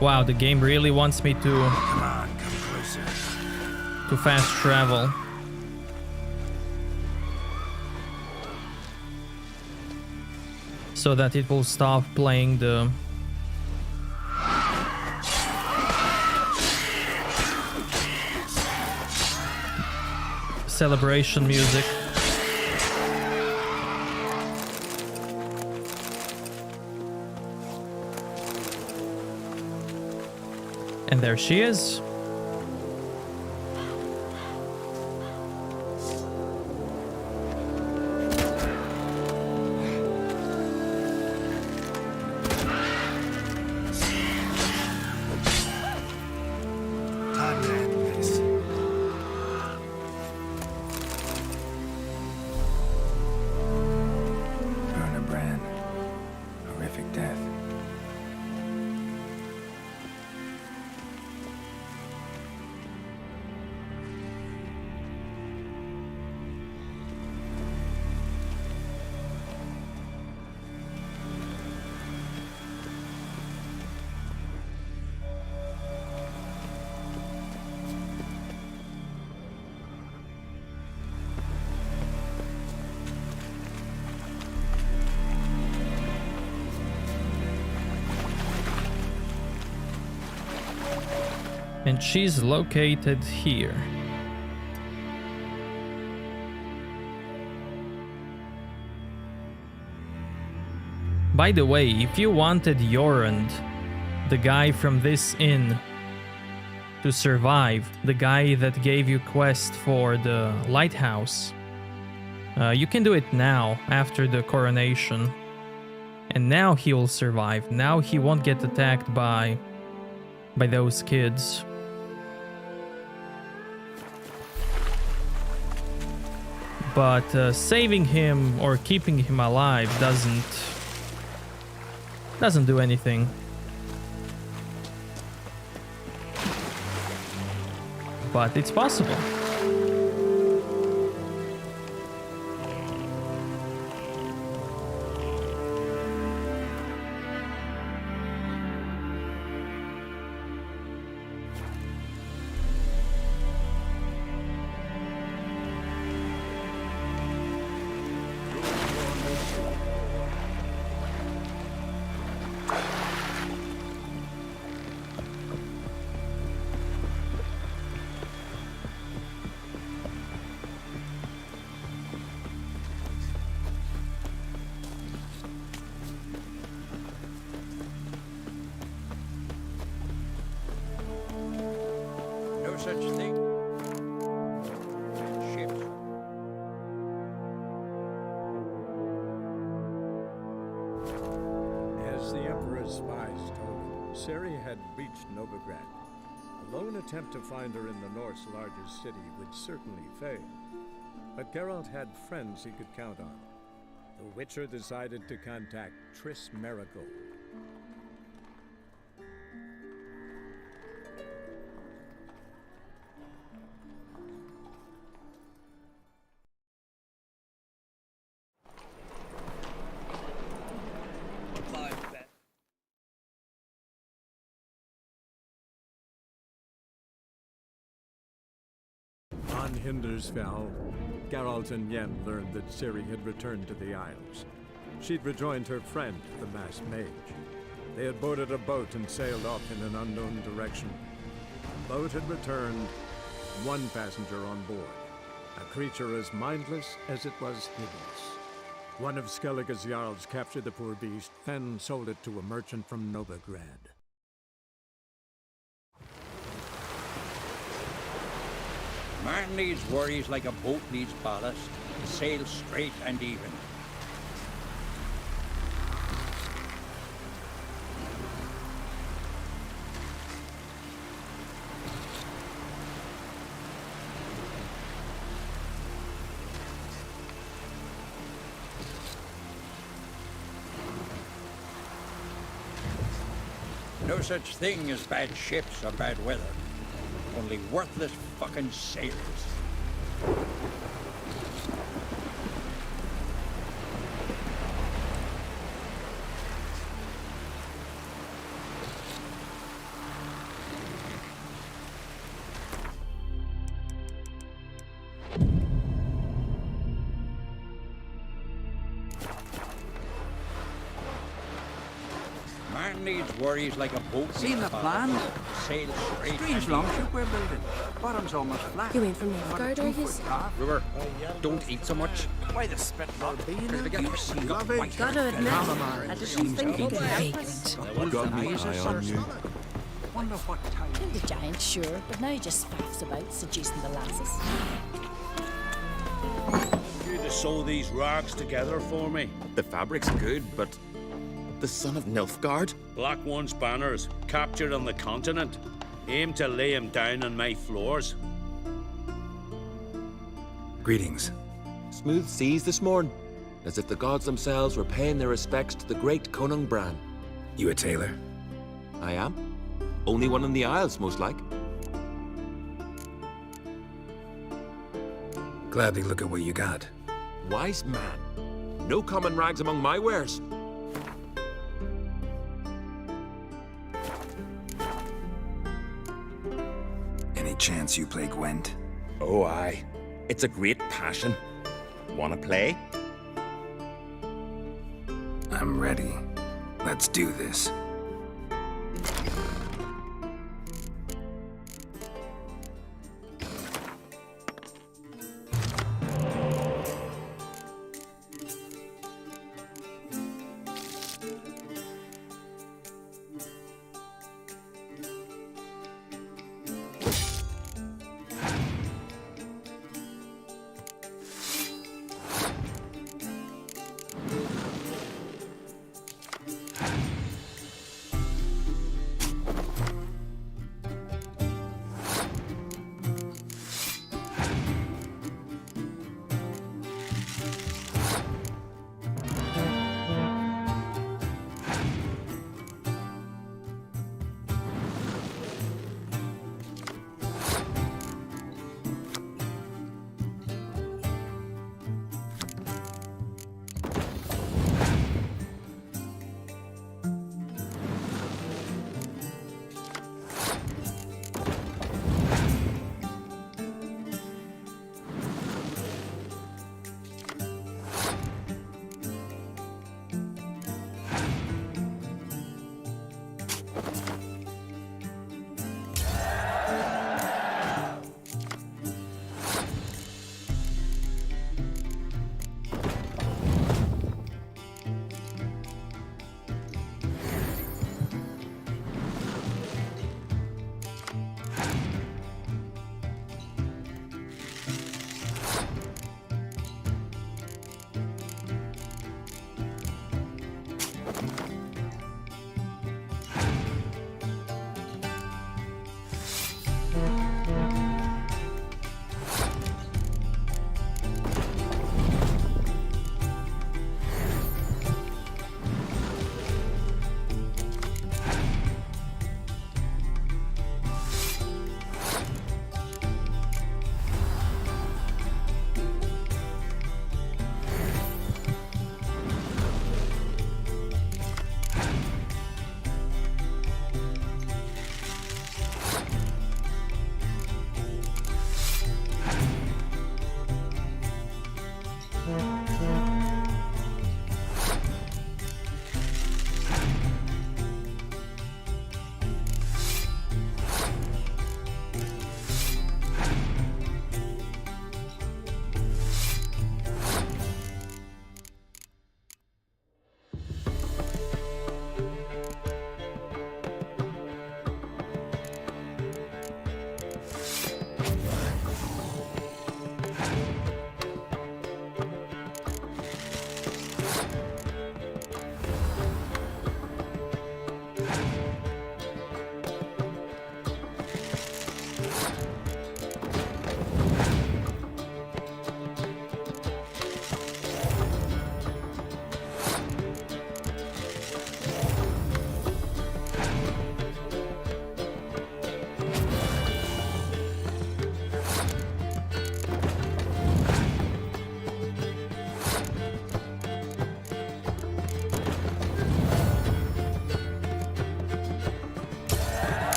Wow, the game really wants me to Come on, come closer. to fast travel. So that it will stop playing the celebration music. And there she is. Burn a brand. Horrific death. And she's located here. By the way, if you wanted Jorund, the guy from this inn, to survive, the guy that gave you quest for the lighthouse, you can do it now, after the coronation. And now he will survive. Now he won't get attacked by those kids. But saving him or keeping him alive doesn't do anything. But it's possible. No such thing. Ships. As the Emperor's spies told him, Ciri had reached Novigrad. A lone attempt to find her in the North's largest city would certainly fail. But Geralt had friends he could count on. The Witcher decided to contact Triss Merigold. On Hindersfell, Geralt and Yen learned that Ciri had returned to the Isles. She'd rejoined her friend, the masked mage. They had boarded a boat and sailed off in an unknown direction. The boat had returned, one passenger on board, a creature as mindless as it was hideous. One of Skellige's Jarls captured the poor beast, then sold it to a merchant from Novigrad. Man needs worries like a boat needs ballast. Sail straight and even. No such thing as bad ships or bad weather. Only worthless fucking sailors. Man needs worries like a boat. Seen the plan? Sail straight. Strange longship we're building. Bottom's almost flat. You ain't from Nilfgaard, are you? River, don't eat so much. Why the spit not? You see, Gotta admit, I didn't think you could help us. Got me eye on you. Wonder what time. Killed the giant, sure, but now he just faffs about, seducing the lasses. You to sew these rags together for me. The fabric's good, but the son of Nilfgaard? Black One's banners, captured on the continent. Aim to lay him down on my floors. Greetings. Smooth seas this morn, as if the gods themselves were paying their respects to the great Conung Bran. You a tailor? I am. Only one in the Isles, most like. Gladly look at what you got. Wise man. No common rags among my wares. Any chance you play Gwent? Oh, aye. It's a great passion. Wanna play? I'm ready. Let's do this.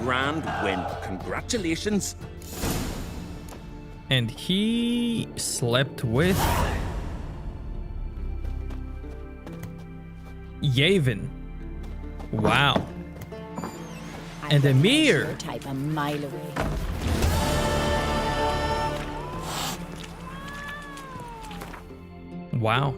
grand win. Congratulations. And he slept with Yavin. Wow. And Emir. Type a mile away. Wow.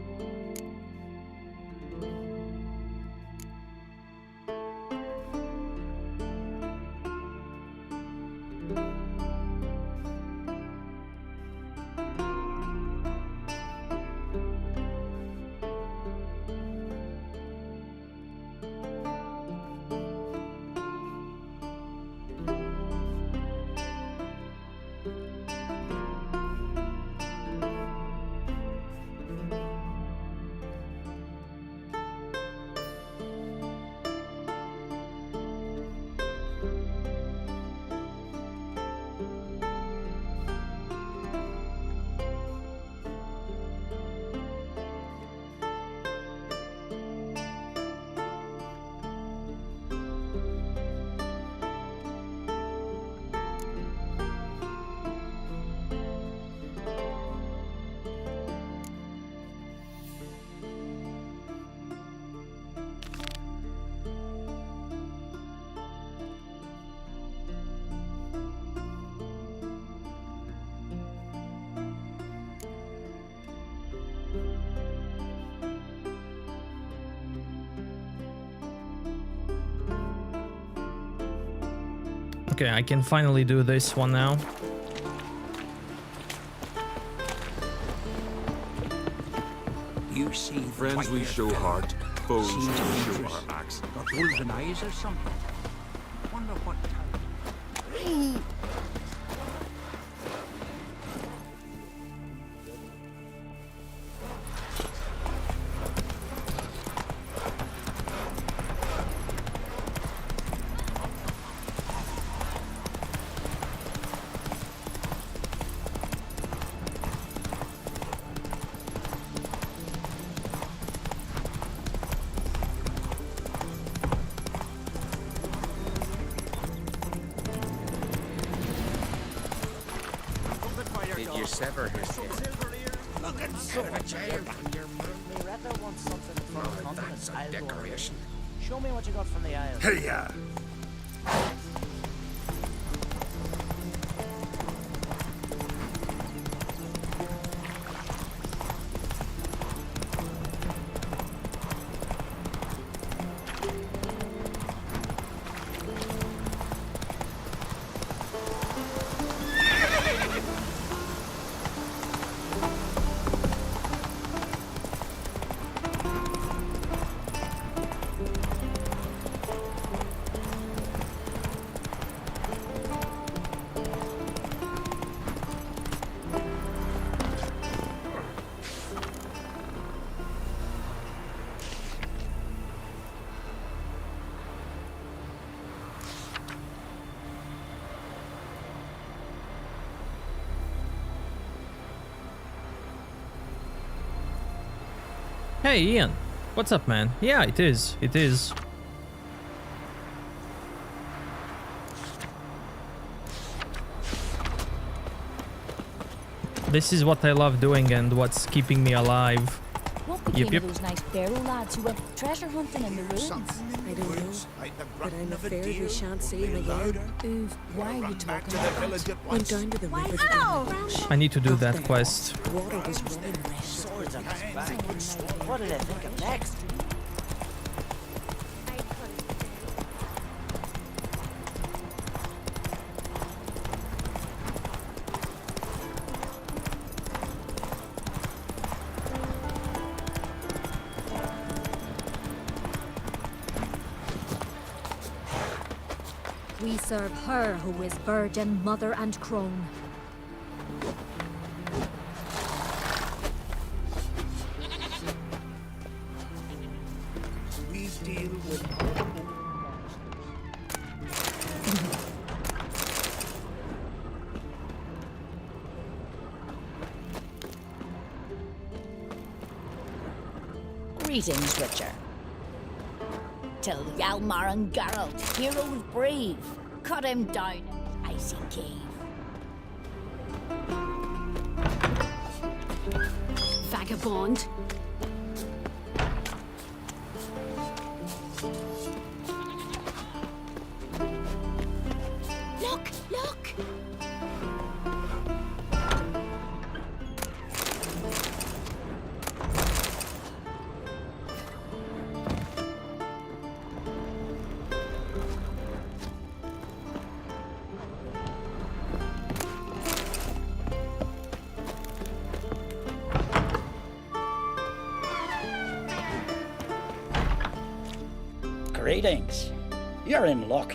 Okay, I can finally do this one now. You see, friends we show heart, foes we show our axe. Got golden eyes or something? Wonder what type. Sever his head. Look at So much air. Loretta wants something from the continent. That's a decoration. Show me what you got from the Isles. Hey, yeah. Hey Ian, what's up, man? Yeah, it is. It is. This is what I love doing and what's keeping me alive. What became of those nice Barrow lads who went treasure hunting in the ruins? I don't know, but I'm afraid we shan't see him again. Ooh, why are you talking about that? Went down to the river to get I need to do that quest. water was running red. Swords on his back. What did I think of next? We serve her who is virgin, mother, and crone. We deal with Greetings, Witcher. Till Hjalmar and Geralt, heroes brave, cut him down in the icy cave. Vagabond. Look, look! Greetings. You're in luck.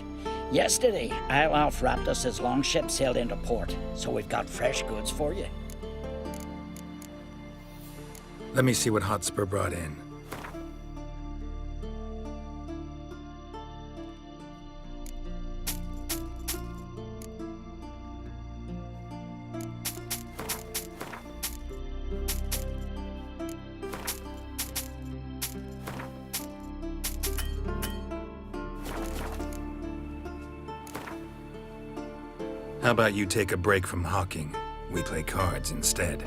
Yesterday, Iolf wrapped us his longship sailed into port, so we've got fresh goods for you. Let me see what Hotspur brought in. How about you take a break from hawking? We play cards instead.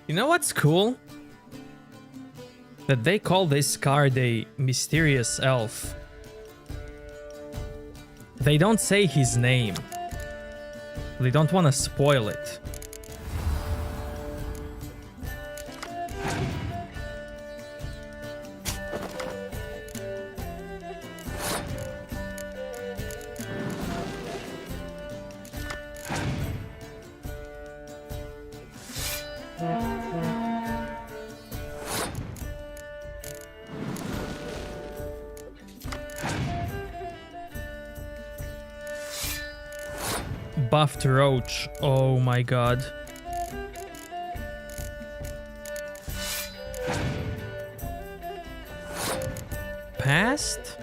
You know what's cool? That they call this card a mysterious elf. They don't say his name. They don't want to spoil it. Buffed roach. Oh my god. Past?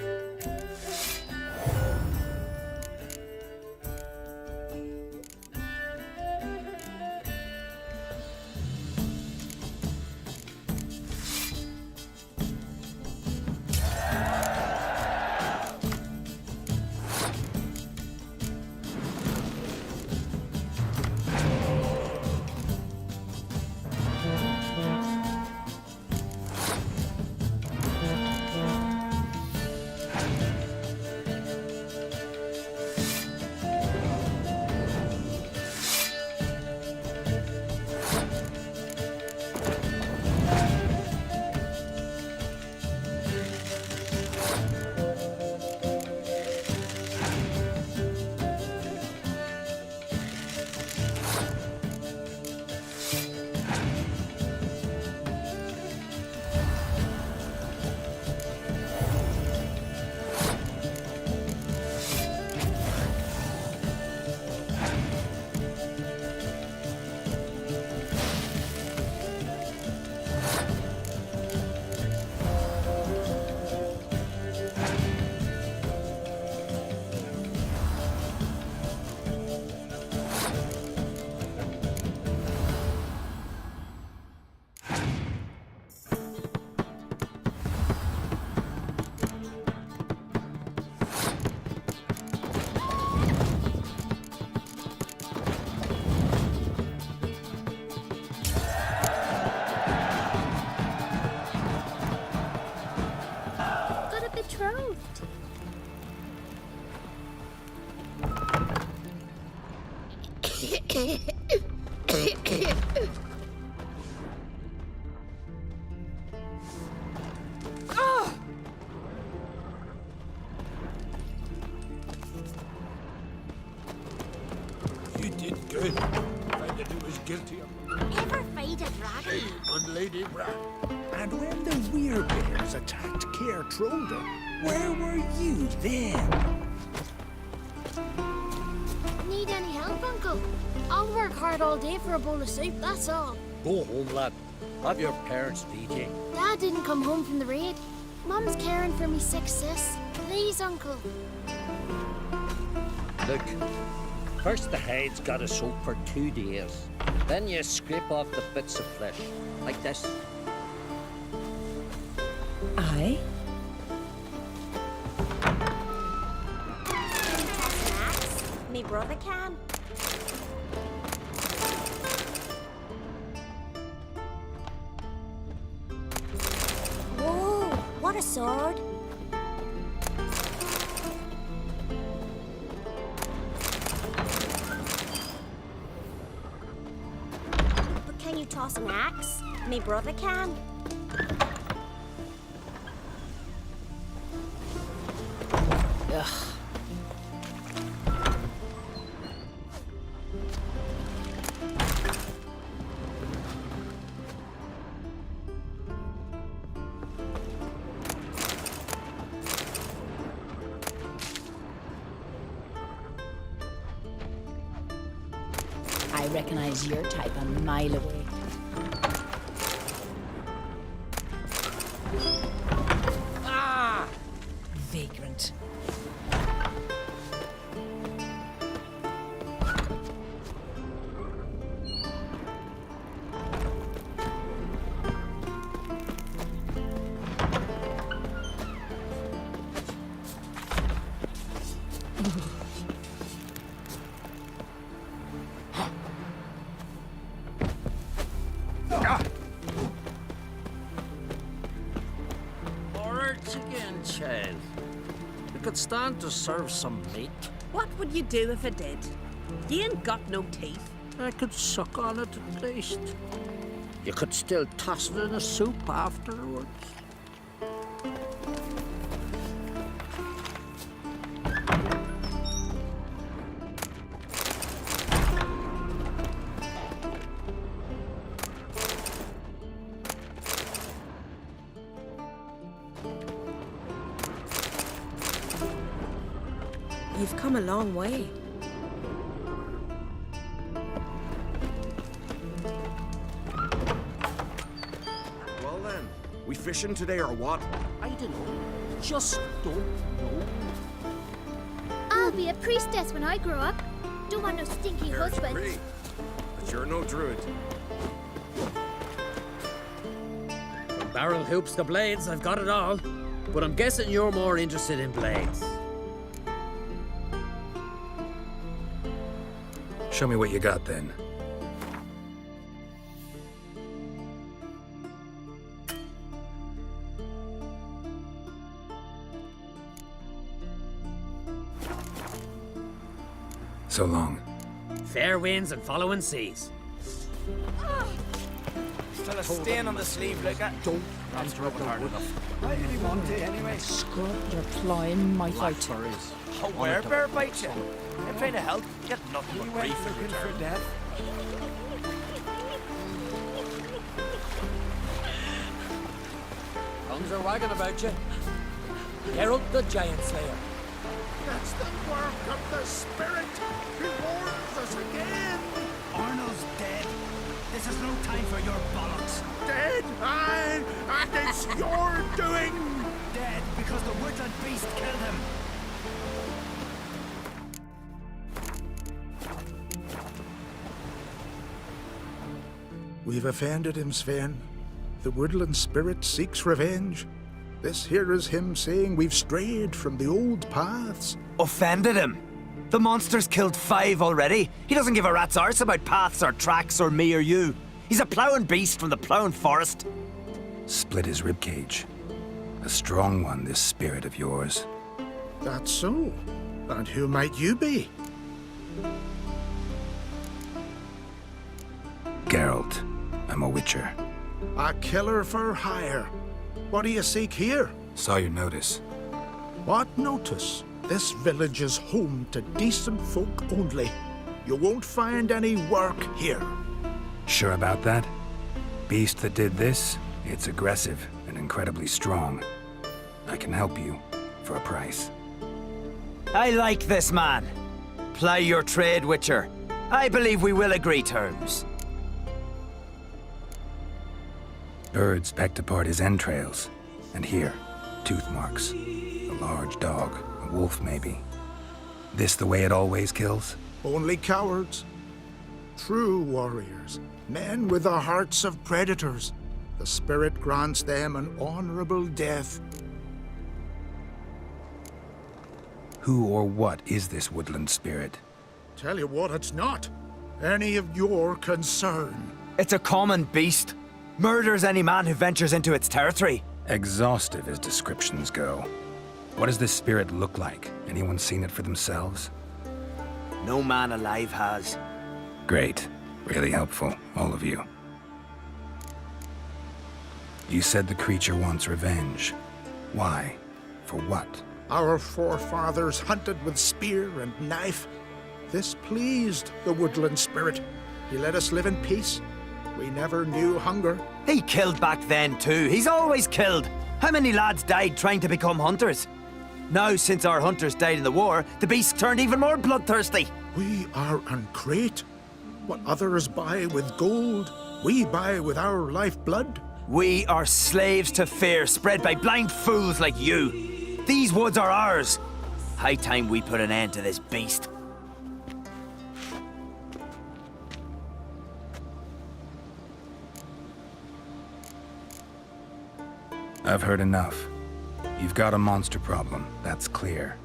You did good. Found that he was guilty of Ever fight a dragon? unlady brat. And when the werebears attacked Caer Trolder, where were you then? hard all day for a bowl of soup, that's all. Go home, lad. Have your parents feed you. Dad didn't come home from the raid. Mum's caring for me sick sis. Please, Uncle. Look, first the hide's gotta soak for 2 days. Then you scrape off the bits of flesh, like this. Aye. Me brother can. Whoa, what a sword. But can you toss an axe? Me brother can. Ugh. I recognize your type a mile away. Ah! Vagrant. Alright again, child. We could stand to serve some meat. What would you do if I did? You ain't got no teeth. I could suck on it at least. You could still toss it in a soup afterwards. You've come a long way. Well then, we fishing today or what? I don't know. Just don't know. I'll be a priestess when I grow up. Don't want no stinky Very husband. pretty. But you're no druid. From barrel hoops to blades, I've got it all. But I'm guessing you're more interested in blades. Show me what you got then. So long. Fair winds and following seas. Still a stain on the sleeve like that. Don't answer it hard enough. Why did he want to anyway? Scrub your clawing mouth out. A werebear bite you? I'm trying to help. Get nothing but grief in return. For death. Tongues are wagging about you. Geralt the Giant Slayer. That's the work of the spirit. He warns us again. Arnold's dead. This is no time for your bollocks. Dead? Aye, and it's your doing. Dead because the woodland beast killed him. We've offended him, Sven. The woodland spirit seeks revenge. This here is him saying we've strayed from the old paths. Offended him? The monster's killed 5 already. He doesn't give a rat's arse about paths or tracks or me or you. He's a ploughing beast from the ploughing forest. Split his ribcage. A strong one, this spirit of yours. That's so. And who might you be? Geralt. I'm a witcher. A killer for hire. What do you seek here? Saw your notice. What notice? This village is home to decent folk only. You won't find any work here. Sure about that? Beast that did this, it's aggressive and incredibly strong. I can help you for a price. I like this man. Ply your trade, Witcher. I believe we will agree terms. Birds pecked apart his entrails. And here, tooth marks. A large dog, a wolf maybe. This the way it always kills? Only cowards. True warriors. Men with the hearts of predators. The spirit grants them an honorable death. Who or what is this woodland spirit? Tell you what, it's not any of your concern. It's a common beast. Murders any man who ventures into its territory. Exhaustive as descriptions go. What does this spirit look like? Anyone seen it for themselves? No man alive has. Great. Really helpful, all of you. You said the creature wants revenge. Why? For what? Our forefathers hunted with spear and knife. This pleased the woodland spirit. He let us live in peace. We never knew hunger. He killed back then too. He's always killed. How many lads died trying to become hunters? Now, since our hunters died in the war, the beast turned even more bloodthirsty. We are uncreate. What others buy with gold, we buy with our lifeblood. We are slaves to fear spread by blind fools like you. These woods are ours. High time we put an end to this beast. I've heard enough. You've got a monster problem, that's clear.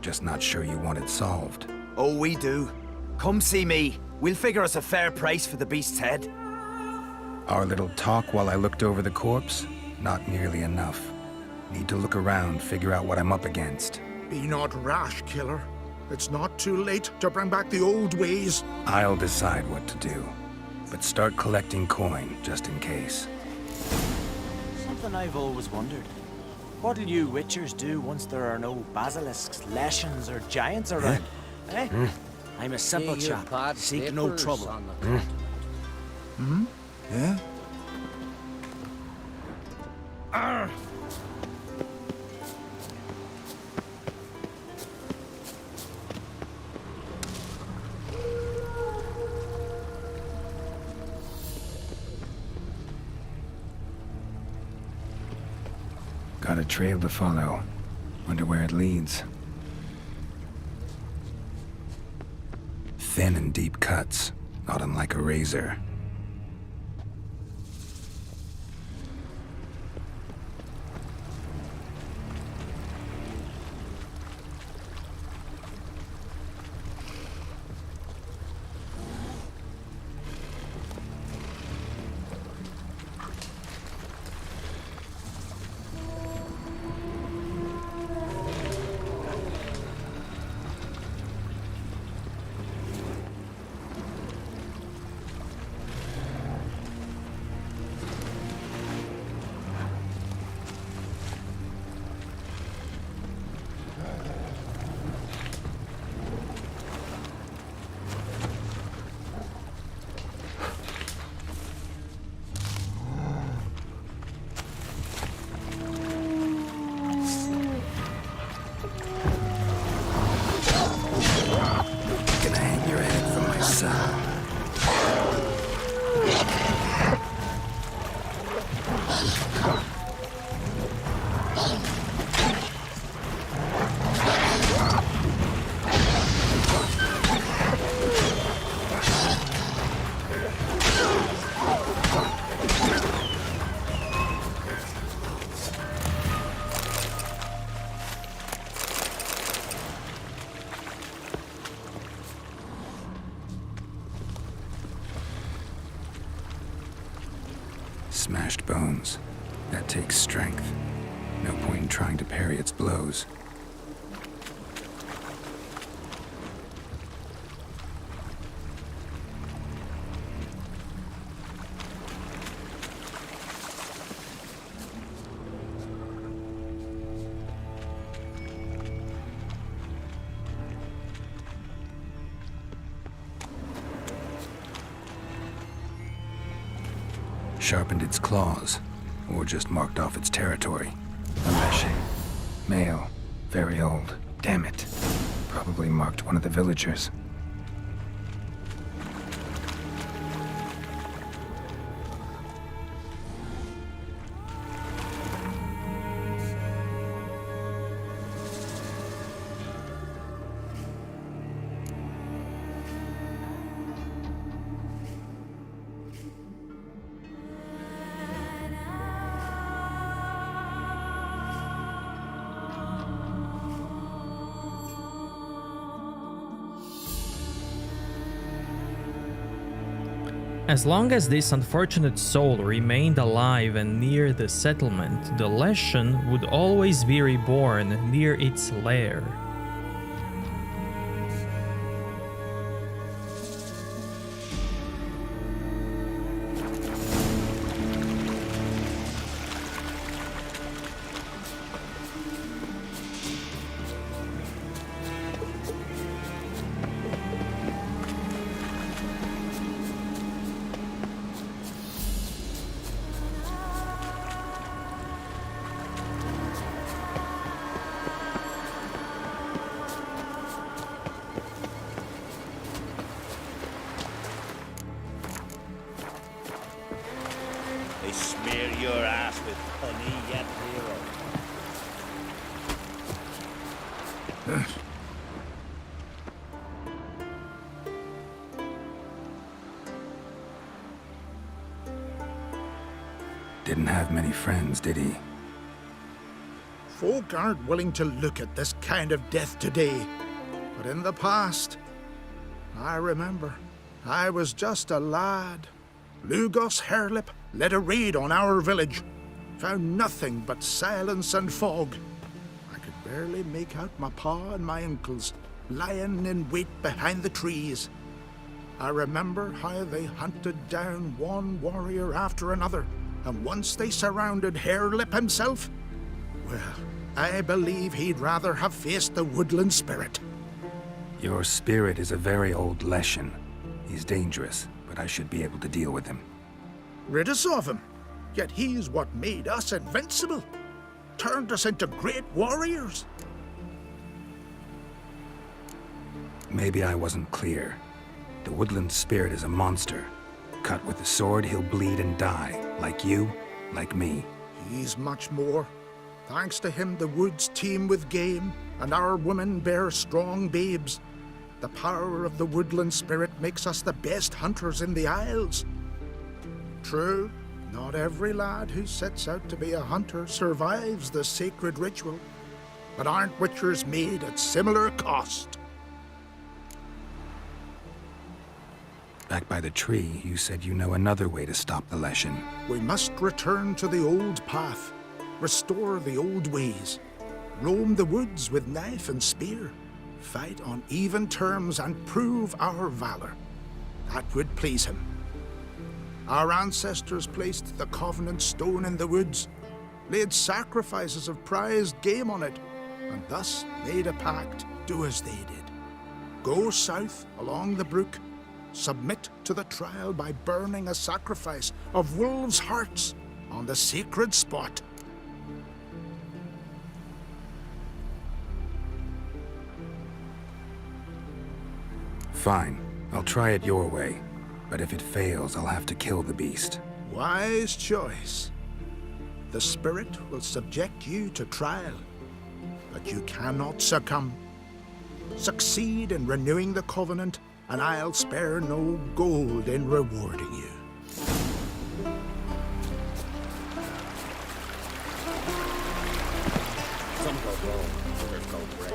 Just not sure you want it solved. Oh, we do. Come see me. We'll figure us a fair price for the beast's head. Our little talk while I looked over the corpse? Not nearly enough. Need to look around, figure out what I'm up against. Be not rash, killer. It's not too late to bring back the old ways. I'll decide what to do. But start collecting coin, just in case. Something I've always wondered. What'll you witchers do once there are no basilisks, leshens, or giants around? Eh? I'm a simple chap. Seek no trouble. Yeah? Got a trail to follow. Wonder where it leads. Thin and deep cuts, not unlike a razor. Smashed bones. That takes strength. No point in trying to parry its blows. Sharpened its claws, or just marked off its territory. A Leshen. Male. Very old. Damn it. Probably marked one of the villagers. As long as this unfortunate soul remained alive and near the settlement, the Leshen would always be reborn near its lair. They smear your ass with honey yet, hero. Didn't have many friends, did he? Folk aren't willing to look at this kind of death today. But in the past, I remember, I was just a lad. Lugos Hairlip led a raid on our village. Found nothing but silence and fog. I could barely make out my pa and my uncles lying in wait behind the trees. I remember how they hunted down one warrior after another, and once they surrounded Hairlip himself, well, I believe he'd rather have faced the woodland spirit. Your spirit is a very old Leshen. He's dangerous, but I should be able to deal with him. Rid us of him, yet he's what made us invincible. Turned us into great warriors. Maybe I wasn't clear. The woodland spirit is a monster. Cut with the sword, he'll bleed and die. Like you, like me. He's much more. Thanks to him, the woods teem with game, and our women bear strong babes. The power of the woodland spirit makes us the best hunters in the Isles. True, not every lad who sets out to be a hunter survives the sacred ritual, but aren't witchers made at similar cost? Back by the tree, you said you know another way to stop the Leshen. We must return to the old path, restore the old ways, roam the woods with knife and spear, fight on even terms and prove our valor. That would please him. Our ancestors placed the Covenant Stone in the woods, laid sacrifices of prized game on it, and thus made a pact, do as they did. Go south along the brook, submit to the trial by burning a sacrifice of wolves' hearts on the sacred spot. Fine, I'll try it your way. But if it fails, I'll have to kill the beast. Wise choice. The spirit will subject you to trial, but you cannot succumb. Succeed in renewing the Covenant, and I'll spare no gold in rewarding you. Some go gold, others go gray.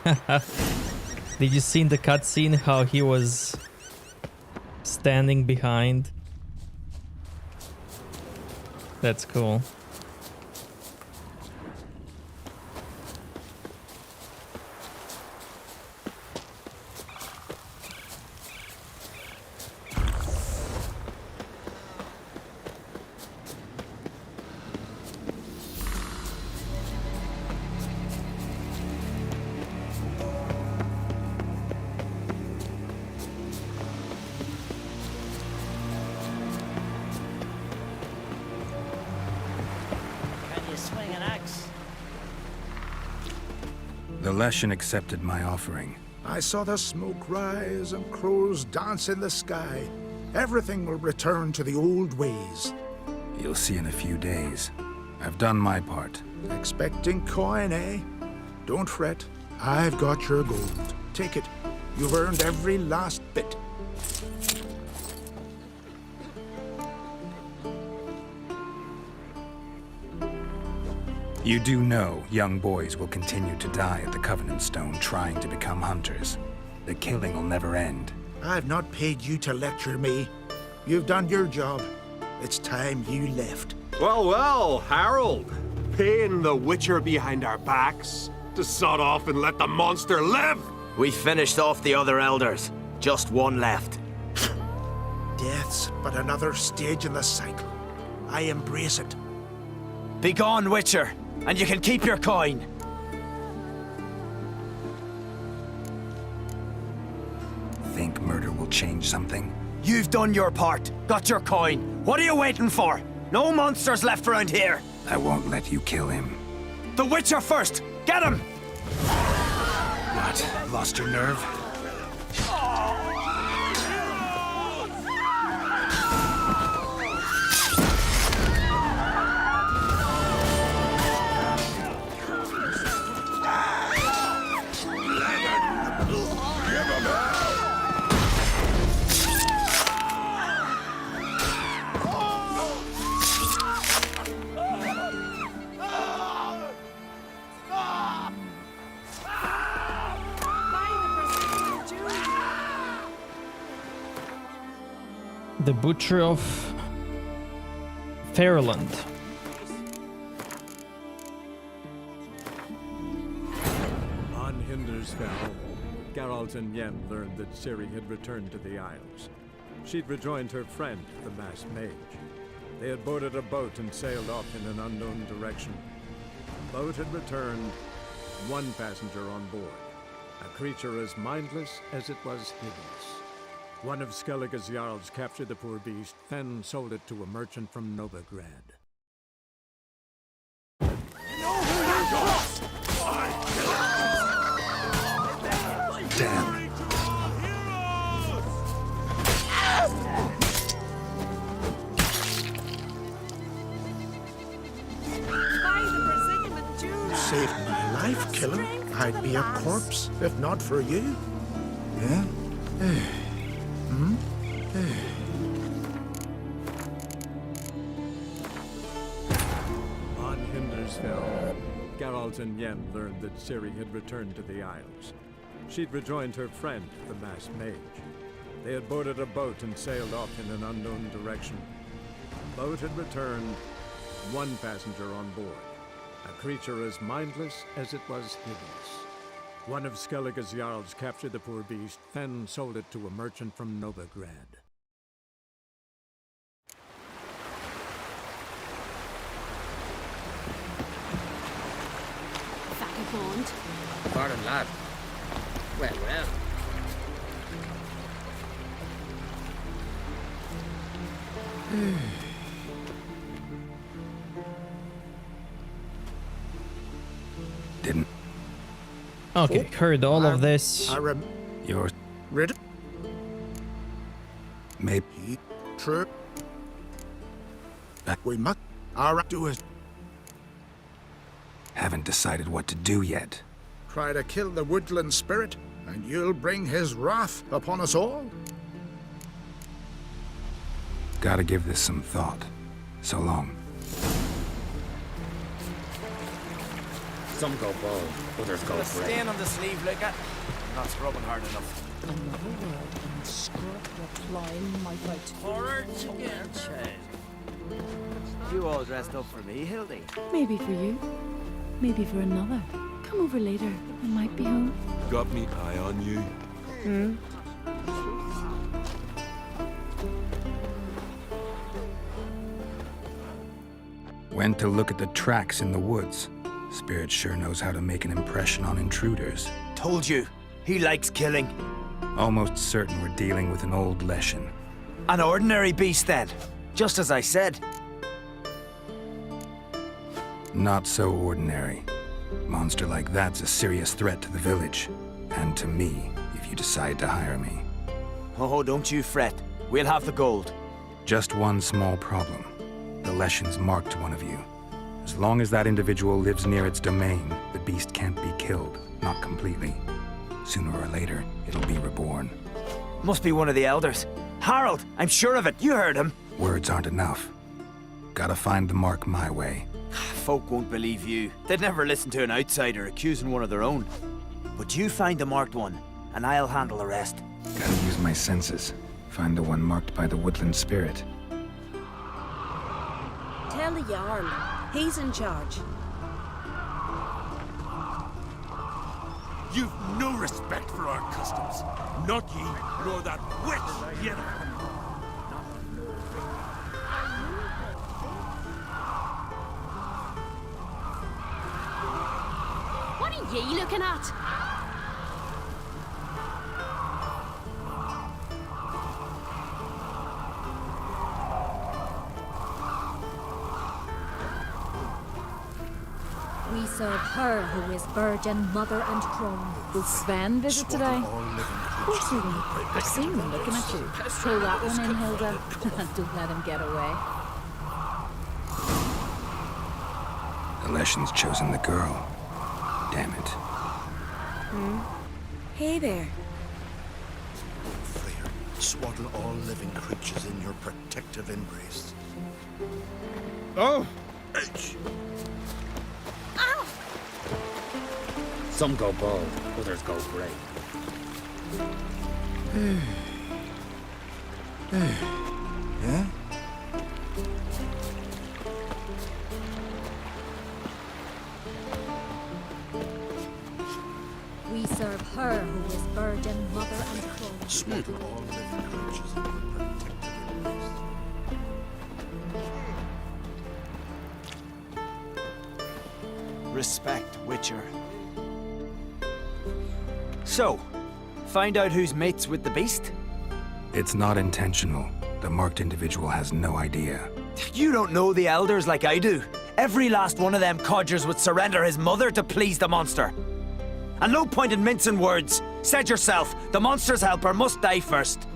Did you see in the cutscene how he was standing behind? That's cool. The Leshen accepted my offering. I saw the smoke rise and crows dance in the sky. Everything will return to the old ways. You'll see in a few days. I've done my part. Expecting coin, eh? Don't fret. I've got your gold. Take it. You've earned every last bit. You do know young boys will continue to die at the Covenant Stone trying to become hunters. The killing will never end. I've not paid you to lecture me. You've done your job. It's time you left. Well, well, Harold. Paying the Witcher behind our backs to sod off and let the monster live. We finished off the other elders. Just one left. Death's but another stage in the cycle. I embrace it. Be gone, Witcher, and you can keep your coin. Think murder will change something? You've done your part. Got your coin. What are you waiting for? No monsters left around here. I won't let you kill him. The Witcher first! Get him! What? Lost your nerve? The Butcher of Fairland. On Hindersfell, Geralt and Yen learned that Ciri had returned to the Isles. She'd rejoined her friend, the masked mage. They had boarded a boat and sailed off in an unknown direction. The boat had returned, one passenger on board, a creature as mindless as it was hideous. One of Skellige's Jarls captured the poor beast, then sold it to a merchant from Novigrad. Damn. Saved my life, killer. I'd be a corpse if not for you. Yeah? On Hindersfell, Geralt and Yen learned that Ciri had returned to the Isles. She'd rejoined her friend, the masked mage. They had boarded a boat and sailed off in an unknown direction. The boat had returned, one passenger on board, a creature as mindless as it was hideous. One of Skellige's Jarls captured the poor beast, then sold it to a merchant from Novigrad. Vagabond. Pardon, lad. Well, well. Didn't. Okay, heard all of this. You're Ready? maybe True. We must do it. haven't decided what to do yet. Try to kill the woodland spirit, and you'll bring his wrath upon us all. Gotta give this some thought. So long. Some go bald, others go The grey. stain on the sleeve, like that. Not scrubbing hard enough. Another word and scrub replying my fight. Forwards again, child. You all dressed up for me, Hildy. Maybe for you. Maybe for another. Come over later. I might be home. Got me eye on you. Went to look at the tracks in the woods. Spirit sure knows how to make an impression on intruders. Told you, he likes killing. Almost certain we're dealing with an old Leshen. An ordinary beast then, just as I said. Not so ordinary. Monster like that's a serious threat to the village. And to me, if you decide to hire me. Oh, don't you fret. We'll have the gold. Just one small problem. The Leshen's marked one of you. As long as that individual lives near its domain, the beast can't be killed. Not completely. Sooner or later, it'll be reborn. Must be one of the elders. Harold, I'm sure of it. You heard him. Words aren't enough. Gotta find the mark my way. Folk won't believe you. They'd never listen to an outsider accusing one of their own. But you find the marked one, and I'll handle the rest. Gotta use my senses. Find the one marked by the woodland spirit. Tell the Jarl. He's in charge. You've no respect for our customs. Not ye, nor that witch, Yennefer. What are ye looking at? We serve her who is virgin, mother, and crone. Will Sven visit today? Of course he will. I've seen him looking at you. Throw that one in, Hilda. Don't let him get away. The Leshen's chosen the girl. Damn it. Hey there. Freyr, swaddle all living creatures in your protective embrace. Oh! Some go bald, others go grey. Yeah? We serve her who is virgin, mother, and crone. Swaddle all living creatures in your protective embrace. Respect, Witcher. So, find out who's mates with the beast? It's not intentional. The marked individual has no idea. You don't know the elders like I do. Every last one of them codgers would surrender his mother to please the monster. And no point in mincing words. Said yourself, the monster's helper must die first.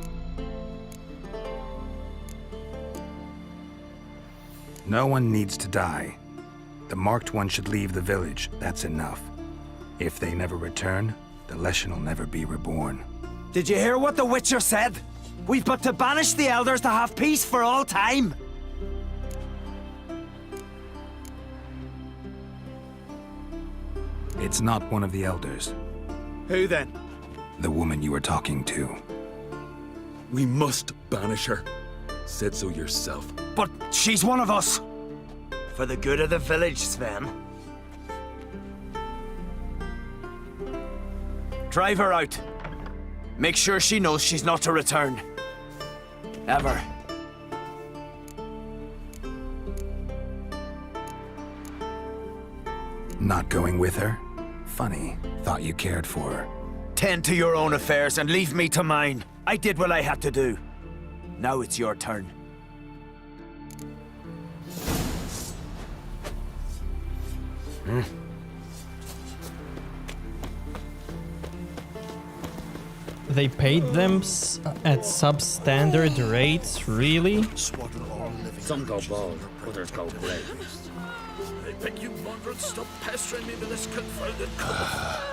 No one needs to die. The marked one should leave the village. That's enough. If they never return, the Leshen will never be reborn. Did you hear what the Witcher said? We've but to banish the elders to have peace for all time. It's not one of the elders. Who then? The woman you were talking to. We must banish her. Said so yourself. But she's one of us. For the good of the village, Sven. Drive her out. Make sure she knows she's not to return. Ever. Not going with her? Funny. Thought you cared for her. Tend to your own affairs and leave me to mine. I did what I had to do. Now it's your turn. They paid them at substandard rates, really? Some go bald, others go grey. I beg you, Monrad, stop pestering me with this confounded cough.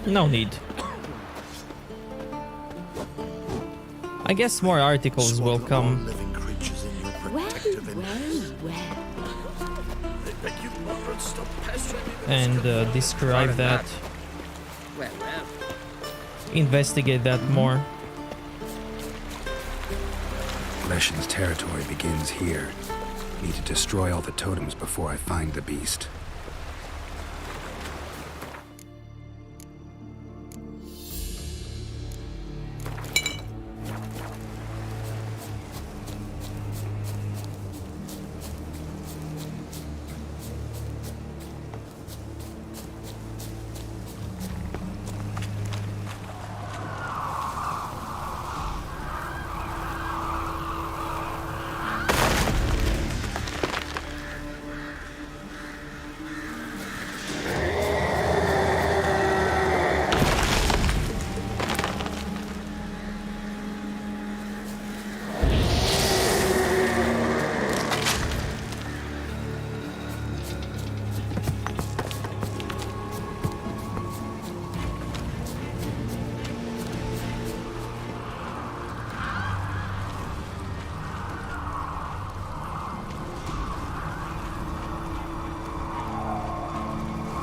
No need. I guess more articles will come. And describe that. Well. Investigate that more. Leshen's territory begins here. Need to destroy all the totems before I find the beast.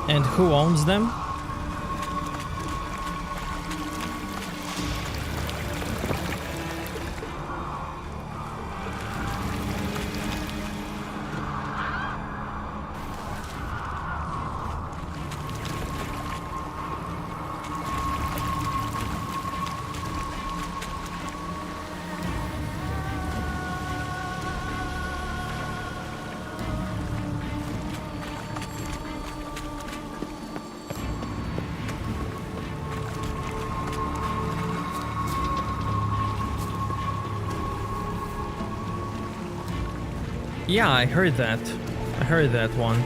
And who owns them? Yeah, I heard that. I heard that one.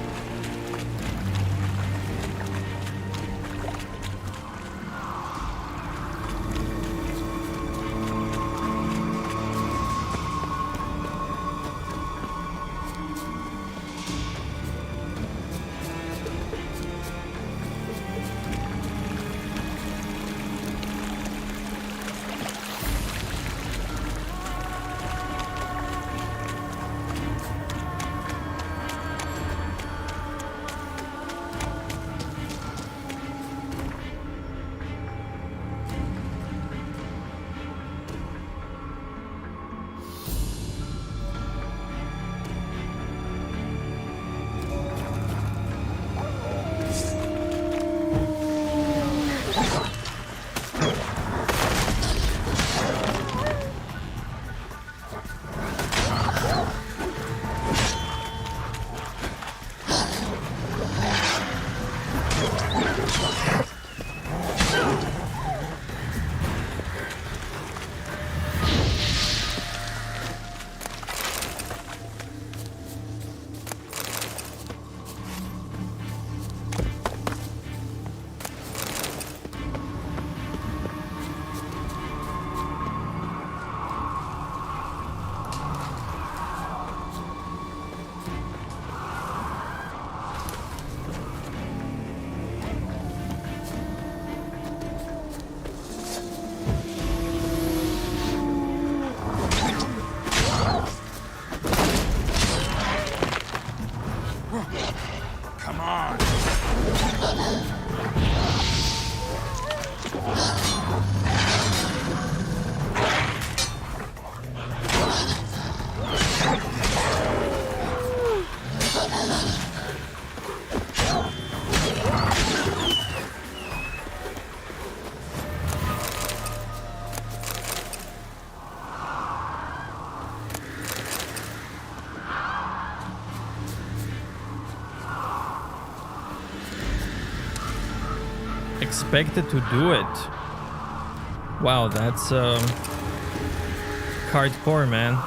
Expected to do it. Wow, that's hardcore, man.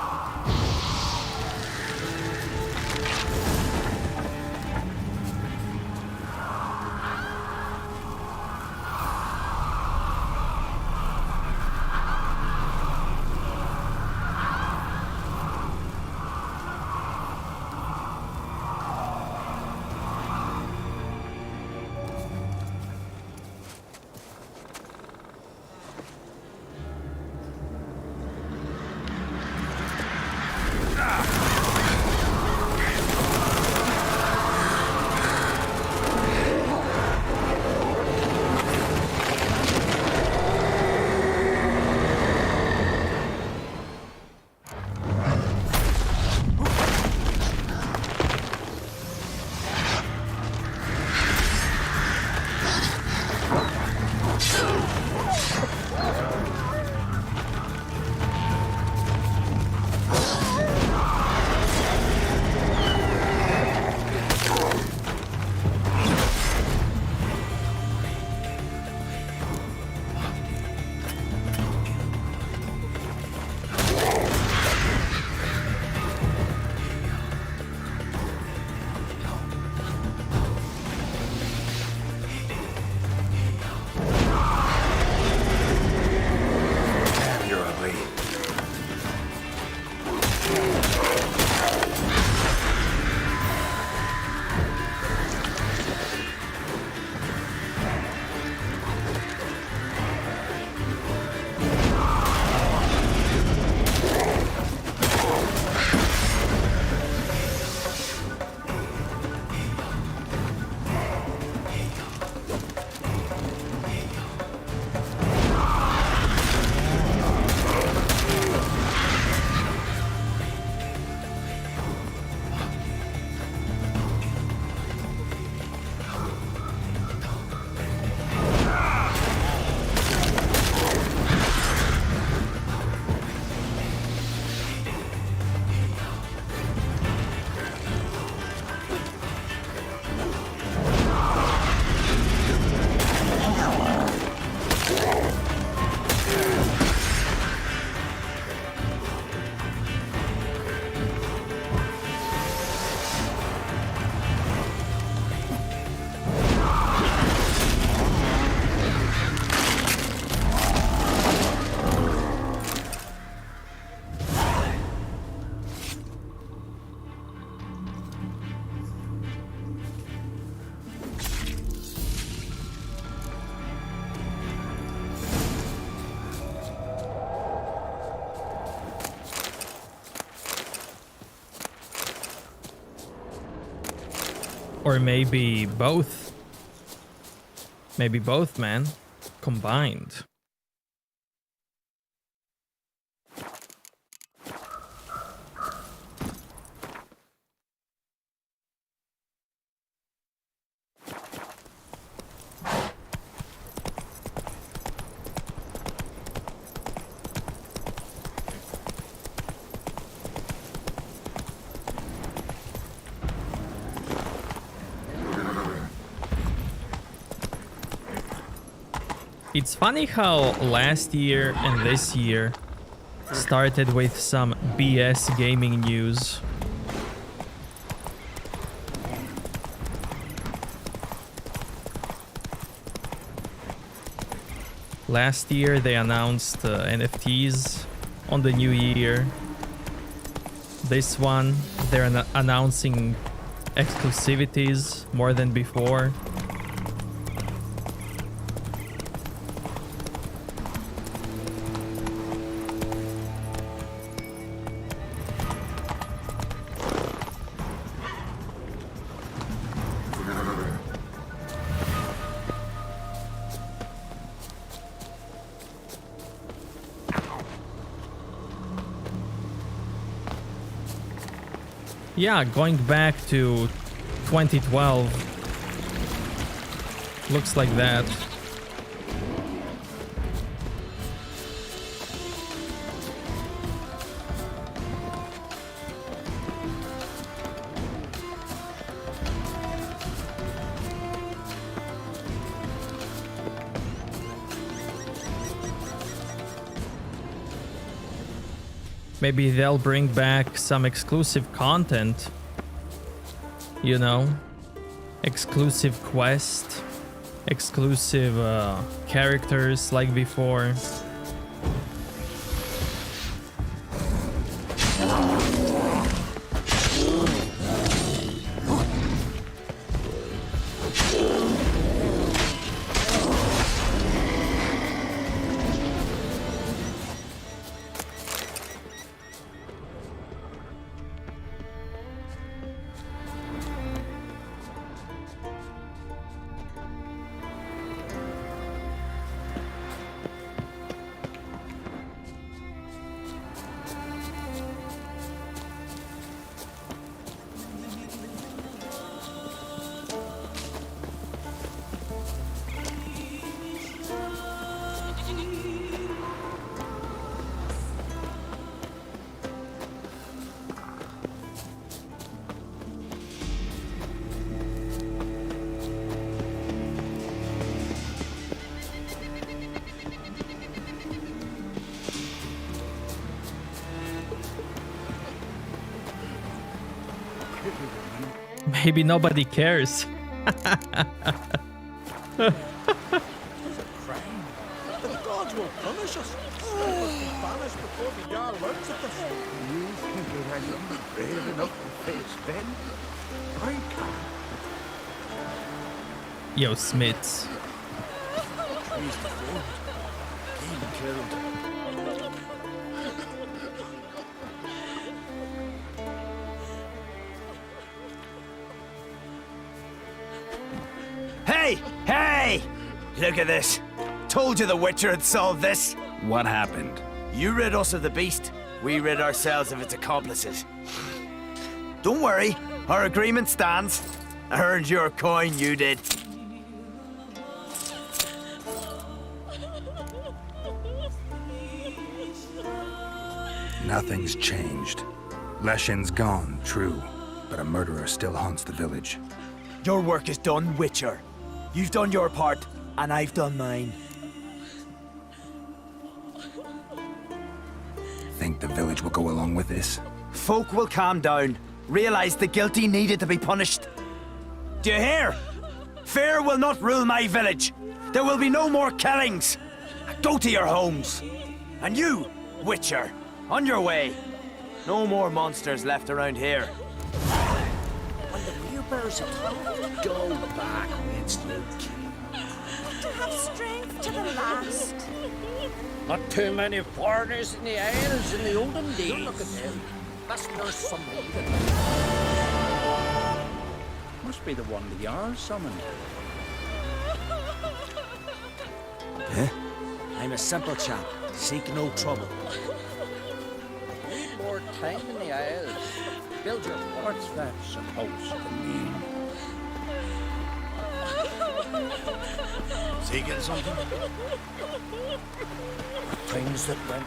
Or maybe both. Maybe both, man. Combined. It's funny how last year and this year started with some BS gaming news. Last year they announced NFTs on the new year. This one they're announcing exclusivities more than before. Yeah, going back to 2012. Looks like that. Maybe they'll bring back some exclusive content, you know, exclusive quest, exclusive characters like before. Maybe nobody cares. The gods will punish us. We must be banished before the Jarl learns of this. You think that I'm brave enough to face Ben? I can't. Yo, Smiths. Trees deformed. Game killed. Hey! Hey! Look at this. Told you the Witcher had solved this. What happened? You rid us of the beast. We rid ourselves of its accomplices. Don't worry. Our agreement stands. I earned your coin, you did. Nothing's changed. Leshen's gone, true, but a murderer still haunts the village. Your work is done, Witcher. You've done your part, and I've done mine. Think the village will go along with this? Folk will calm down, realize the guilty needed to be punished. Do you hear? Fear will not rule my village. There will be no more killings. Go to your homes. And you, Witcher, on your way. No more monsters left around here. When the reapers go back whence you came. To have strength to the last. Not too many foreigners in the Isles in the olden days. Look at them. Must nurse some maiden. Must must be the one the Jarl summoned. Huh? I'm a simple chap. Seek no trouble. Need more time in the Isles. Build your forts, that's supposed to mean. Seeking something? Things that went.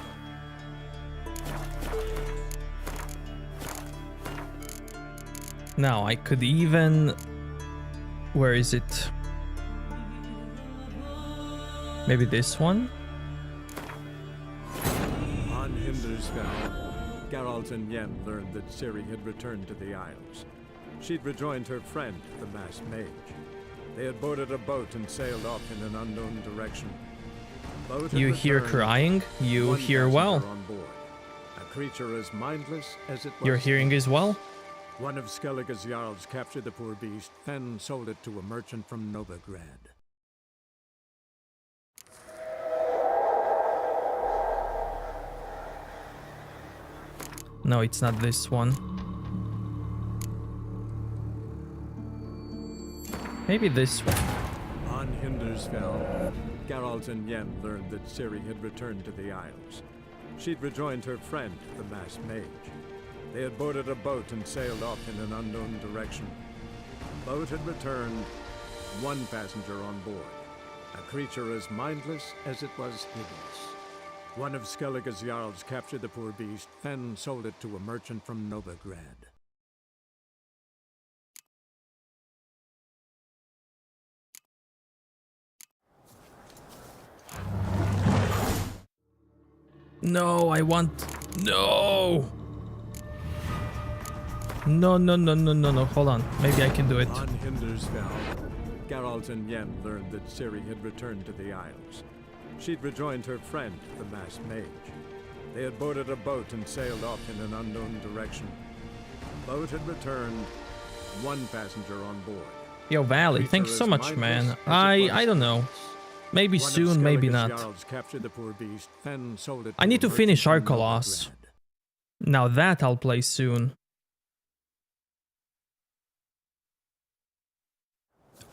Now I could even... Where is it? Maybe this one? On Hindersfell, Geralt and Yen learned that Ciri had returned to the Isles. She'd rejoined her friend, the masked mage. They had boarded a boat and sailed off in an unknown direction. You hear crying? You hear well. On board. A creature as mindless as it was. Your hearing is well? One of Skellige's Jarls captured the poor beast, then sold it to a merchant from Novigrad. No, it's not this one. Maybe this one. On Hindersfell, Geralt and Yen learned that Ciri had returned to the Isles. She'd rejoined her friend, the masked mage. They had boarded a boat and sailed off in an unknown direction. The boat had returned, one passenger on board. A creature as mindless as it was hideous. One of Skellige's Jarls captured the poor beast, then sold it to a merchant from Novigrad. No, I want... No! No, hold on. Maybe I can do it. On Hindersfell, Geralt and Yen learned that Ciri had returned to the Isles. She'd rejoined her friend, the masked mage. They had boarded a boat and sailed off in an unknown direction. The boat had returned, one passenger on board. Yo, Valley, thanks so much, man. I don't know. Maybe soon, maybe not. I need to finish Vildkaarls. Now that I'll play soon.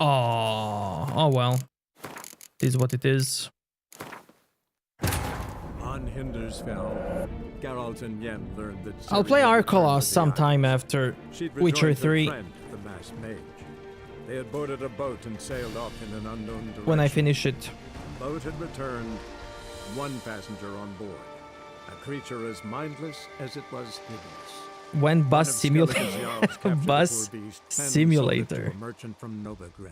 Oh well. It is what it is. On Hindersfell, Geralt and Yen learned that I'll play Vildkaarls sometime after Witcher 3. Friend, the masked mage. They had boarded a boat and sailed off in an unknown direction. When I finish it. The boat had returned, one passenger on board. A creature as mindless as it was hideous. When Bus Simulator. Bus Simulator. A merchant from Novigrad.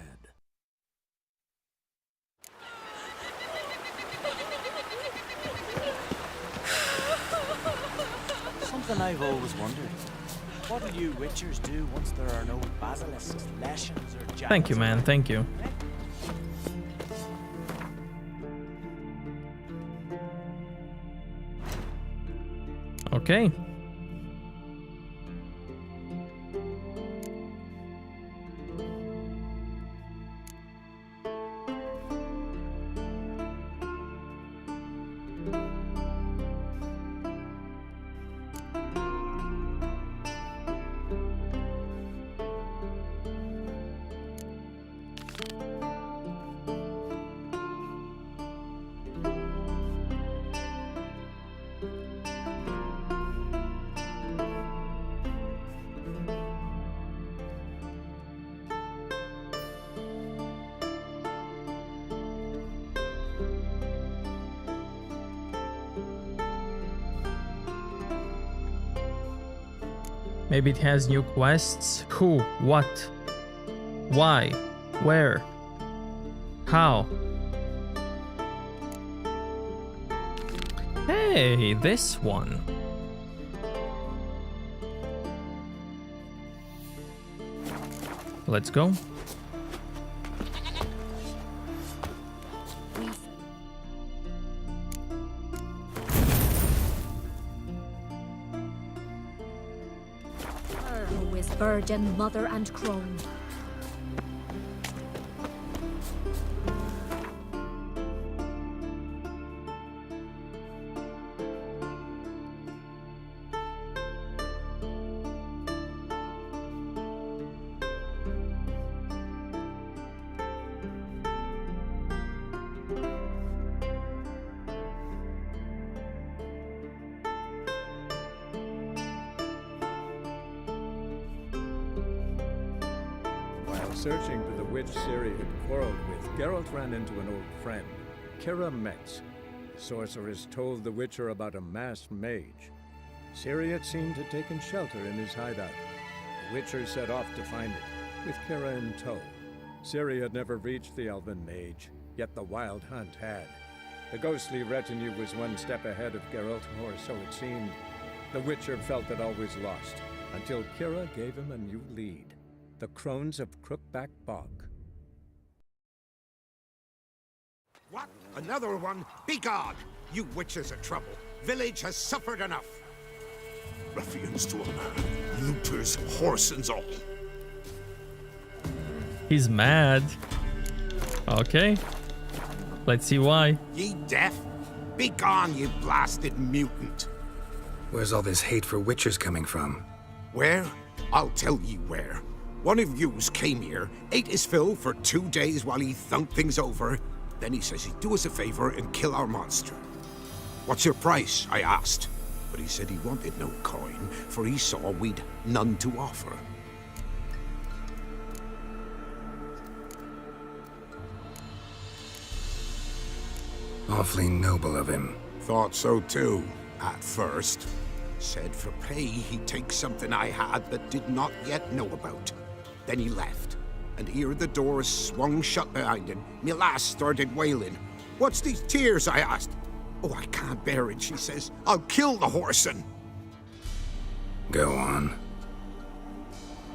Something I've always wondered. What do you Witchers do once there are no basilisks, Leshens, or giants? Thank you, man. Thank you. Okay. Maybe it has new quests. Who? What? Why? Where? How? Hey, this one. Let's go. Who is virgin, mother, and crone. While searching for the witch Ciri had quarreled with, Geralt ran into an old friend, Kira Metz. The sorceress told the Witcher about a masked mage. Ciri had seemed to have taken shelter in his hideout. The Witcher set off to find it, with Kira in tow. Ciri had never reached the elven mage, yet the wild hunt had. The ghostly retinue was one step ahead of Geralt, or so it seemed. The Witcher felt it always lost, until Kira gave him a new lead. The Crones of Crookback Bog. What? Another one? Begone! You witches of trouble. Village has suffered enough. Ruffians to a man, looters, horse and all. He's mad. Okay. Let's see why. Ye deaf? Begone, you blasted mutant. Where's all this hate for witchers coming from? Where? I'll tell ye where. One of yous came here, ate his fill for 2 days while he thunked things over. Then he says he'd do us a favor and kill our monster. What's your price? I asked. But he said he wanted no coin, for he saw we'd none to offer. Awfully noble of him. Thought so too, at first. Said for pay he'd take something I had but did not yet know about. Then he left, and here the doors swung shut behind him. Me lass started wailing. What's these tears? I asked. Oh, I can't bear it, she says. I'll kill the whoreson. Go on.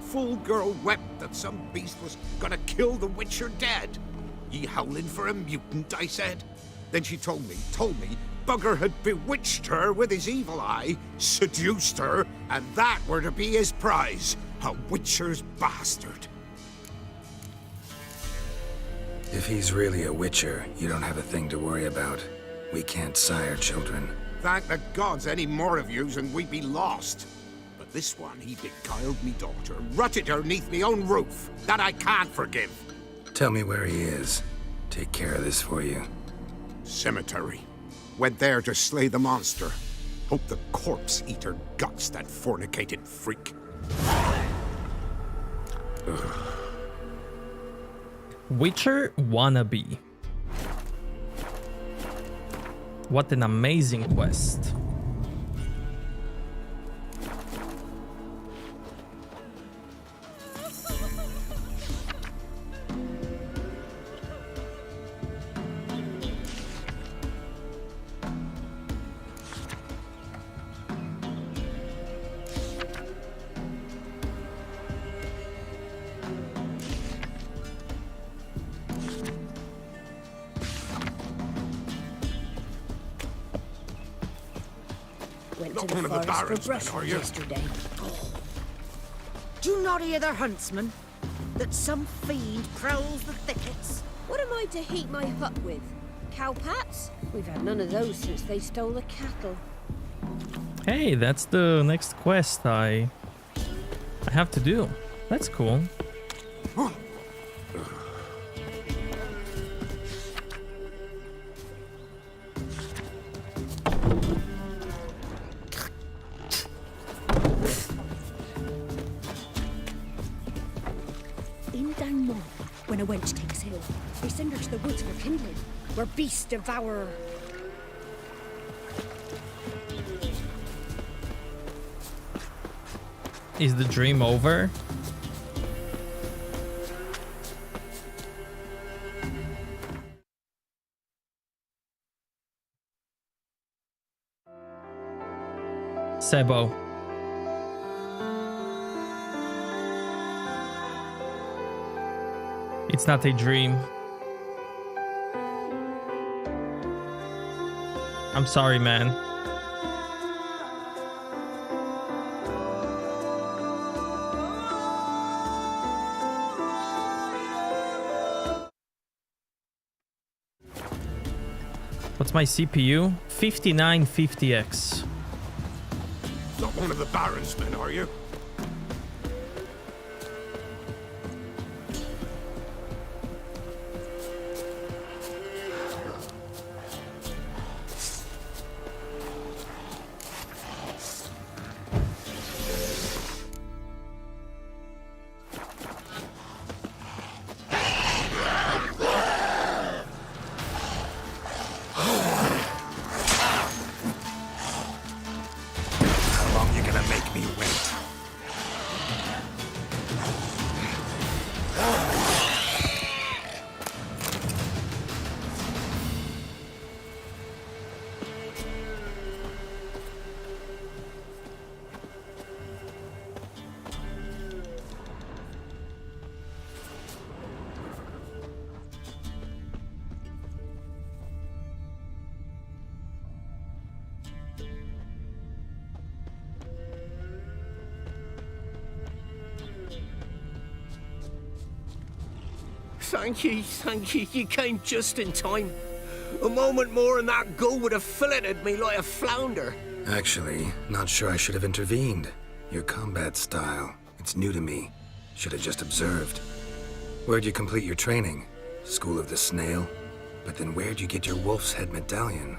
Full girl wept that some beast was gonna kill the Witcher dead. Ye howling for a mutant, I said. Then she told me, Bugger had bewitched her with his evil eye, seduced her, and that were to be his prize. A Witcher's bastard. If he's really a Witcher, you don't have a thing to worry about. We can't sire children. Thank the gods any more of yous and we'd be lost. But this one, he beguiled me daughter, rutted her neath me own roof. That I can't forgive. Tell me where he is. Take care of this for you. Cemetery. Went there to slay the monster. Hope the corpse eat her guts, that fornicated freak. Witcher wannabe. What an amazing quest. Went Not to one the of the forest Barons for men, brush are you? yesterday. Oh. Do you not hear the huntsman? That some fiend prowls the thickets? What am I to heat my hut with? Cowpats? We've had none of those since they stole the cattle. Hey, that's the next quest I have to do. That's cool. In down north, when a wench takes ill, they send her to the woods for kindling, where beasts devour her. Is the dream over? Sebo. It's not a dream. I'm sorry, man. What's my CPU? 5950X. Not one of the Barons men, are you? Thank you. You came just in time. A moment more and that gull would have filleted me like a flounder. Actually, not sure I should have intervened. Your combat style, it's new to me. Should have just observed. Where'd you complete your training? School of the Snail? But then where'd you get your wolf's head medallion?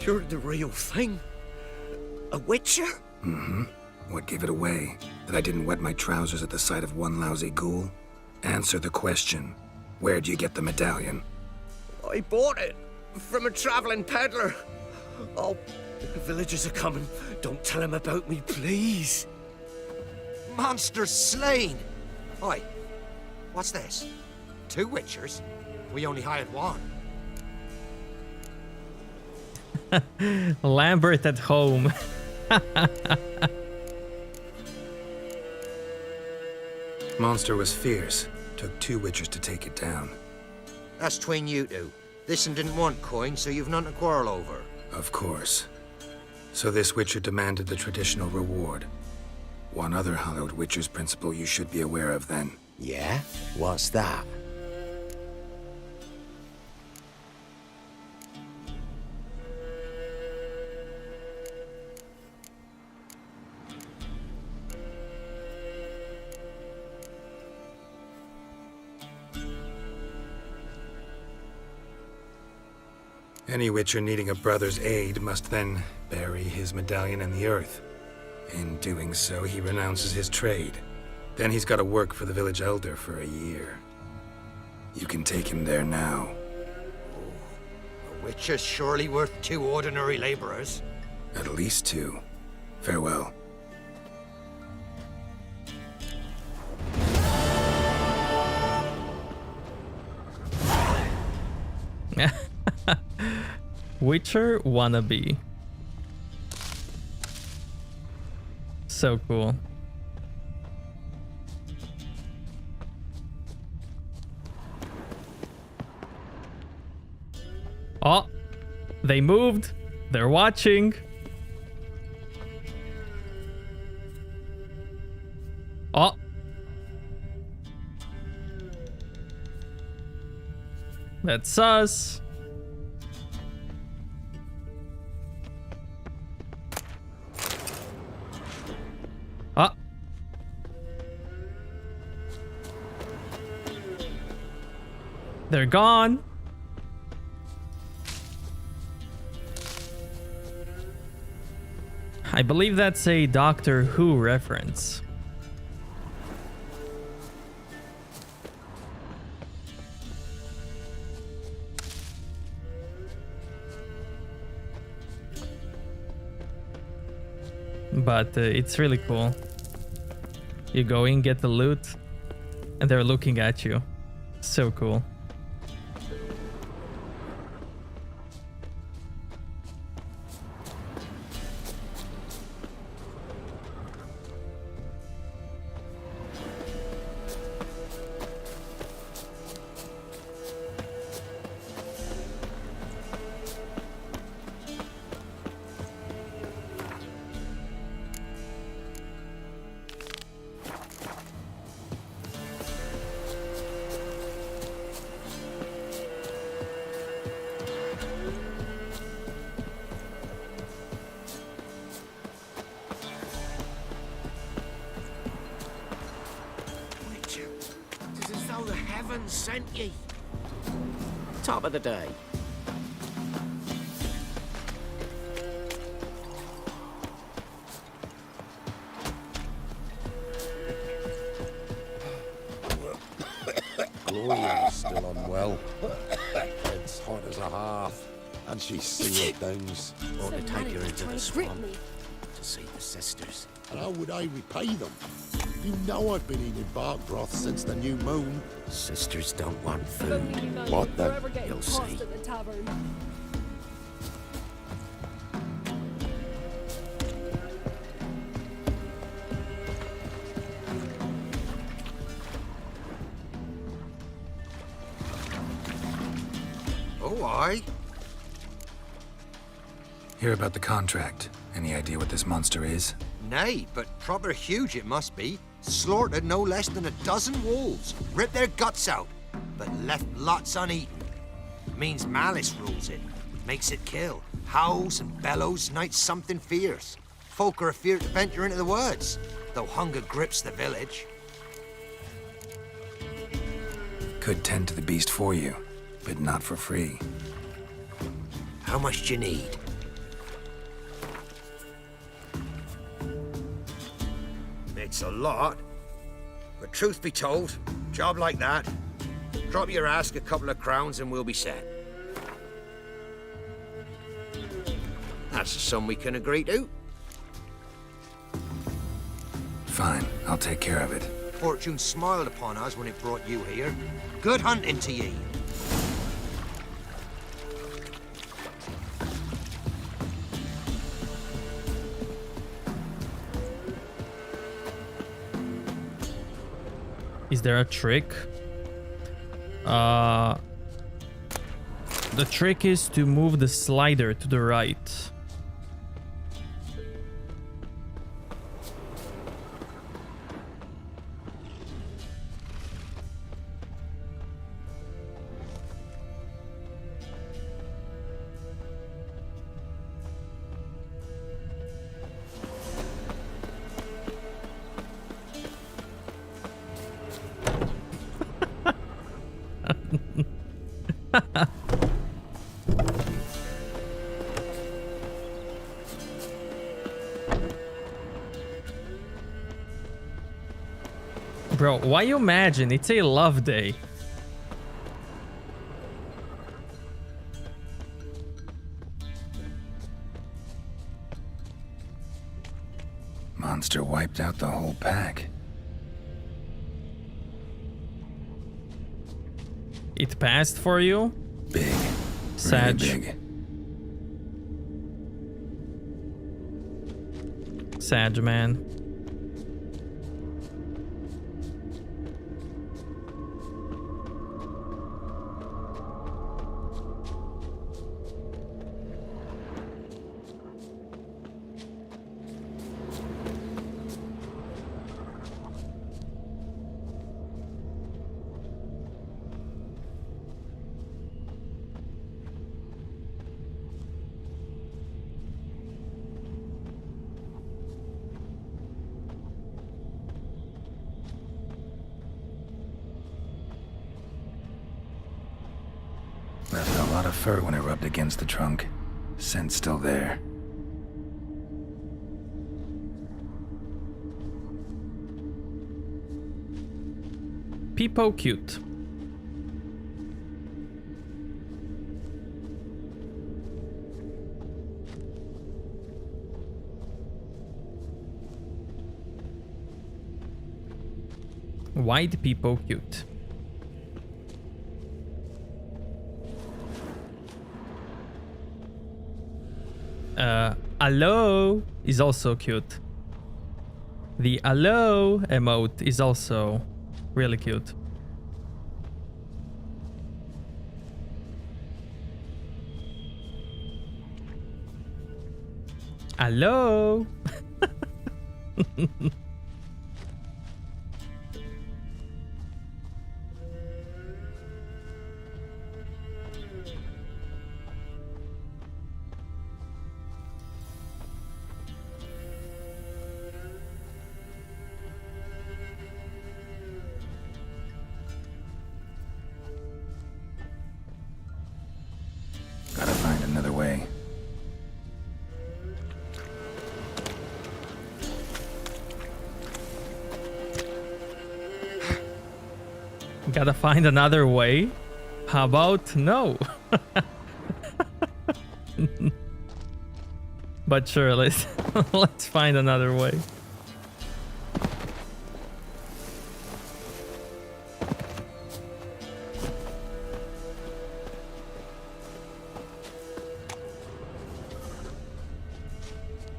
You're the real thing? A witcher? Mm-hmm. What gave it away? That I didn't wet my trousers at the sight of one lousy ghoul? Answer the question. Where'd you get the medallion? I bought it from a traveling peddler. Oh, the villagers are coming. Don't tell them about me, please. Monsters slain! Oi, what's this? 2 witchers? We only hired one. Lambert at home. Monster was fierce. Took 2 witchers to take it down. That's tween you two. This'n didn't want coin, so you've none to quarrel over. Of course. So this witcher demanded the traditional reward. One other hallowed witcher's principle you should be aware of then. Yeah? What's that? Any witcher needing a brother's aid must then bury his medallion in the earth. In doing so, he renounces his trade. Then he's got to work for the village elder for a year. You can take him there now. A witcher's surely worth 2 ordinary laborers. At least 2. Farewell. Witcher wannabe. So cool. Oh, they moved. They're watching. Oh. That's us. Ah. They're gone. I believe that's a Doctor Who reference. But it's really cool. You go in, get the loot, and they're looking at you. So cool. Sent ye. Top of the day. Gloria's still unwell. Head's hot as a half, and she's sealed downs. Ought to take her into the swamp to see the sisters. And how would I repay them? You know I've been eating bark broth since the new moon. Sisters don't want food. What then? You'll see. Oh, aye. Hear about the contract. Any idea what this monster is? Nay, but proper huge it must be. Slaughtered no less than 12 wolves. Ripped their guts out, but left lots uneaten. Means malice rules it. Makes it kill. Howls and bellows, nights something fierce. Folk are afeard to venture into the woods, though hunger grips the village. Could tend to the beast for you, but not for free. How much do you need? It's a lot. But truth be told, job like that, drop your ask a couple of crowns and we'll be set. That's a sum we can agree to. Fine, I'll take care of it. Fortune smiled upon us when it brought you here. Good hunting to ye. Is there a trick? The trick is to move the slider to the right. Bro, why you imagine? It's a love day. Monster wiped out the whole pack. It passed for you? Big. Sag. Really big. Sag, man. Left a lot of fur when it rubbed against the trunk. Scent still there. Peepo cute. White Peepo cute. Hello is also cute. The hello emote is also really cute. Hello. Gotta find another way. Gotta find another way? How about no? But sure, let's Let's find another way.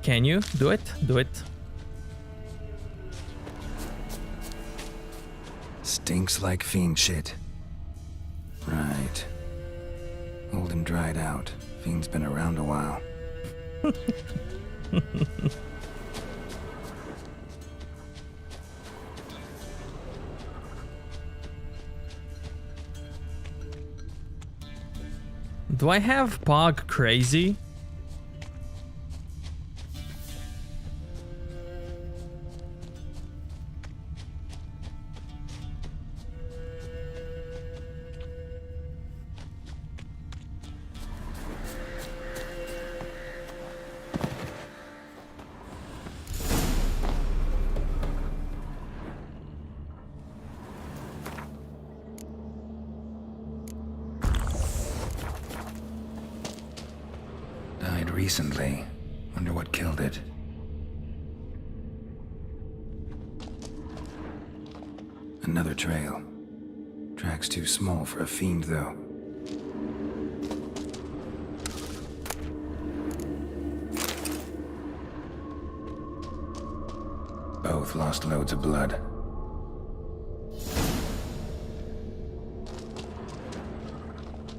Can you do it? Do it. Stinks like fiend shit. Right. Old and dried out. Fiend's been around a while. Do I have Pog crazy? Recently. Wonder what killed it. Another trail. Track's too small for a fiend, though. Both lost loads of blood.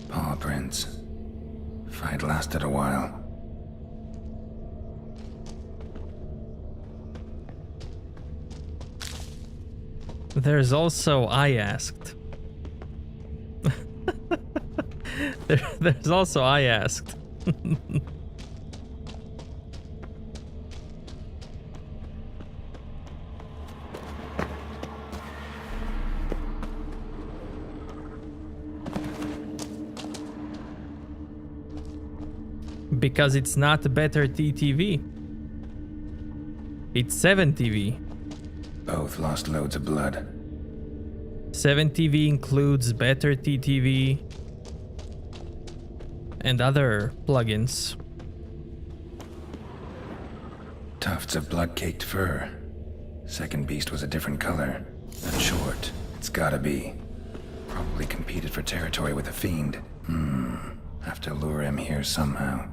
Paw prints. Fight lasted a while. There's also I asked. There's also I asked. Because it's not better TTV. It's 7 TV. Both lost loads of blood. 7 TV includes better TTV and other plugins. Tufts of blood-caked fur. Second beast was a different color. And short. It's gotta be. Probably competed for territory with a fiend. Have to lure him here somehow.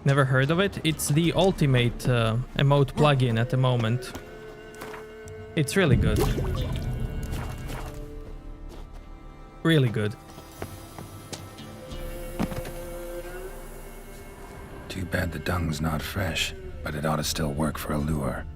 Never heard of it? It's the ultimate emote plugin at the moment. It's really good. Really good. Too bad the dung's not fresh, but it ought to still work for a lure.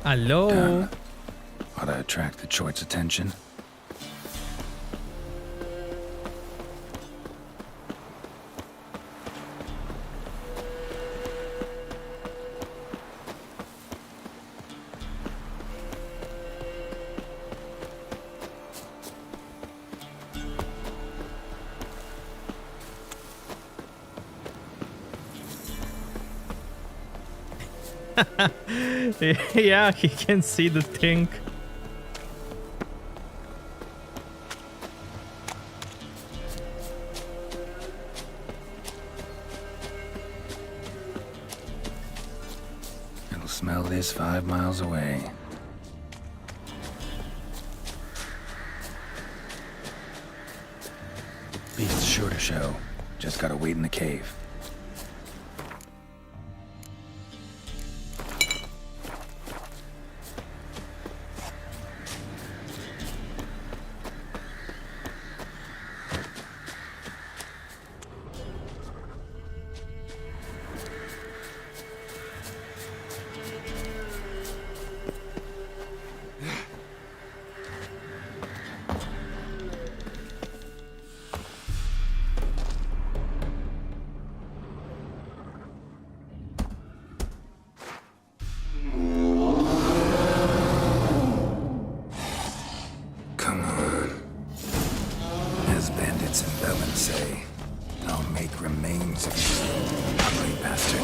Hello. Done. Ought to attract the choit's attention. Yeah, he can see the thing. will smell this 5 miles away. Beast's sure to show. Just gotta wait in the cave. Say, I'll make remains of you, ugly bastard.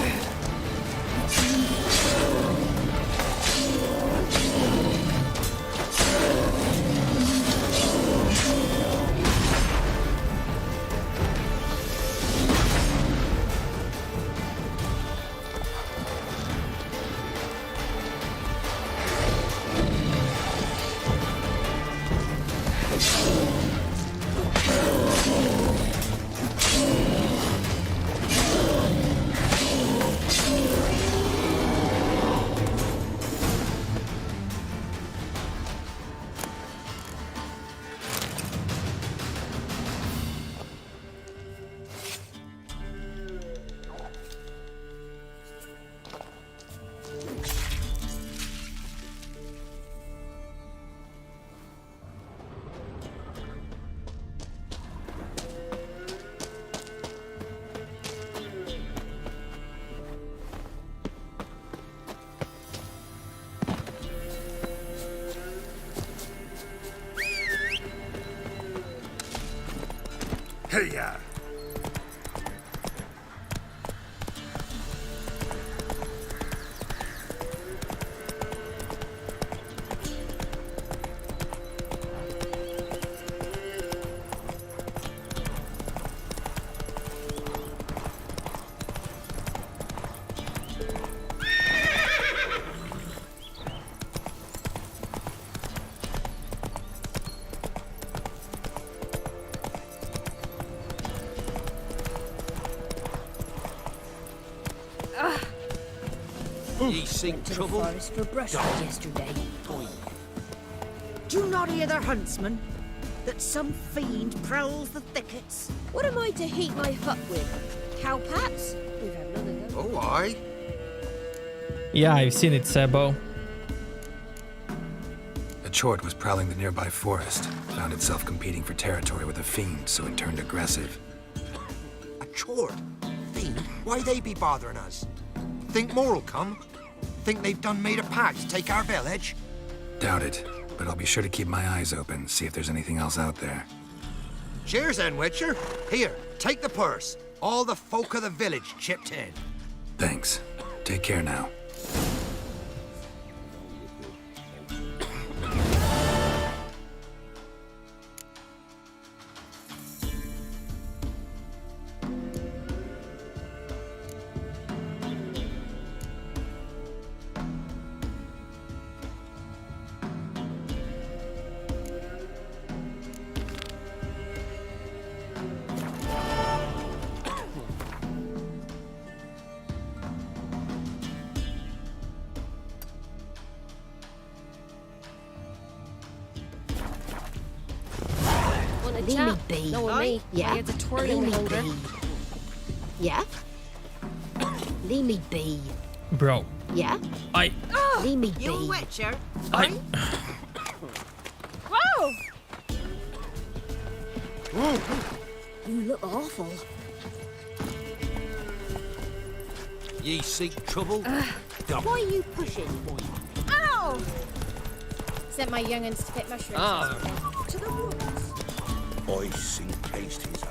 Hey-ya! Ye seek trouble? Forest for brushwood yesterday. Do you not hear their huntsman? That some fiend prowls the thickets? What am I to heat my hut with? Cowpats? We've had none of those. Oh, aye. Yeah, I've seen it, Sebo. A chort was prowling the nearby forest. Found itself competing for territory with a fiend, so it turned aggressive. A chort? Fiend? Why they be bothering us? Think more'll come? Think they've done made a pact to take our village? Doubt it, but I'll be sure to keep my eyes open, see if there's anything else out there. Cheers then, Witcher. Here, take the purse. All the folk of the village chipped in. Thanks. Take care now. Leave me be. No, me. Yeah. It's a twirling Leave me be. Yeah. Leave me be. Bro. Yeah. Leave me be. You Witcher. Whoa! You look awful. Ye seek trouble? Why are you pushing? Ow! Sent my young'uns to pick mushrooms. To the woods. I see taste his arm.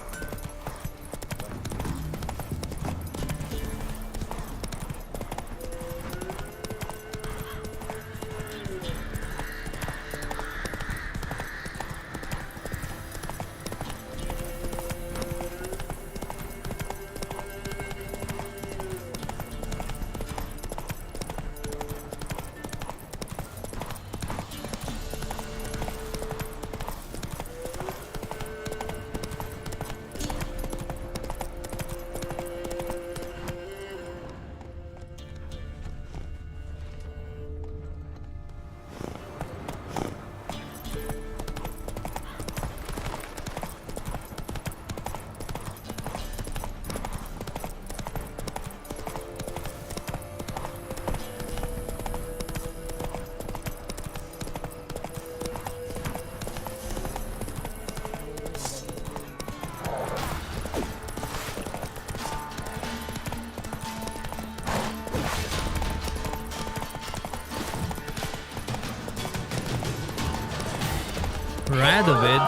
Radovid?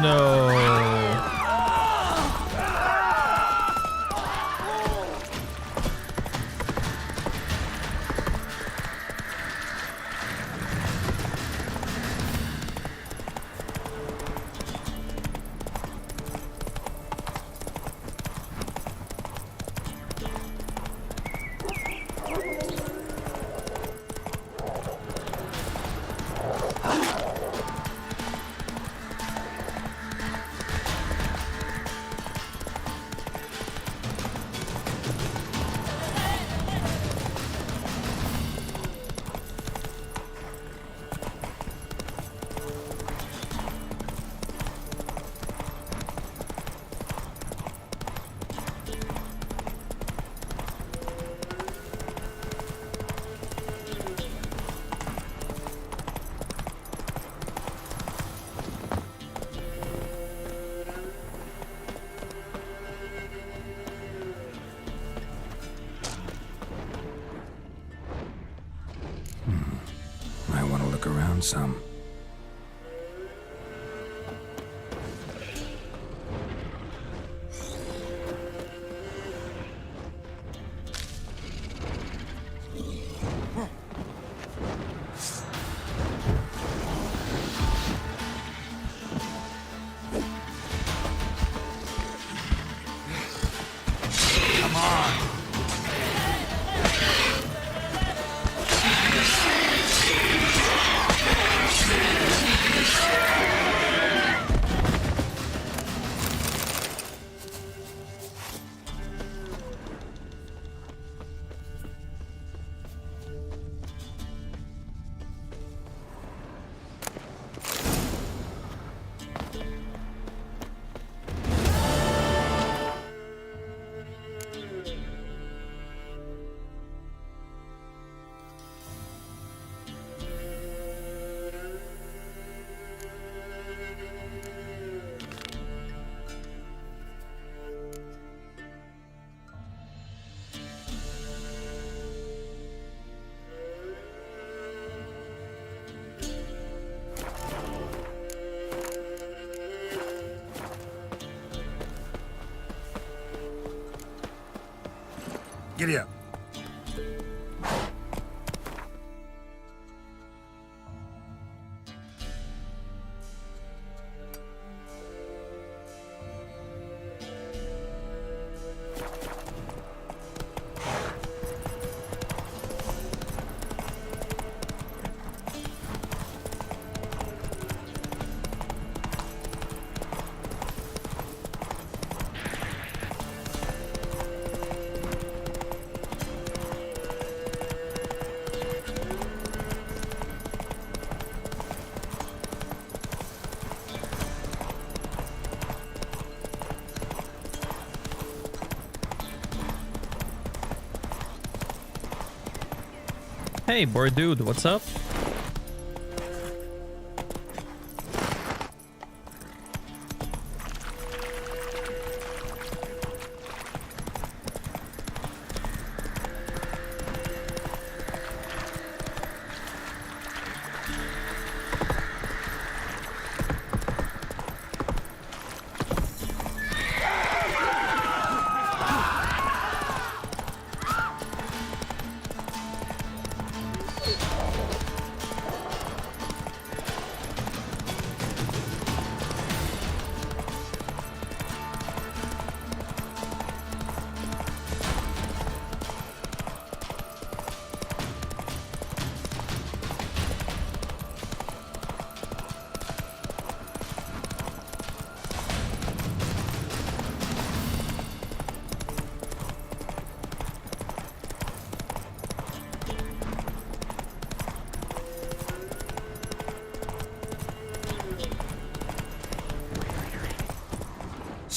No. I want to look around some. Giddy up. Hey, bored dude, what's up?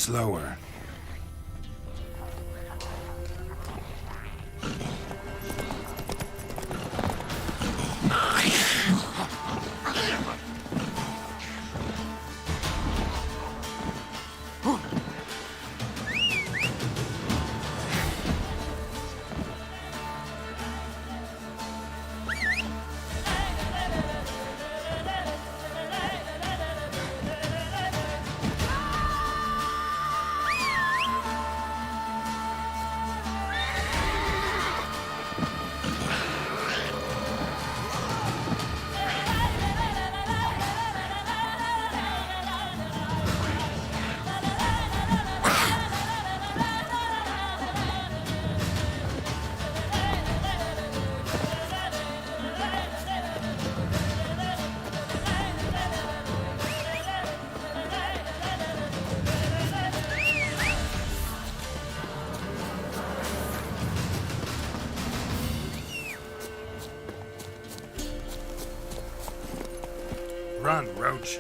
Slower. Run, Roach.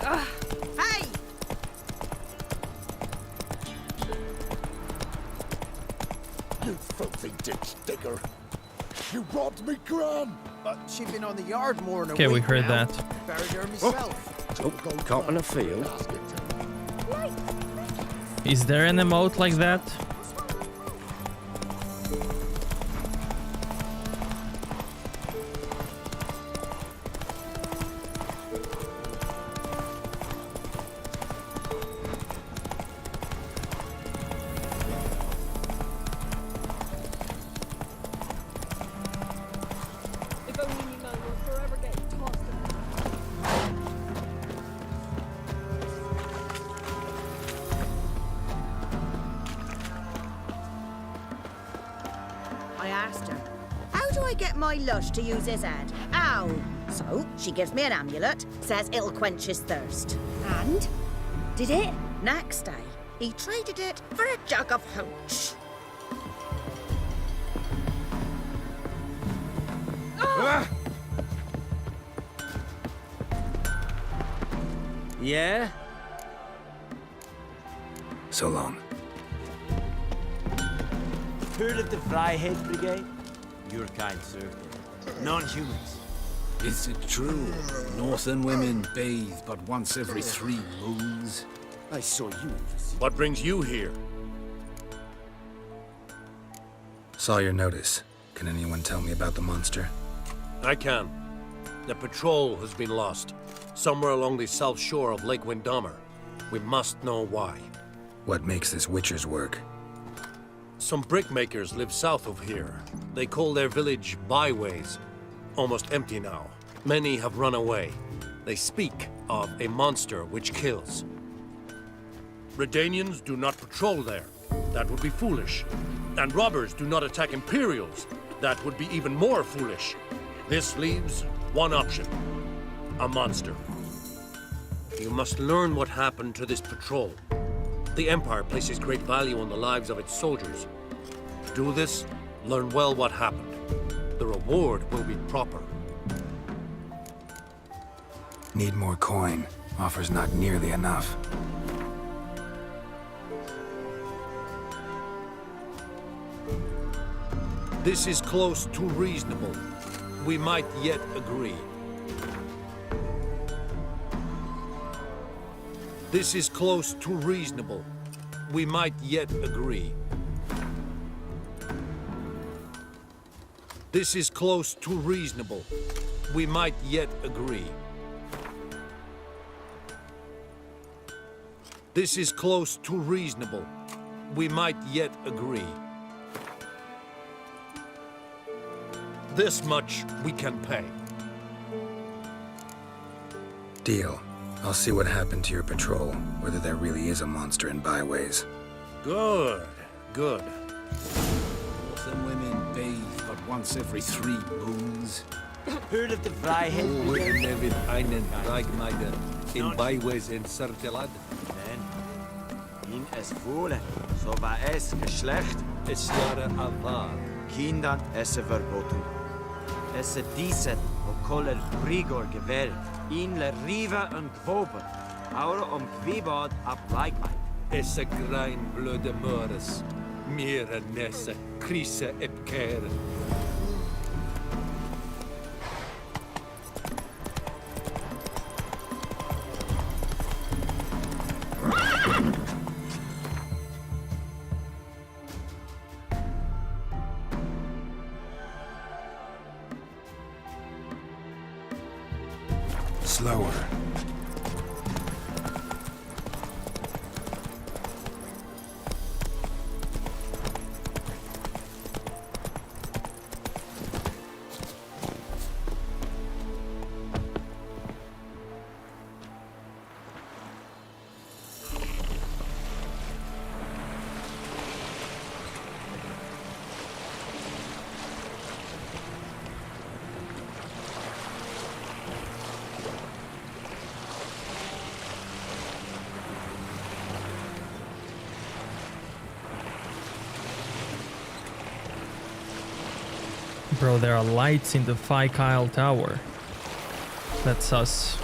Hey! You filthy ditch digger. You robbed me, Gran. She'd been on the yard more than a Okay, we week heard now. that. Buried her myself. Oh, caught in a field. Is there an emote like that? If only you know you'll forever get tossed I asked her, how do I get my lush to use his head? How? So, she gives me an amulet, says it'll quench his thirst. And? Did it? Next day, he traded it for a jug of hooch. Yeah? So long. Heard of the Vryheid Brigade? Your kind, sir. Non-humans. Is it true? Northern women bathe but once every 3 moons? I saw you. What brings you here? Saw your notice. Can anyone tell me about the monster? I can. The patrol has been lost. Somewhere along the south shore of Lake Windammer. We must know why. What makes this Witcher's work? Some brickmakers live south of here. They call their village Byways. Almost empty now. Many have run away. They speak of a monster which kills. Redanians do not patrol there. That would be foolish. And robbers do not attack Imperials. That would be even more foolish. This leaves one option. A monster. You must learn what happened to this patrol. The Empire places great value on the lives of its soldiers. Do this, learn well what happened. The reward will be proper. Need more coin. Offer's not nearly enough. This is close to reasonable. We might yet agree. This is close to reasonable. We might yet agree. This is close to reasonable. We might yet agree. This is close to reasonable. We might yet agree. This much we can pay. Deal. I'll see what happened to your patrol, whether there really is a monster in Byways. Good, good. Northern women bathe but once every 3 moons. Heard of the Vryheid Brigade? Nevin einen Reichmeider in Byways in Sertelad. In es wohle, so war es Geschlecht. Es jare avar. Kindern esse verboten. Esse dieset, o koller Grigor gewählt. In le riva en gwoben. Aure kwibad ab Laikmeid. Esse grein blöde Mores. Mire nesse, krise epkere. Slower. Bro, there are lights in the Vildkaarls tower. That's us.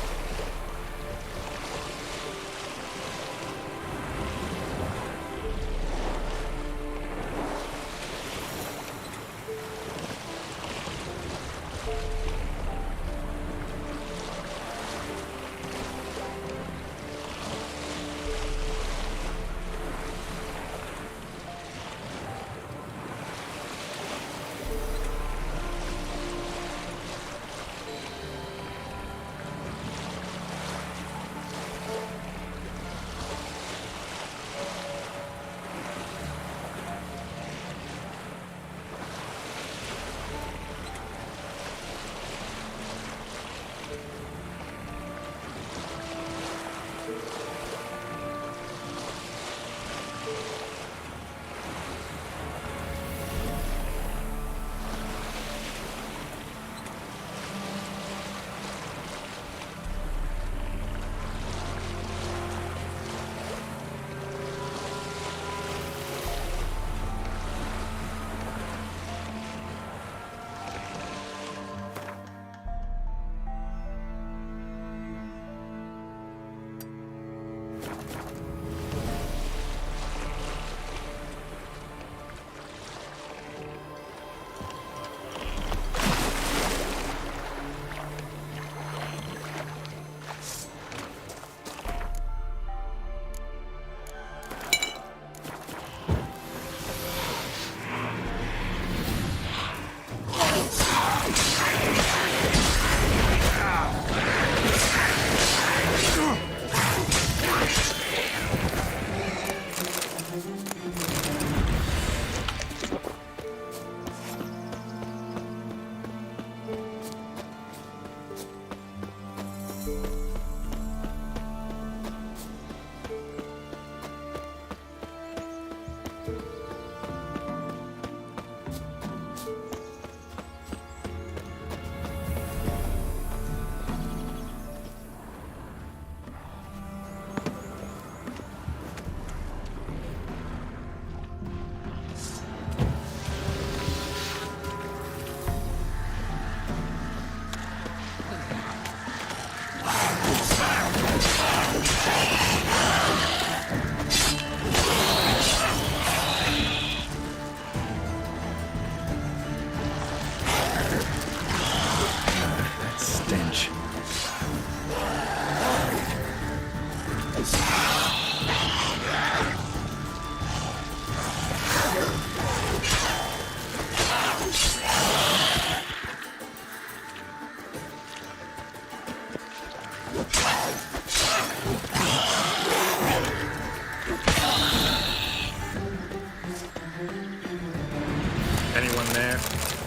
Anyone there?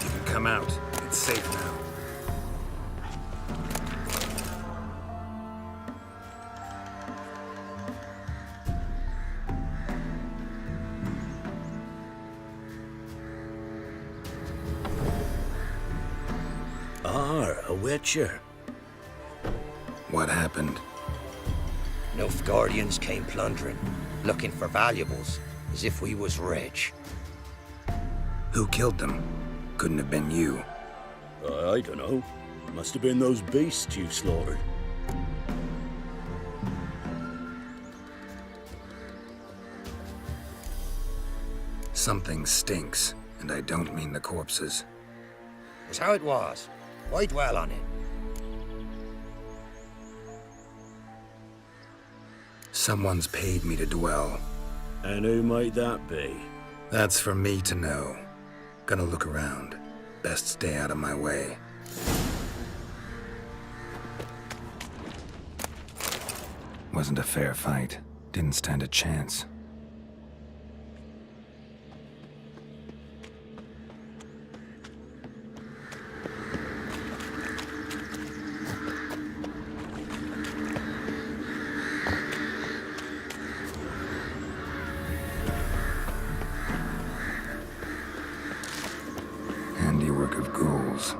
You can come out. It's safe now. A witcher. What happened? Nilfgaardians came plundering, looking for valuables, as if we was rich. Who killed them? Couldn't have been you. I don't know. Must have been those beasts you slaughtered. Something stinks, and I don't mean the corpses. Was how it was. Why dwell on it? Someone's paid me to dwell. And who might that be? That's for me to know. Gonna look around. Best stay out of my way. Wasn't a fair fight. Didn't stand a chance. Handiwork of ghouls.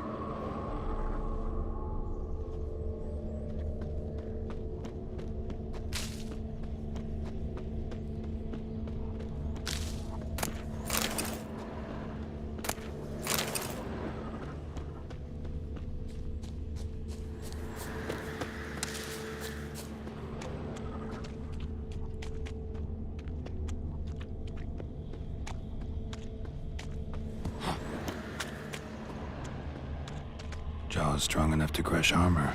Jaws strong enough to crush armor.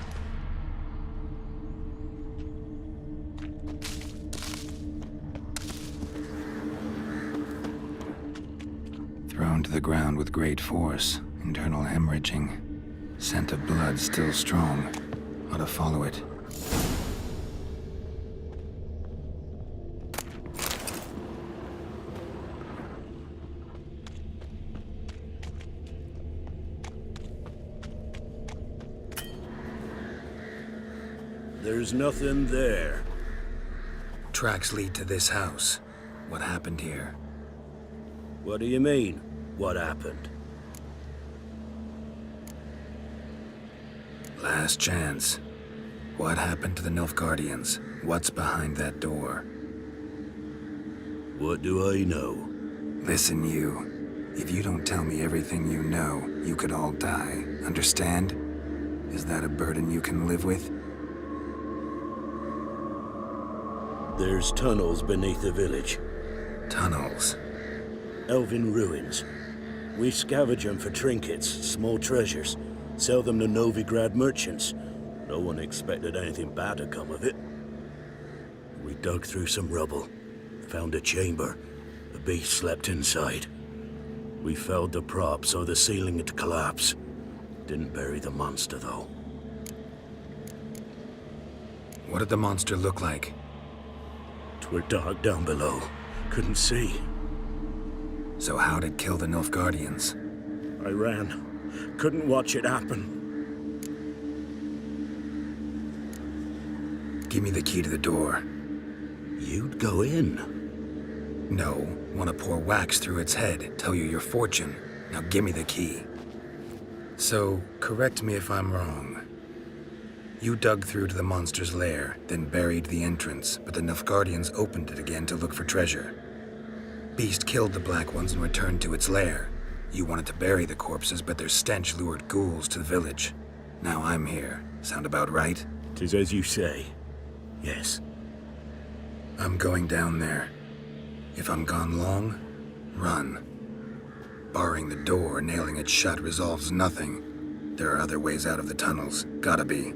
Thrown to the ground with great force, internal hemorrhaging. Scent of blood still strong. Ought to follow it. There's nothing there. Tracks lead to this house. What happened here? What do you mean, what happened? Last chance. What happened to the Nilfgaardians? What's behind that door? What do I know? Listen, you. If you don't tell me everything you know, you could all die. Understand? Is that a burden you can live with? There's tunnels beneath the village. Tunnels? Elven ruins. We scavenge them for trinkets, small treasures. Sell them to Novigrad merchants. No one expected anything bad to come of it. We dug through some rubble. Found a chamber. The beast slept inside. We felled the prop so the ceiling had collapsed. Didn't bury the monster, though. What did the monster look like? 'Twere dark down below. Couldn't see. So how'd it kill the Nilfgaardians? I ran. Couldn't watch it happen. Give me the key to the door. You'd go in? No. Want to pour wax through its head, tell you your fortune. Now give me the key. So, correct me if I'm wrong. You dug through to the monster's lair, then buried the entrance, but the Nilfgaardians opened it again to look for treasure. Beast killed the Black Ones and returned to its lair. You wanted to bury the corpses, but their stench lured ghouls to the village. Now I'm here. Sound about right? 'Tis as you say. Yes. I'm going down there. If I'm gone long, run. Barring the door, nailing it shut resolves nothing. There are other ways out of the tunnels. Gotta be.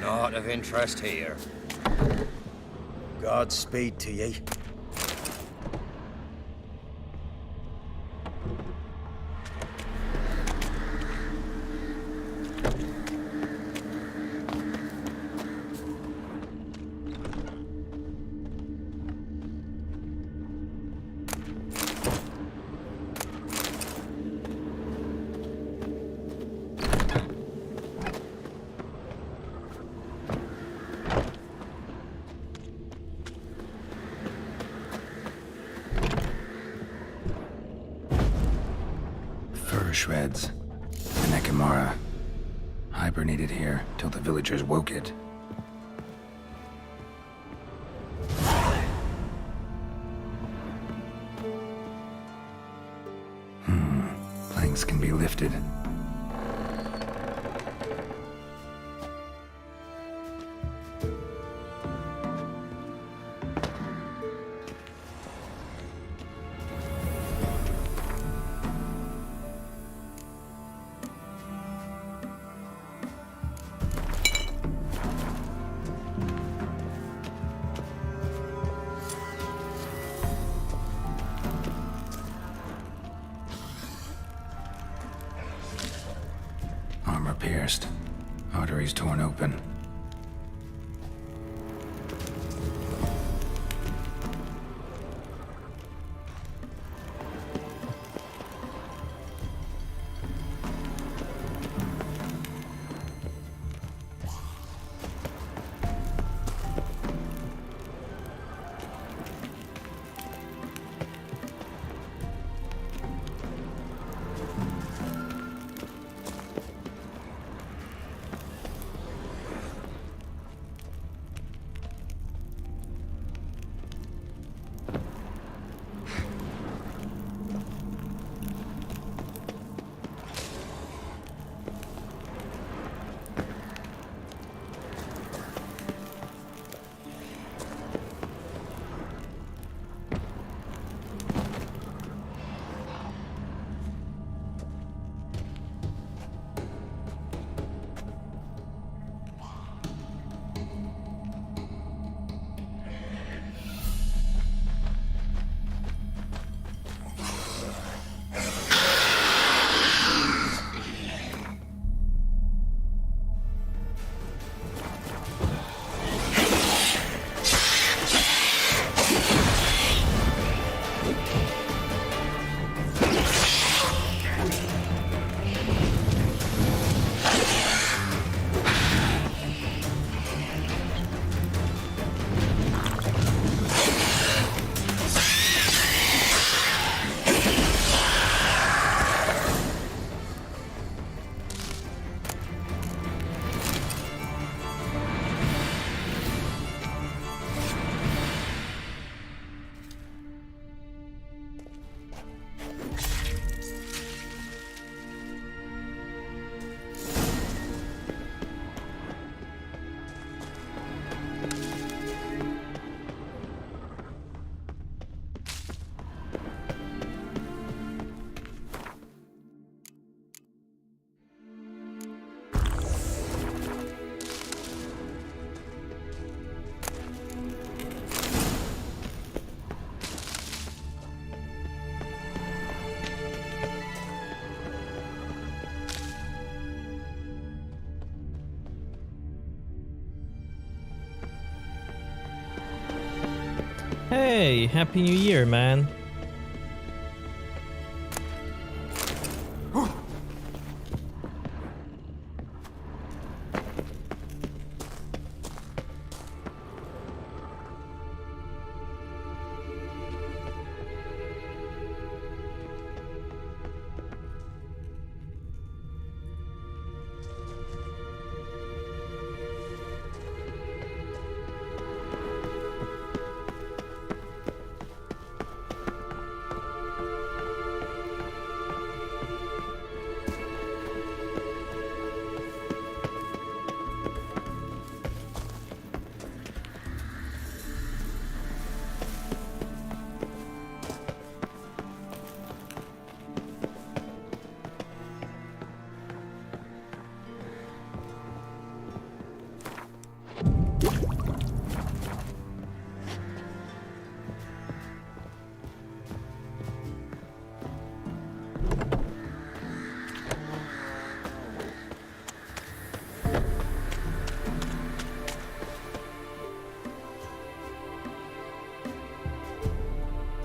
Not of interest here. Godspeed to ye. Shreds. An Ekimara. Hibernated here till the villagers woke it. Planks can be lifted. Pierced. Arteries torn open. Hey, Happy New Year, man.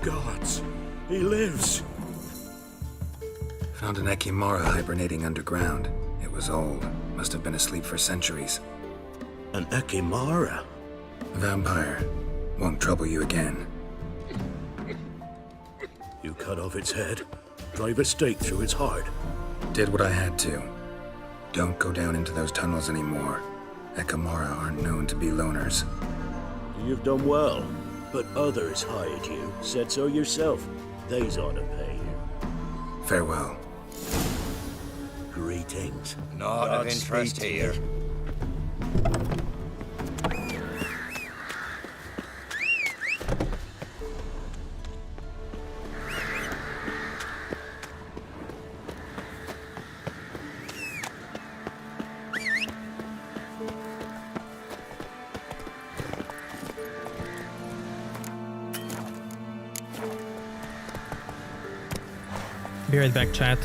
Gods, he lives. Found an Ekimara hibernating underground. It was old. Must have been asleep for centuries. An Ekimara? A vampire. Won't trouble you again. You cut off its head, drive a stake through its heart. Did what I had to. Don't go down into those tunnels anymore. Ekimara aren't known to be loners. You've done well, but others hired you. Said so yourself. They's ought to pay you. Farewell. Greetings. Not of interest here. Be right back, chat.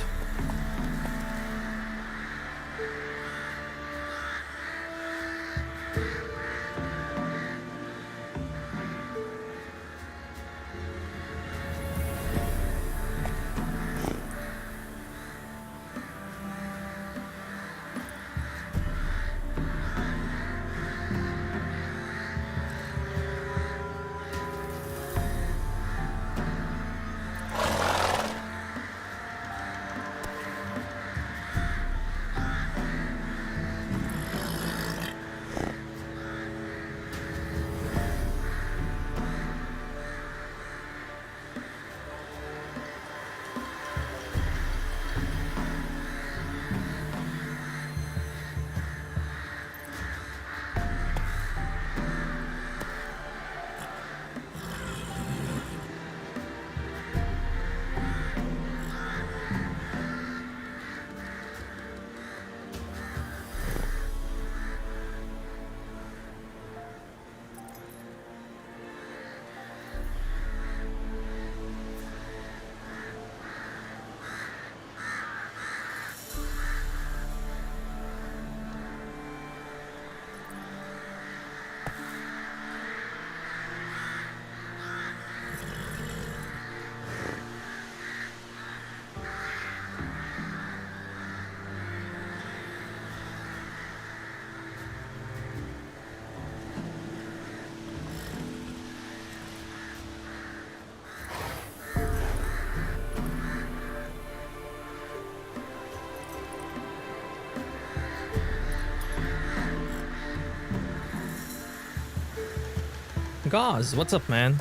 Gauze, what's up, man?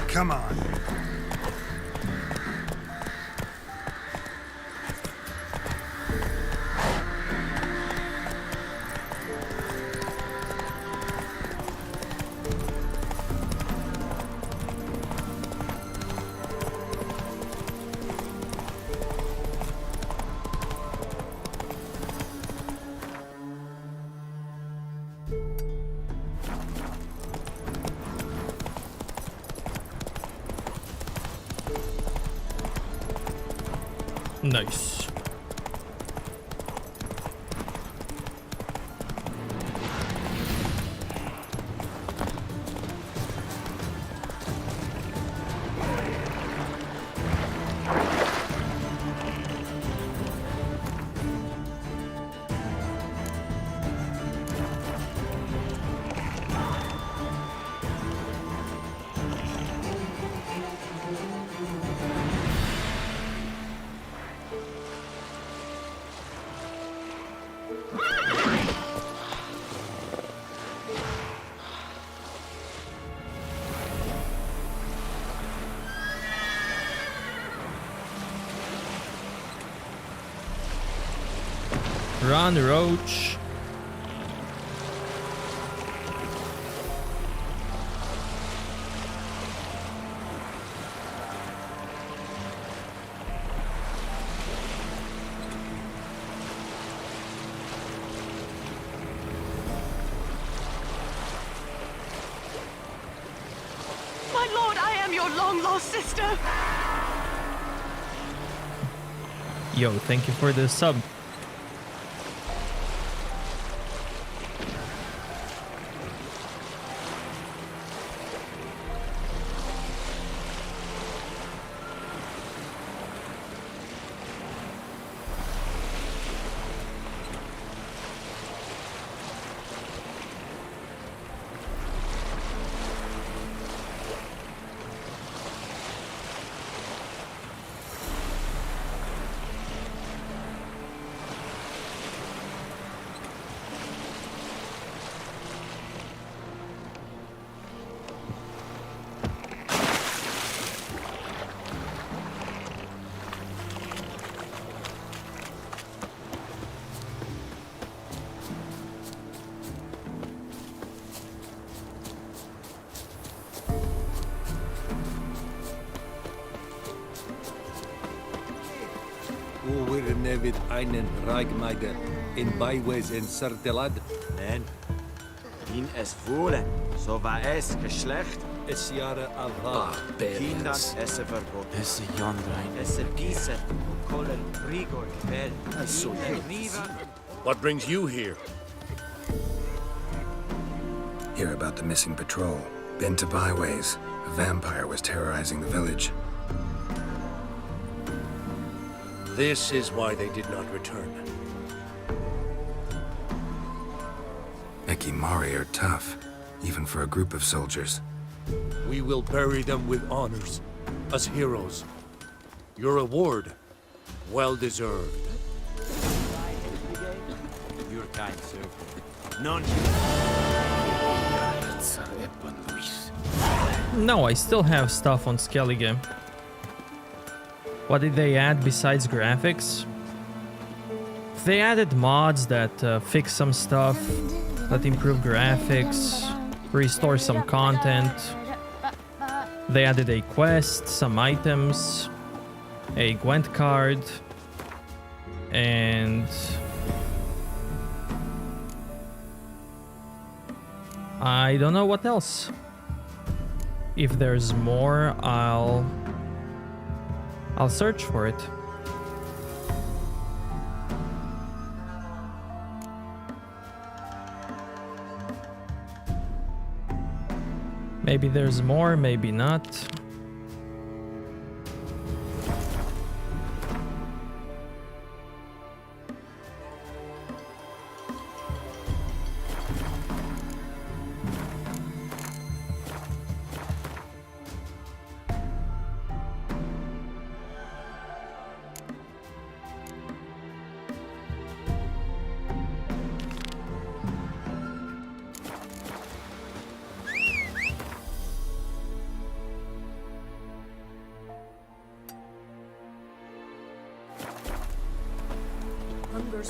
Come on. Nice. Run, Roach. My lord, I am your long-lost sister. Yo, thank you for the sub. Wir nevid einen Reigmeider in Byways in Sertelad. Nein. In es wohlen, so war es Geschlecht. Es Jahre Alva. Kindern esse verboten. Es Jandrein. Esse Gieße, Kohlen, Rigor, Bell. What brings you here? Hear about the missing patrol. Been to Byways. A vampire was terrorizing the village. This is why they did not return. Ekimara are tough, even for a group of soldiers. We will bury them with honors, as heroes. Your reward, well deserved. You're kind, sir. None. No, I still have stuff on Skellige. What did they add besides graphics? They added mods that fix some stuff, that improve graphics, restore some content. They added a quest, some items, a Gwent card, and I don't know what else. If there's more, I'll search for it. Maybe there's more, maybe not.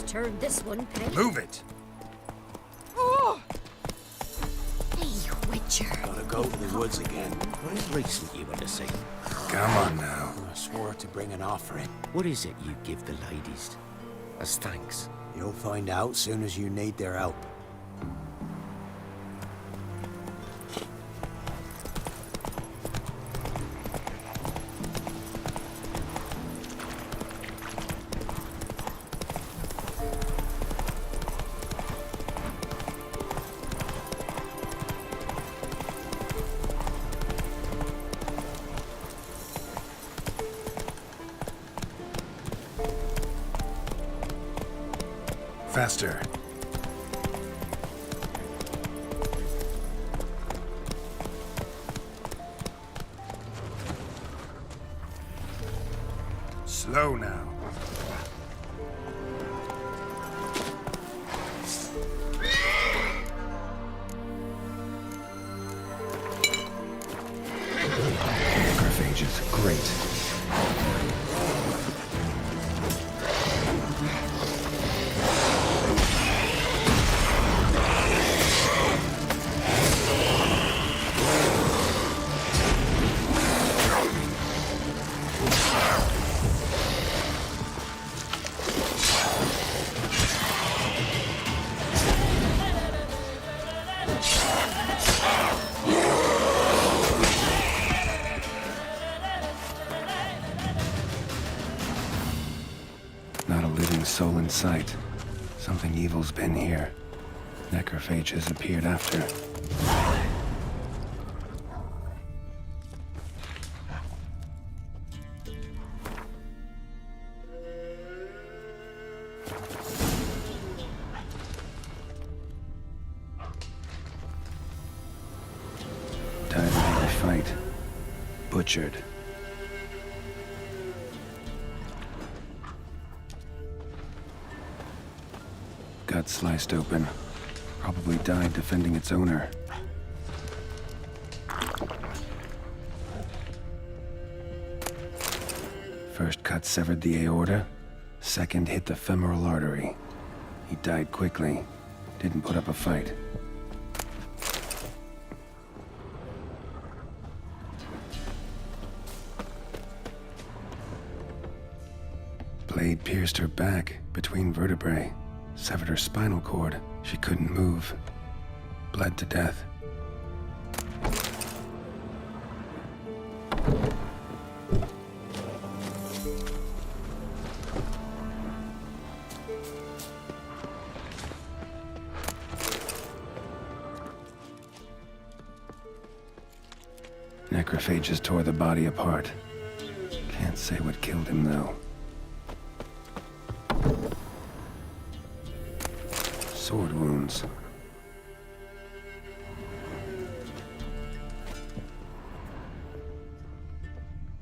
Whose turn this one, Penny? Move it! Oh! Hey, Witcher. Gotta go to the woods again. What is recent you want to see? Come on now. I swore to bring an offering. What is it you give the ladies? As thanks. You'll find out soon as you need their help. Faster. Slow now. Necrophages, great. Not a living soul in sight. Something evil's been here. Necrophage has appeared after. Died in a fight. Butchered. Gut sliced open. Probably died defending its owner. First cut severed the aorta. Second hit the femoral artery. He died quickly. Didn't put up a fight. Blade pierced her back between vertebrae. Severed her spinal cord. She couldn't move. Bled to death. Necrophages tore the body apart. Can't say what killed him, though. Sword wounds.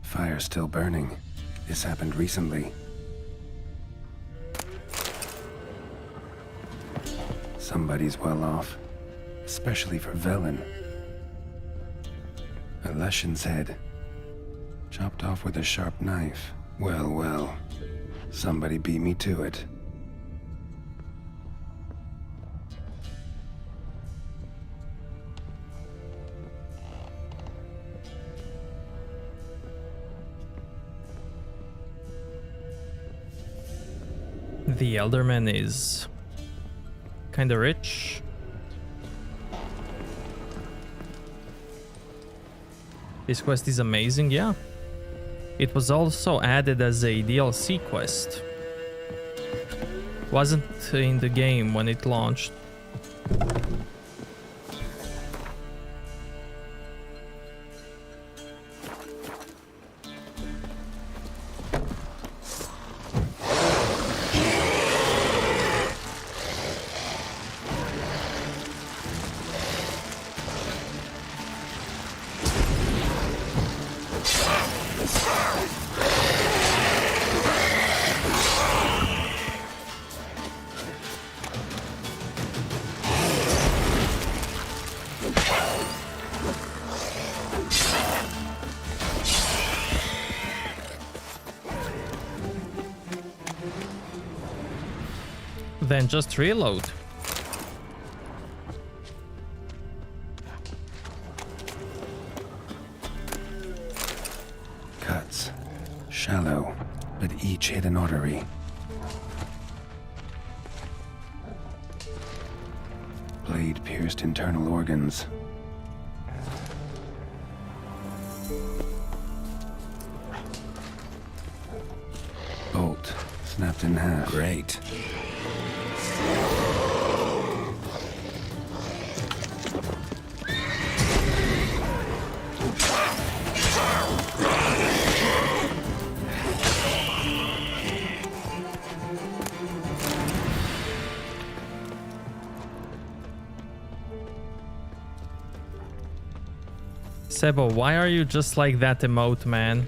Fire still burning. This happened recently. Somebody's well off. Especially for Velen. A Leshen's head. Chopped off with a sharp knife. Well, well. Somebody beat me to it. The Elderman is kinda rich. This quest is amazing, yeah. It was also added as a DLC quest. Wasn't in the game when it launched. Then just reload. Cuts. Shallow, but each hit an artery. Blade pierced internal organs. Bolt snapped in half. Great. Sebo, why are you just like that emote, man?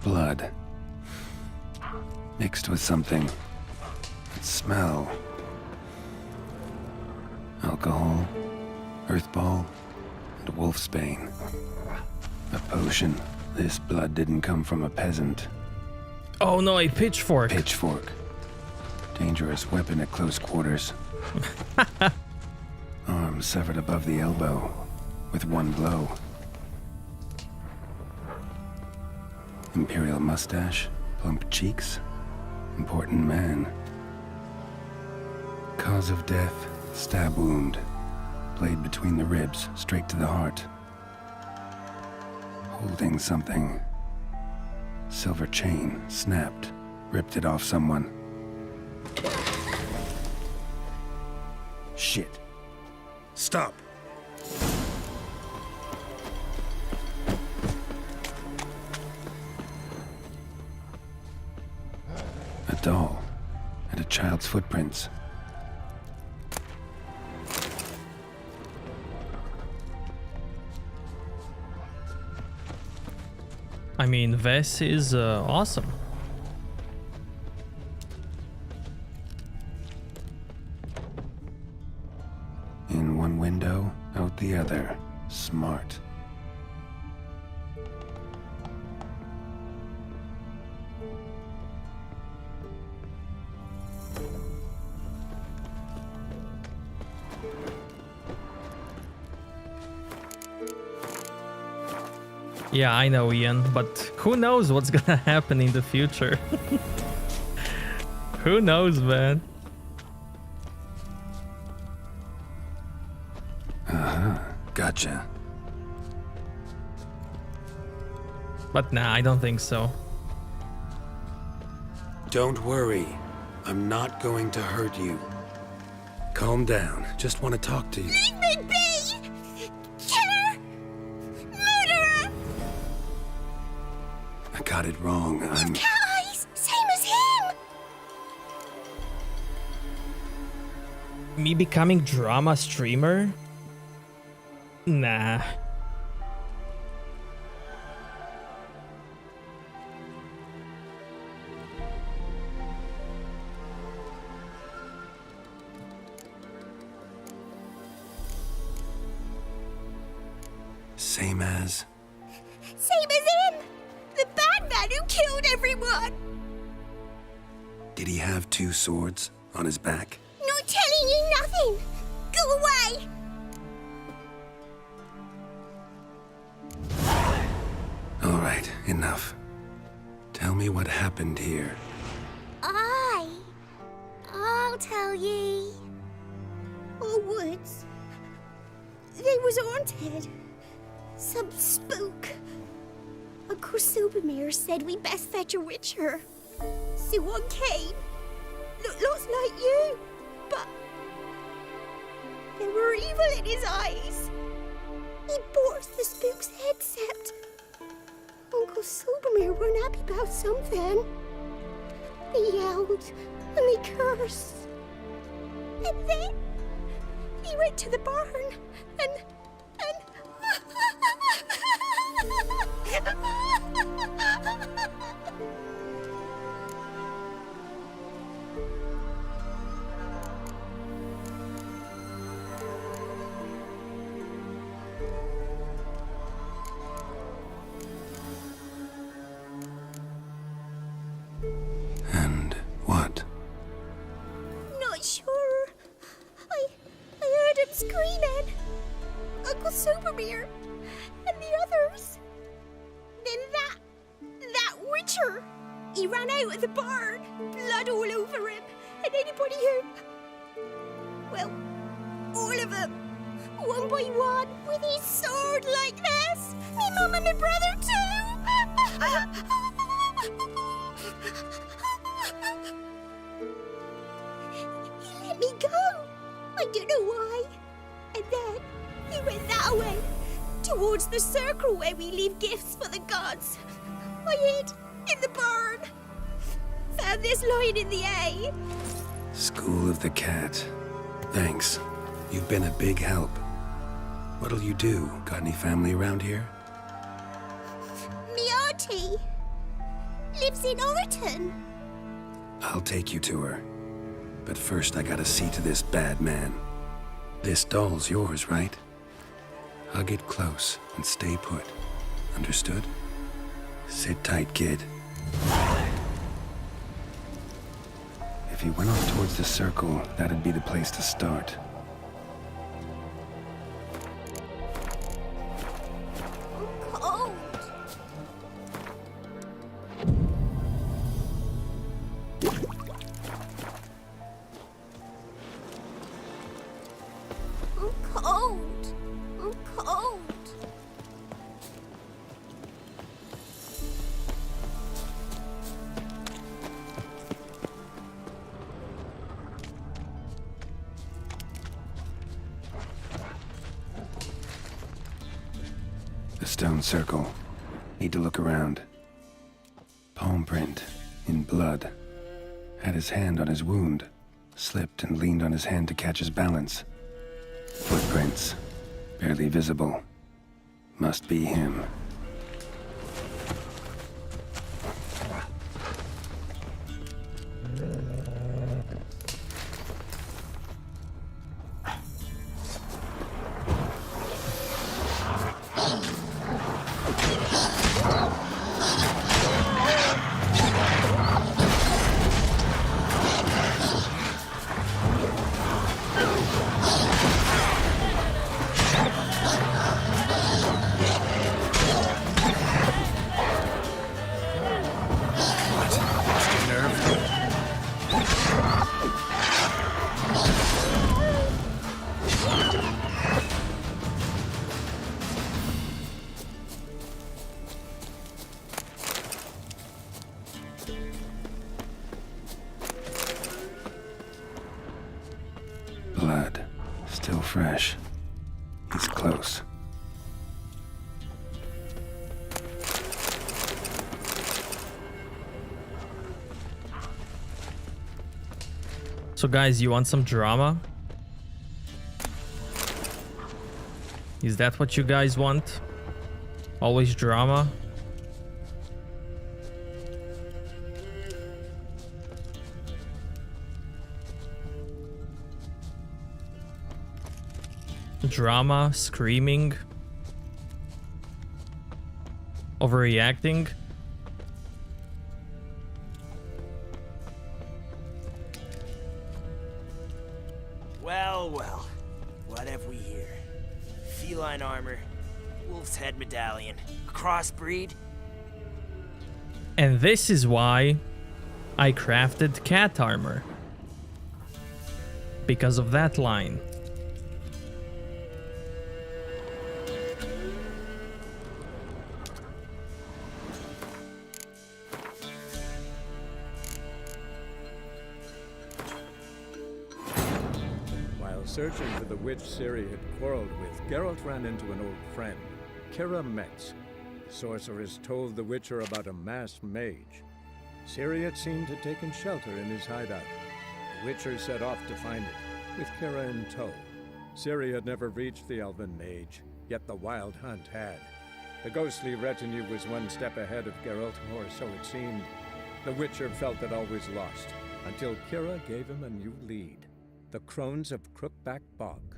Blood. Mixed with something. Smell. Alcohol, earthball, and wolfsbane. A potion. This blood didn't come from a peasant. Oh no, a pitchfork. Pitchfork. Dangerous weapon at close quarters. Arm severed above the elbow with one blow. Imperial mustache, plump cheeks, important man. Cause of death, stab wound. Blade between the ribs, straight to the heart. Holding something. Silver chain, snapped, ripped it off someone. Shit. Stop. A doll and a child's footprints. I mean, Vess is awesome. In one window, out the other. Smart. Yeah, I know, Ian, but who knows what's gonna happen in the future? Who knows, man? Gotcha. But nah, I don't think so. Don't worry. I'm not going to hurt you. Calm down. Just want to talk to you. Leave me be! Killer! Murderer! I got it wrong. I'm... Cat eyes! Same as him! Me becoming drama streamer? Nah. Same as... Same as him! The bad man who killed everyone! Did he have two swords on his back? Not telling you nothing! Go away! All right, enough. Tell me what happened here. I'll tell ye. Oh, woods. They was haunted. Some spook. Uncle Silbermere said we best fetch a witcher. So one came. Looks like you, but there were evil in his eyes. He bore the spook's headset. Uncle Silbermere weren't happy about something. He yelled and he cursed. And then he went to the barn and Uncle Sobermere and the others. Then that witcher. He ran out of the barn, blood all over him, and anybody who... Well, all of them, one by one, with his sword like this. Me mum and my brother too. He let me go. I don't know why. And then he went that way, towards the circle where we leave gifts for the gods. I hid in the barn. Found this lying in the hay. School of the Cat. Thanks. You've been a big help. What'll you do? Got any family around here? Me auntie lives in Orton. I'll take you to her. But first I gotta see to this bad man. This doll's yours, right? Hug it close and stay put. Understood? Sit tight, kid. If he went off towards the circle, that'd be the place to start. Cold. I'm cold. I'm cold. The stone circle. Need to look around. Palm print. In blood. Had his hand on his wound. Slipped and leaned on his hand to catch his balance. Footprints. Barely visible. Must be him. Blood. Still fresh. He's close. So guys, you want some drama? Is that what you guys want? Always drama? Drama, screaming, overreacting. Well, well. What have we here? Feline armor, wolf's head medallion, a crossbreed. And this is why I crafted cat armor. Because of that line. Searching for the witch Ciri had quarreled with, Geralt ran into an old friend, Kira Metz. The sorceress told the Witcher about a masked mage. Ciri had seemed to have taken shelter in his hideout. The Witcher set off to find it, with Kira in tow. Ciri had never reached the elven mage, yet the wild hunt had. The ghostly retinue was one step ahead of Geralt, or so it seemed. The Witcher felt that all was lost, until Kira gave him a new lead. The Crones of Crookback Bog.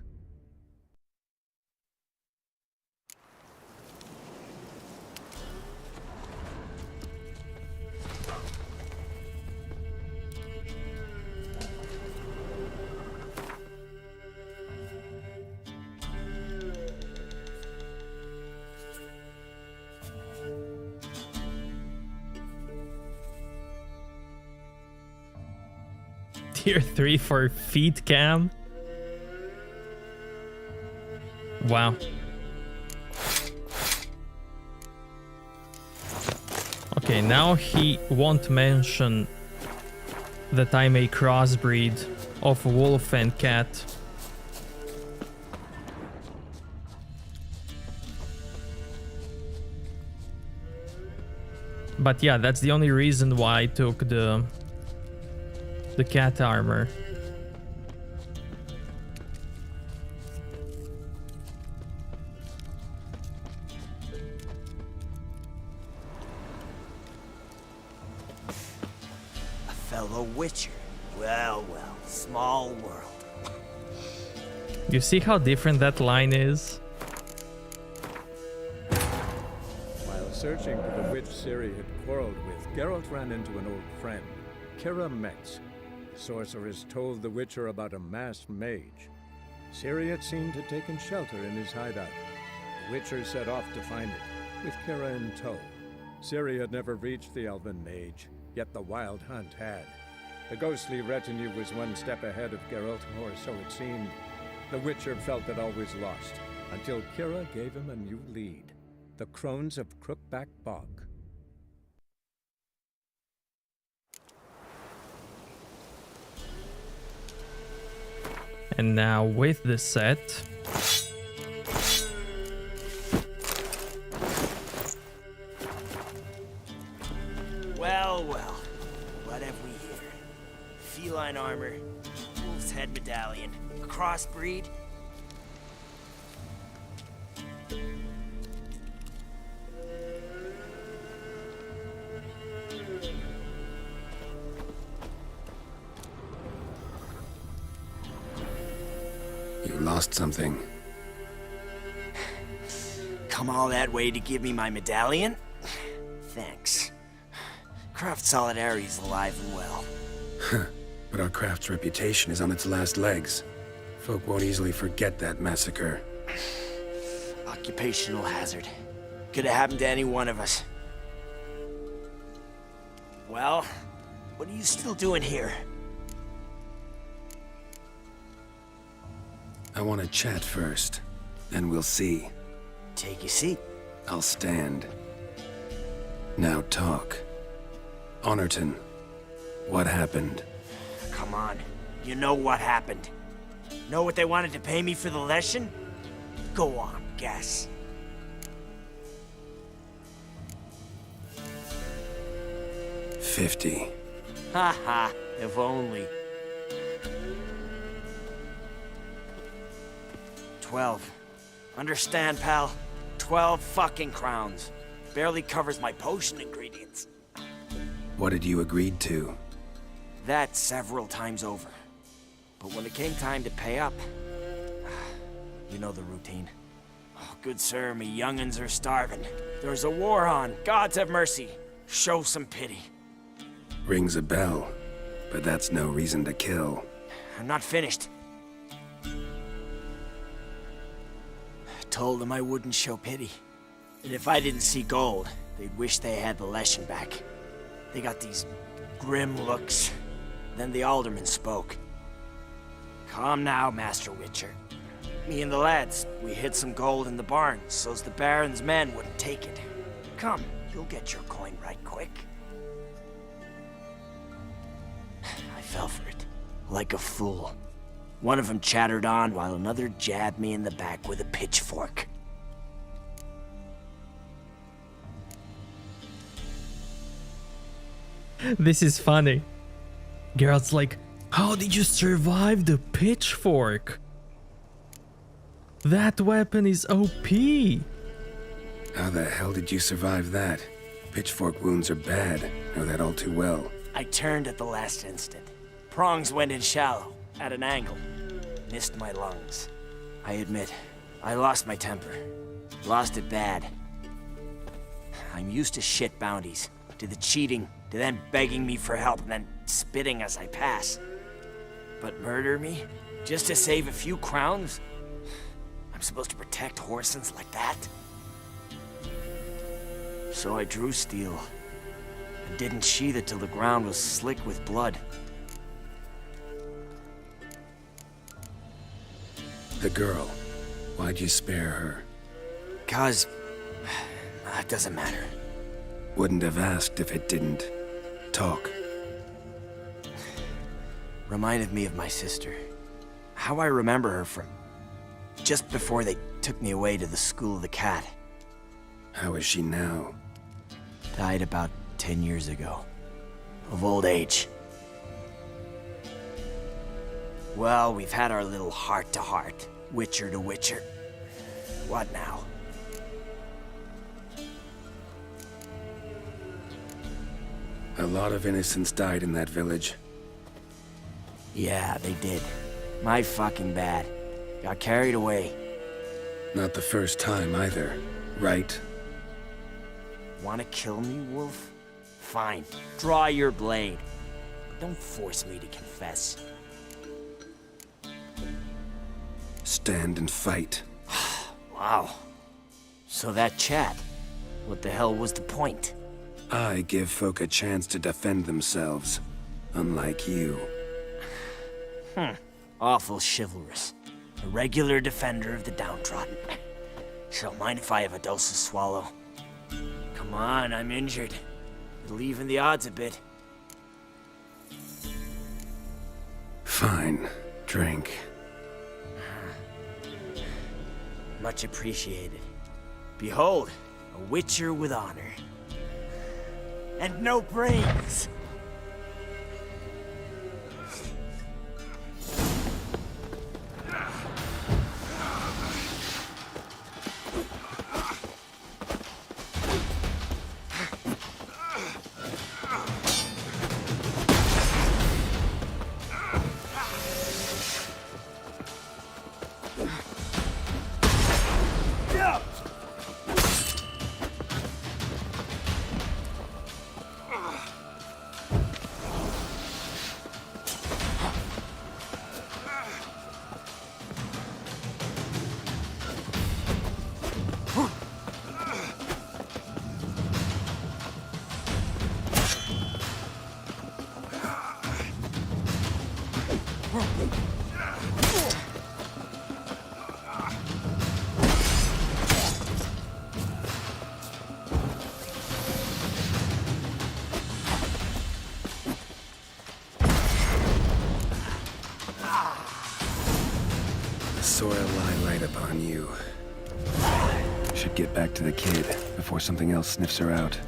Tier 3 for feet cam. Wow. Okay, now he won't mention that I'm a crossbreed of wolf and cat. But yeah, that's the only reason why I took the cat armor. A fellow witcher. Well, well, small world. You see how different that line is? While searching for the witch Ciri had quarreled with, Geralt ran into an old friend, Kira Metz. The sorceress told the witcher about a masked mage. Ciri had seemed to have taken shelter in his hideout. The witcher set off to find it, with Kira in tow. Ciri had never reached the elven mage, yet the wild hunt had. The ghostly retinue was one step ahead of Geralt, or so it seemed. The witcher felt that all was lost, until Kira gave him a new lead. The Crones of Crookback Bog. And now with the set, Well, well. What have we here? Feline armor, wolf's head medallion, a crossbreed. You lost something. Come all that way to give me my medallion? Thanks. Craft Solidarity's alive and well. But our craft's reputation is on its last legs. Folk won't easily forget that massacre. Occupational hazard. Could have happened to any one of us. Well, what are you still doing here? I want to chat first, then we'll see. Take your seat. I'll stand. Now talk. Honorton, what happened? Come on. You know what happened. Know what they wanted to pay me for the Leshen? Go on, guess. $50. Ha ha, if only. 12. Understand, pal? 12 fucking crowns. Barely covers my potion ingredients. What had you agreed to? That several times over. But when it came time to pay up, you know the routine. Oh, good sir, me young'uns are starving. There's a war on. Gods have mercy. Show some pity. Rings a bell, but that's no reason to kill. I'm not finished. Told them I wouldn't show pity. And if I didn't see gold, they'd wish they had the Leshen back. They got these grim looks. Then the alderman spoke. Calm now, Master Witcher. Me and the lads, we hid some gold in the barn, so's the Baron's men wouldn't take it. Come, you'll get your coin right quick. I fell for it, like a fool. One of them chattered on while another jabbed me in the back with a pitchfork. this is funny. Geralt's like, how did you survive the pitchfork? That weapon is OP. How the hell did you survive that? Pitchfork wounds are bad. Know that all too well. I turned at the last instant. Prongs went in shallow, at an angle. Missed my lungs. I admit, I lost my temper. Lost it bad. I'm used to shit bounties, to the cheating, to them begging me for help and then spitting as I pass. But murder me? Just to save a few crowns? I'm supposed to protect Horsens like that? So I drew steel, and didn't sheathe it till the ground was slick with blood. The girl. Why'd you spare her? 'Cause... it doesn't matter. Wouldn't have asked if it didn't. Talk. Reminded me of my sister. How I remember her from... just before they took me away to the School of the Cat. How is she now? Died about 10 years ago. Of old age. Well, we've had our little heart-to-heart. Witcher to Witcher. What now? A lot of innocents died in that village. Yeah, they did. My fucking bad. Got carried away. Not the first time either, right? Wanna kill me, Wolf? Fine. Draw your blade. Don't force me to confess. Stand and fight. Wow. So that chat, what the hell was the point? I give folk a chance to defend themselves, unlike you. Awful chivalrous. A regular defender of the downtrodden. Don't mind if I have a dose of swallow. Come on, I'm injured. It'll even the odds a bit. Fine. Drink. Much appreciated. Behold, a witcher with honor. And no brains! Soil lie right upon you. Should get back to the kid before something else sniffs her out.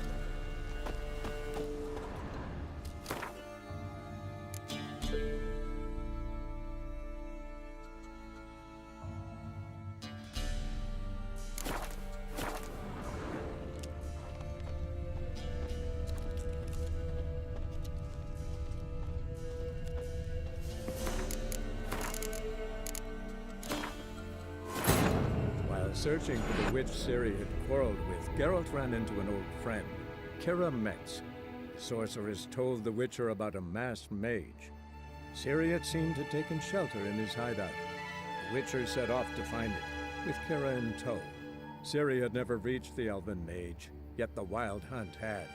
Searching for the witch Ciri had quarreled with, Geralt ran into an old friend, Kira Metz. The sorceress told the Witcher about a masked mage. Ciri had seemed to have taken shelter in his hideout. The Witcher set off to find it, with Kira in tow. Ciri had never reached the elven mage, yet the wild hunt had.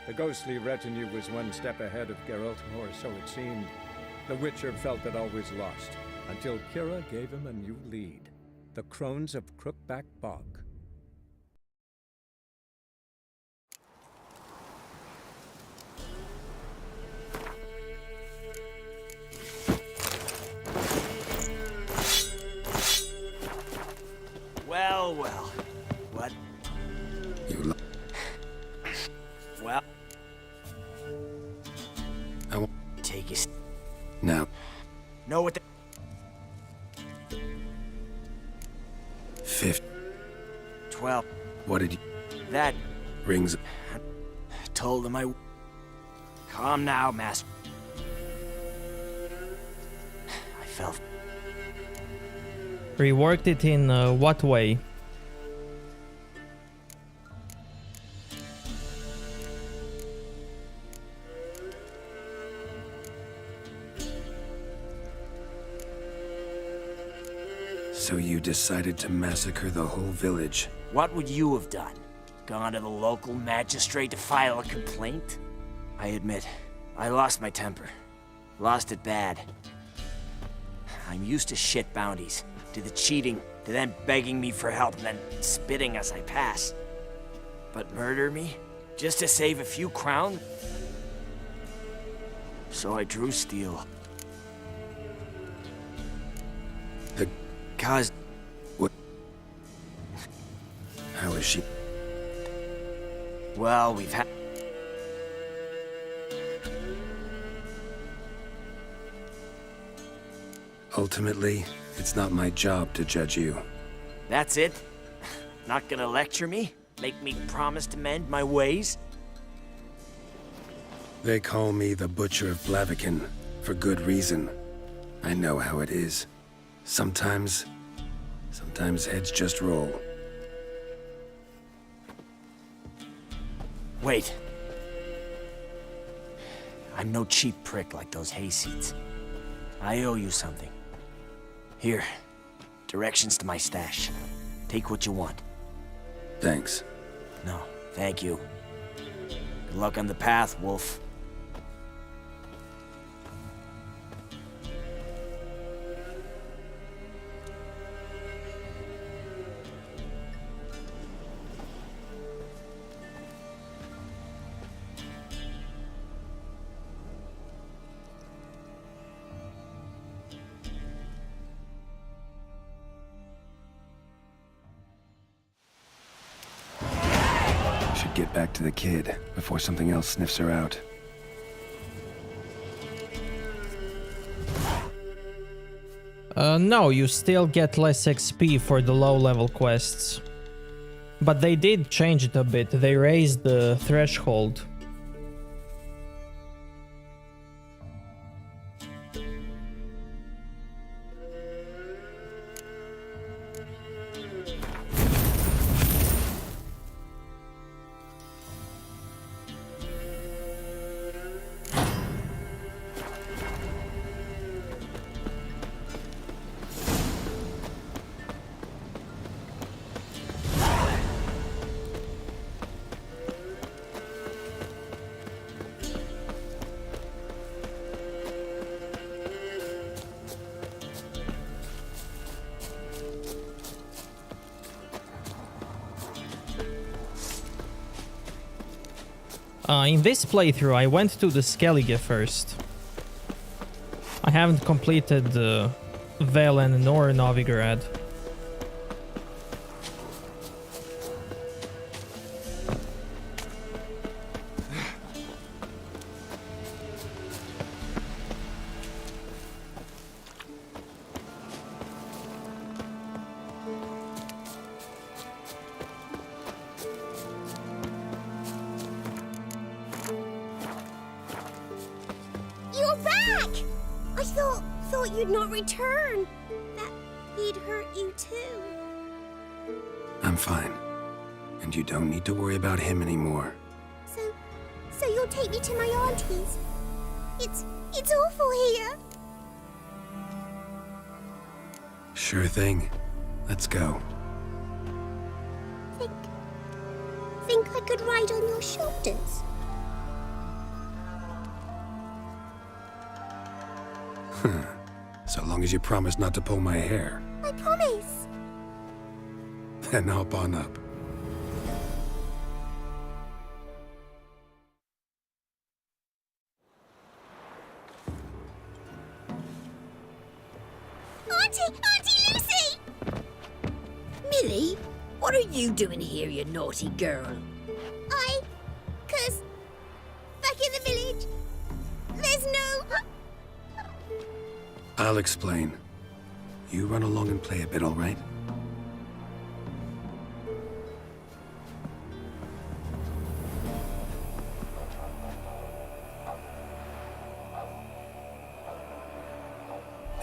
The ghostly retinue was one step ahead of Geralt, or so it seemed. The Witcher felt that all was lost, until Kira gave him a new lead. The Crones of Crookback Bog. Well, well. What? You Well. I won't take you. now. Know what the... 12. What did you... That... Rings... Told him I... Calm now, Master. I felt... Reworked it in what way? So you decided to massacre the whole village? What would you have done? Gone to the local magistrate to file a complaint? I admit, I lost my temper. Lost it bad. I'm used to shit bounties, do the cheating, to then begging me for help and then spitting as I pass. But murder me? Just to save a few crown? So I drew steel. Cause... What? How is she? Well, we've had... Ultimately, it's not my job to judge you. That's it? Not gonna lecture me? Make me promise to mend my ways? They call me the Butcher of Blaviken, for good reason. I know how it is. Sometimes heads just roll. Wait. I'm no cheap prick like those hayseeds. I owe you something. Here, directions to my stash. Take what you want. Thanks. No, thank you. Good luck on the path, Wolf. Get back to the kid before something else sniffs her out. No, you still get less XP for the low-level quests. But they did change it a bit. They raised the threshold. In this playthrough, I went to the Skellige first. I haven't completed Velen nor Novigrad. You'd not return. That he'd hurt you too. I'm fine. And you don't need to worry about him anymore. So you'll take me to my auntie's? It's awful here. Sure thing. Let's go. Think I could ride on your shoulders? So long as you promise not to pull my hair. I promise. Then hop on up. Auntie Lucy! Millie, what are you doing here, you naughty girl? Cause back in the village, there's no... I'll explain. You run along and play a bit, all right?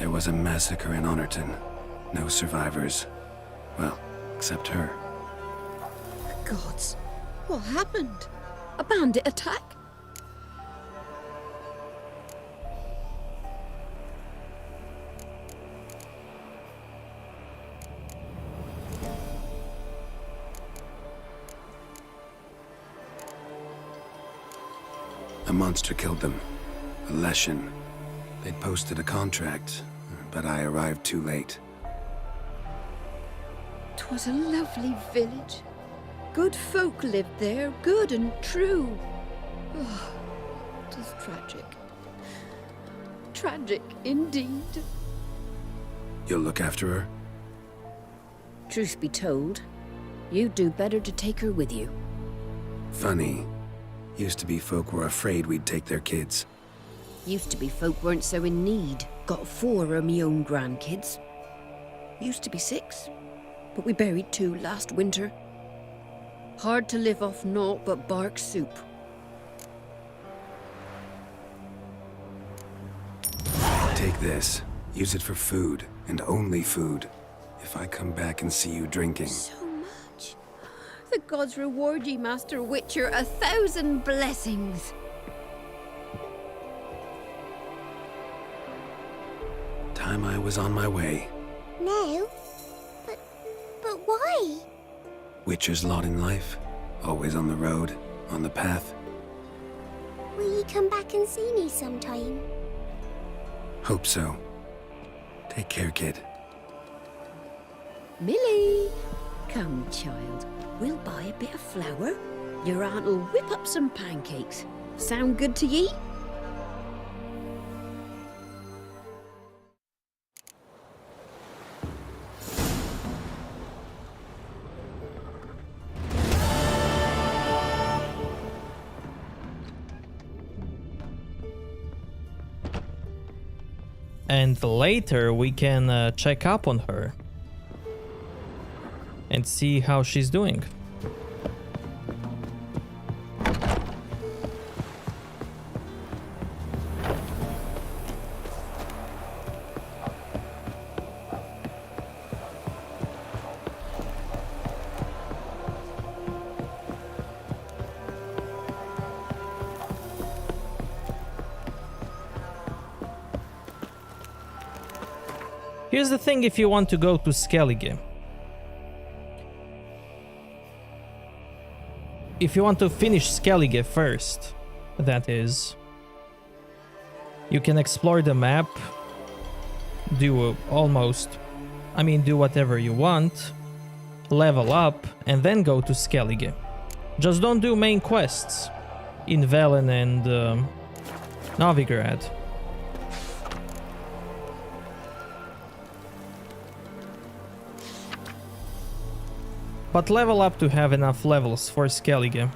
There was a massacre in Honorton. No survivors. Well, except her. Gods, what happened? A bandit attack? A monster killed them. A Leshen. They'd posted a contract, but I arrived too late. 'Twas a lovely village. Good folk lived there, good and true. Oh, 'tis tragic. Tragic indeed. You'll look after her? Truth be told, you'd do better to take her with you. Funny. Used to be folk were afraid we'd take their kids. Used to be folk weren't so in need. Got 4 of me own grandkids. Used to be 6, but we buried 2 last winter. Hard to live off naught but bark soup. Take this. Use it for food, and only food. If I come back and see you drinking... So much. The gods reward ye, Master Witcher, 1,000 blessings. Time I was on my way. No? But why? Witcher's lot in life. Always on the road, on the path. Will you come back and see me sometime? Hope so. Take care, kid. Millie! Come, child. We'll buy a bit of flour. Your aunt'll whip up some pancakes. Sound good to ye? And later we can check up on her and see how she's doing. Here's the thing if you want to go to Skellige. If you want to finish Skellige first, that is, you can explore the map, do do whatever you want, level up, and then go to Skellige. Just don't do main quests in Velen and Novigrad. But level up to have enough levels for Skellige.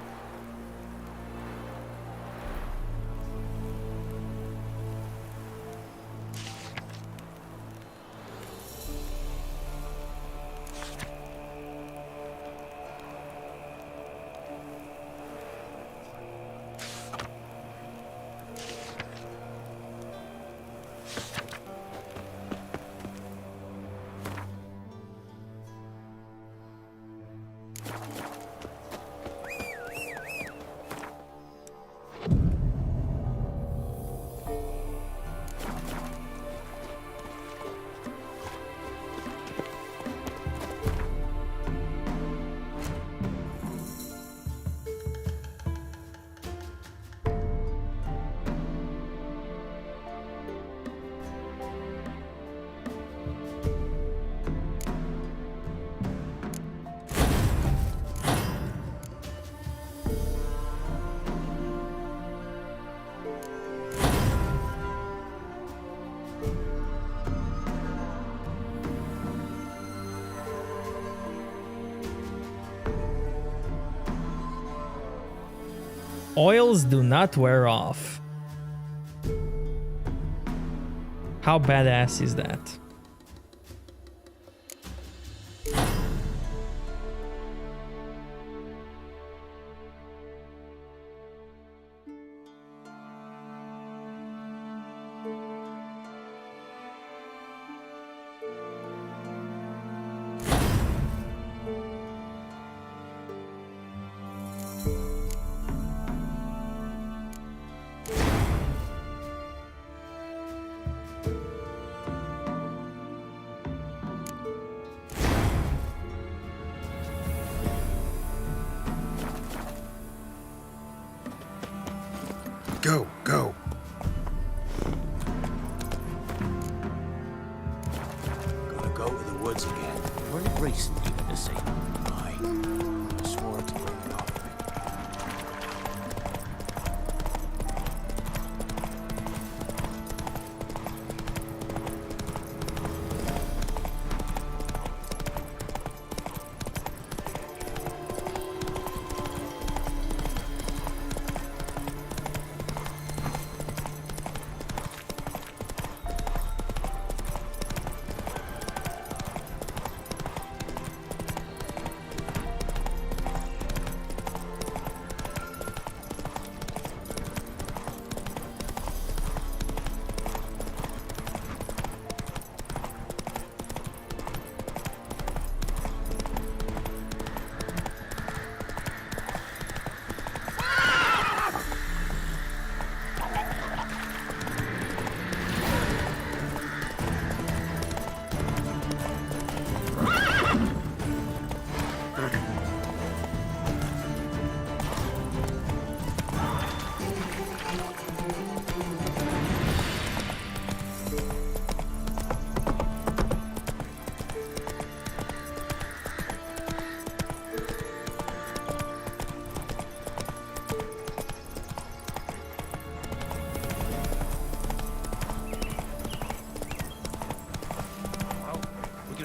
Oils do not wear off. How badass is that? Go, go. Gotta go to the woods again. Weren't recent. The see. Aye. I swore to bring it up.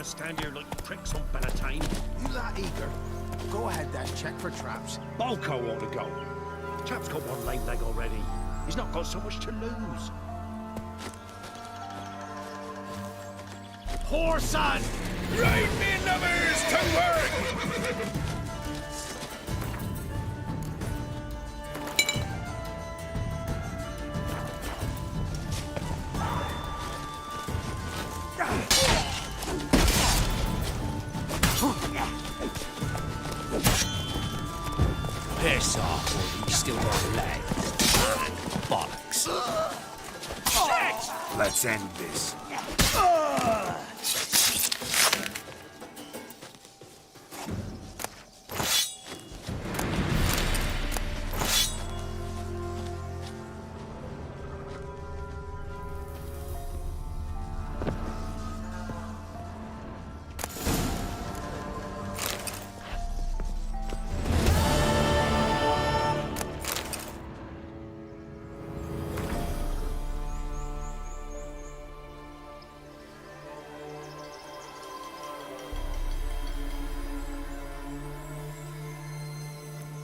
Stand here like pricks on Bellatine. You that eager? Go ahead then, check for traps. Balco ought to go. Chap's got one lame leg already. He's not got so much to lose. Poor son! Ride me numbers to work! Piss off, or you still got legs. Bollocks. Let's end this.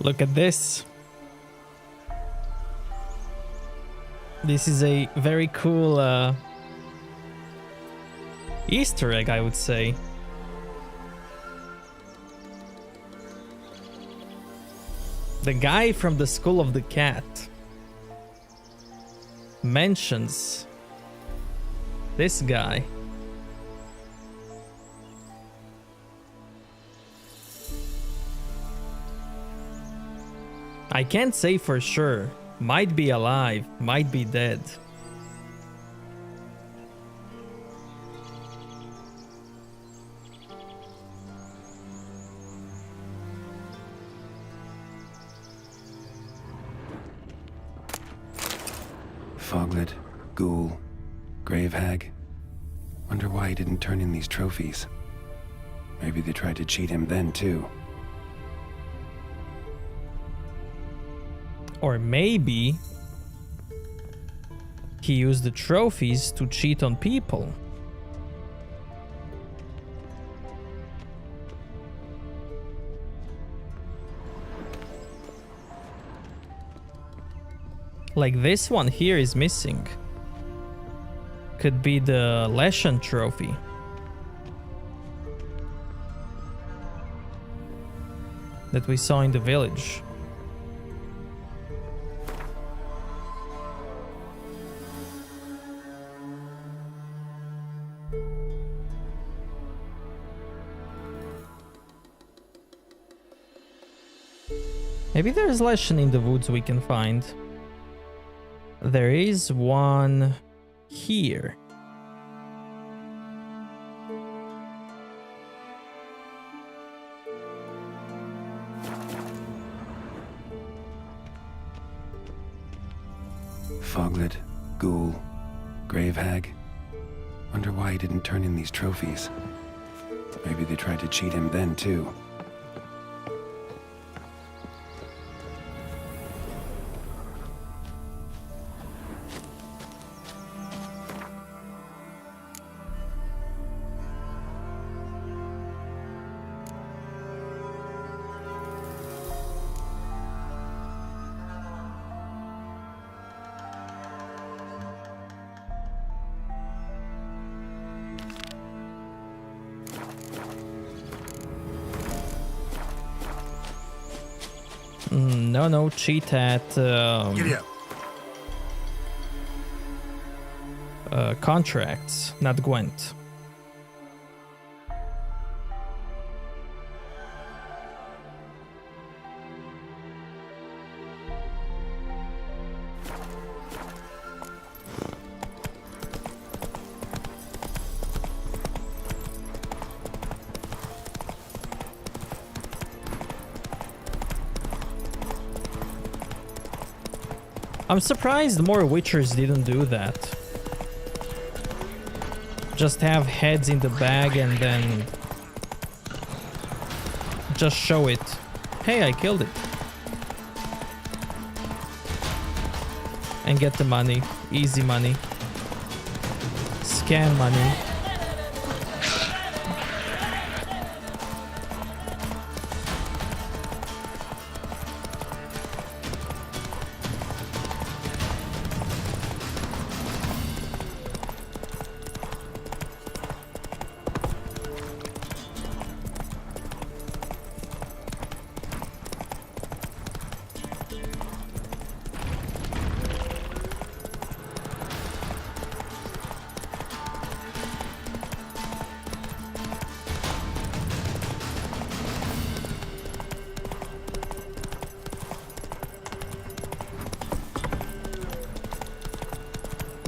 Look at this. This is a very cool Easter egg, I would say. The guy from the Skull of the Cat mentions this guy. I can't say for sure. Might be alive, might be dead. Foglet, Ghoul, Grave Hag. Wonder why he didn't turn in these trophies. Maybe they tried to cheat him then too. Or maybe he used the trophies to cheat on people. Like this one here is missing. Could be the Leshen trophy. That we saw in the village. Maybe there's Leshen in the woods we can find. There is one here. Foglet, Ghoul, Grave Hag. Wonder why he didn't turn in these trophies. Maybe they tried to cheat him then, too. No, cheat at contracts, not Gwent. I'm surprised more Witchers didn't do that. Just have heads in the bag and then just show it. Hey, I killed it. And get the money. Easy money. Scam money.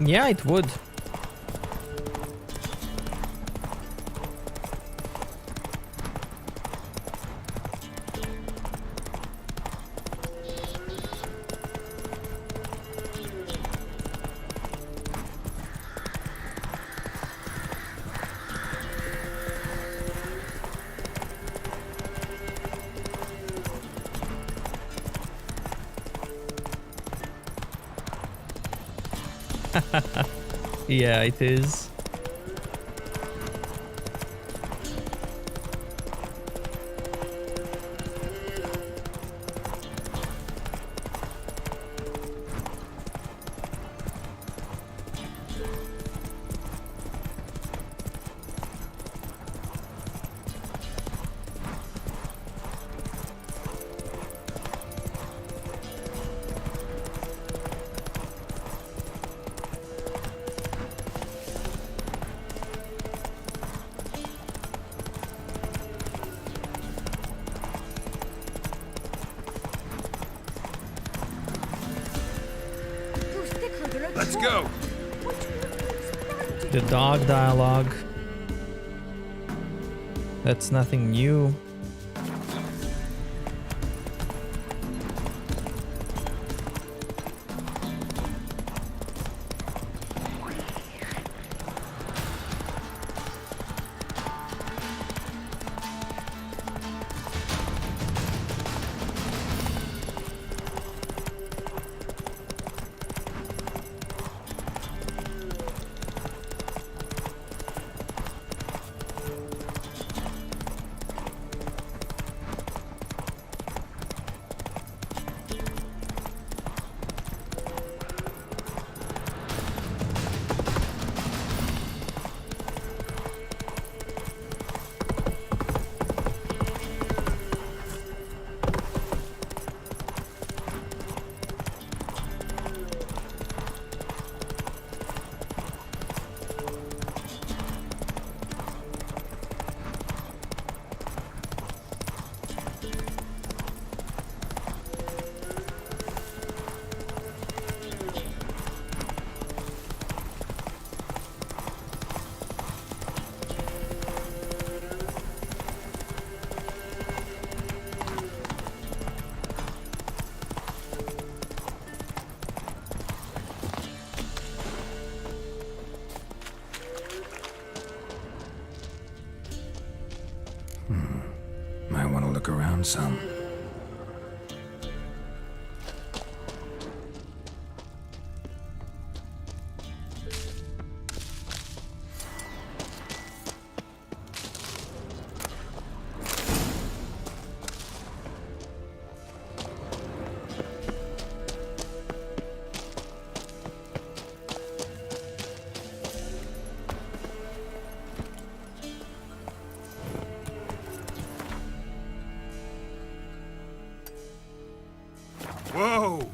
Yeah, it would. Yeah, it is. Let's go. The dog dialogue. That's nothing new. found some. Whoa!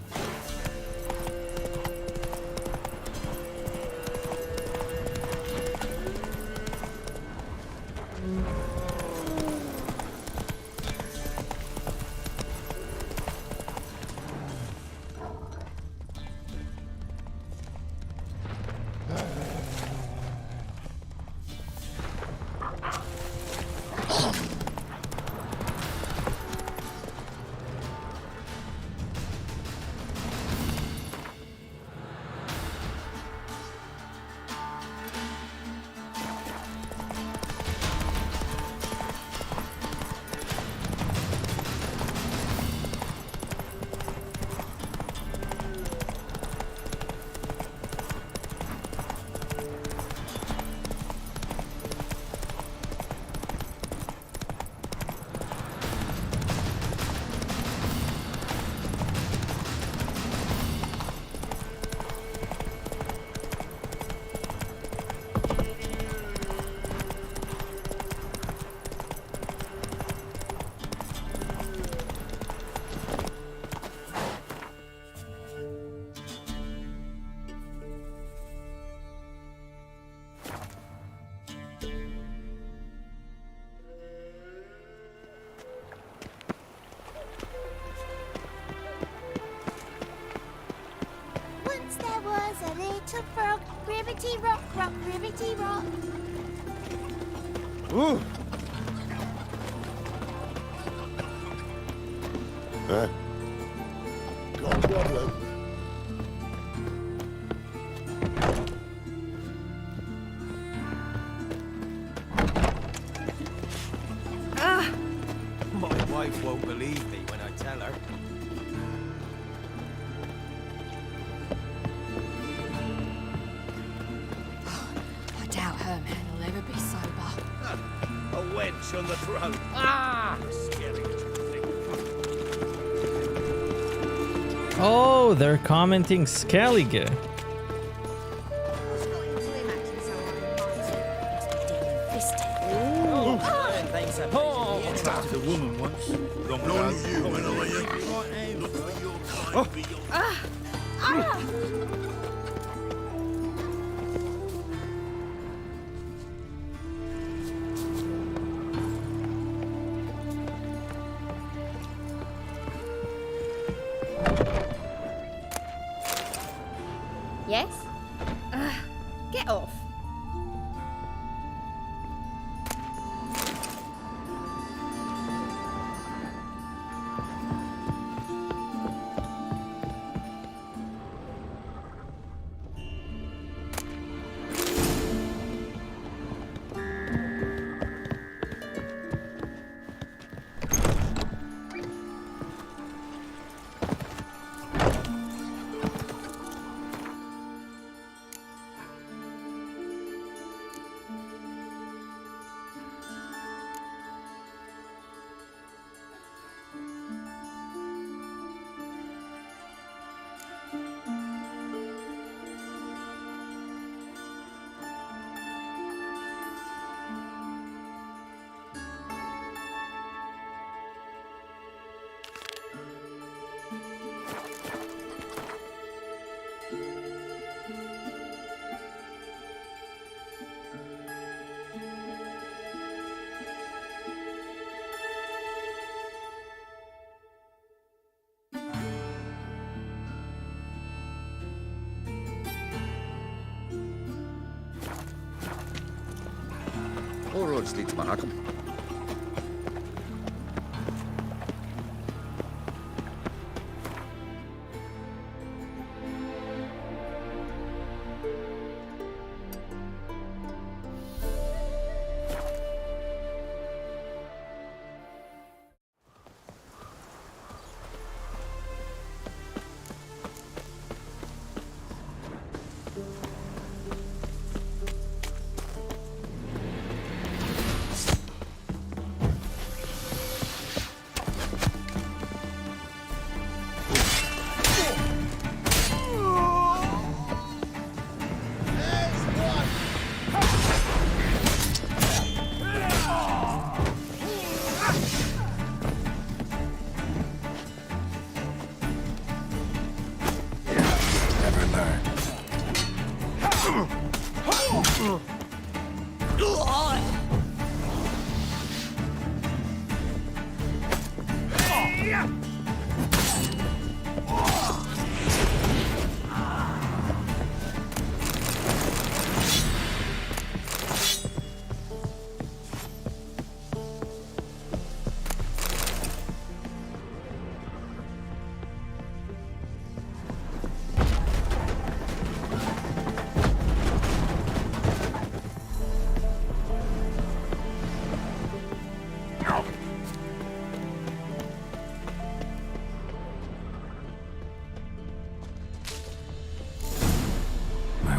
Once there was a little frog, ribbity rock, rock, ribbity rock. Ooh. Huh? Go on, Pablo. My wife won't believe me when I tell her. I doubt her man will ever be sober. A wench on the throat. Ah! Scary. Oh, they're commenting Skellige. The woman once. Long to you when I am. Look for your kind beyond. Yes? Get off. All roads lead to Mahakam. Might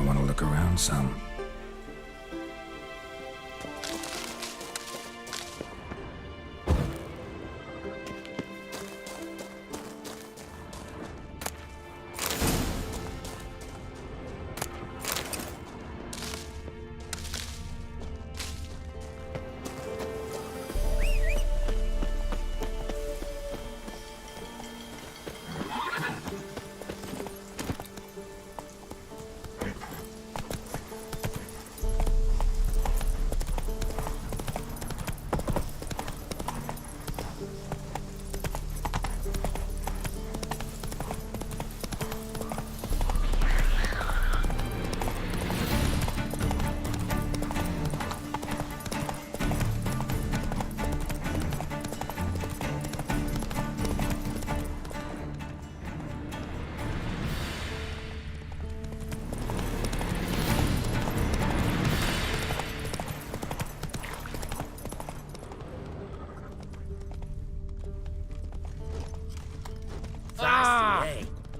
want to look around some.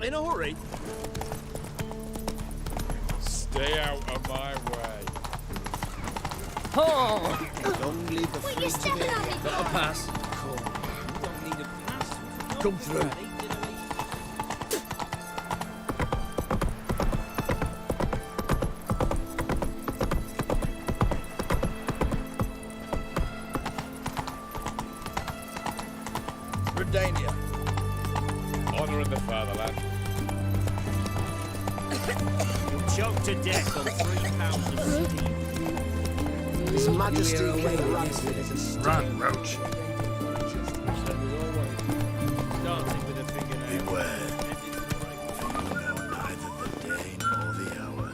In a hurry. Stay out of my way. Oh! Long live the free today. Got a pass. Come through. Redania. Honouring the fatherland. You'll choke to death on 3 pounds of steam. His Majesty came Run, Roach. Starting with a fingernail. Beware. You know neither the day nor the hour.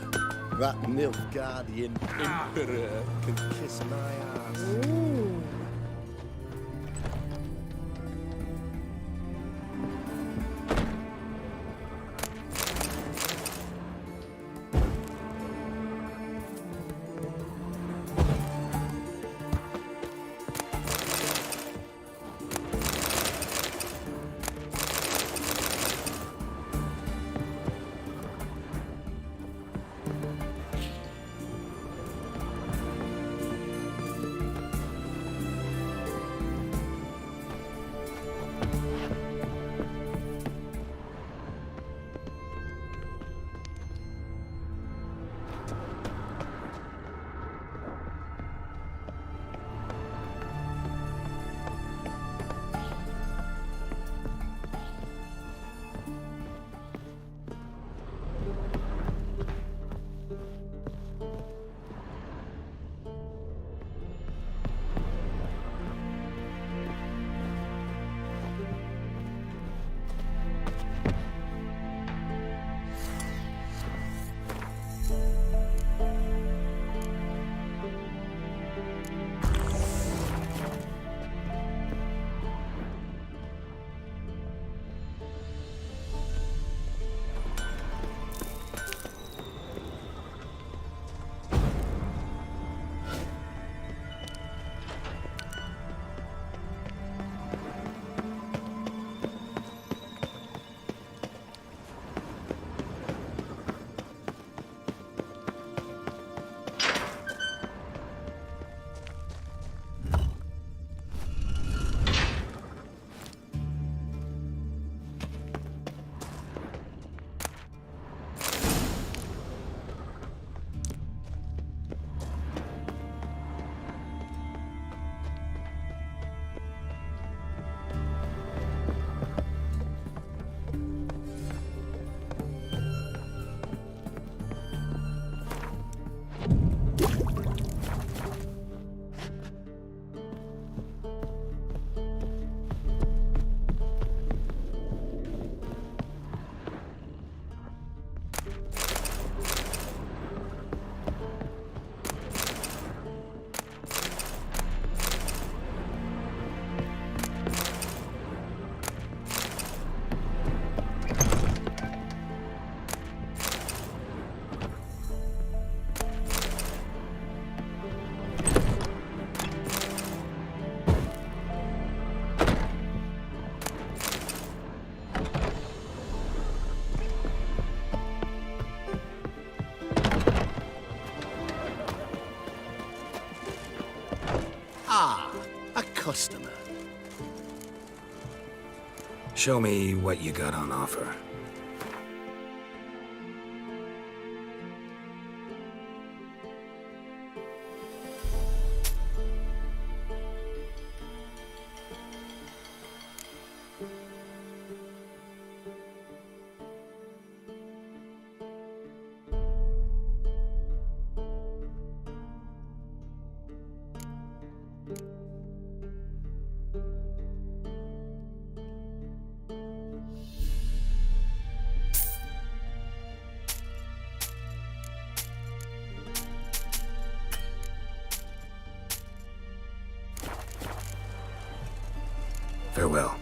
That Nilfgaardian Emperor can kiss my ass. customer. Show me what you got on offer. Farewell.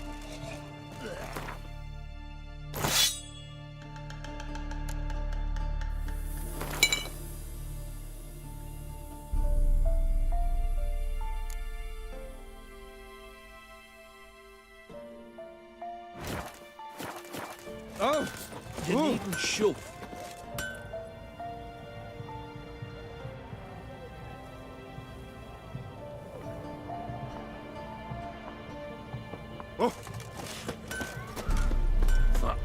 Oh, you needn't shove. Oh. Fuck.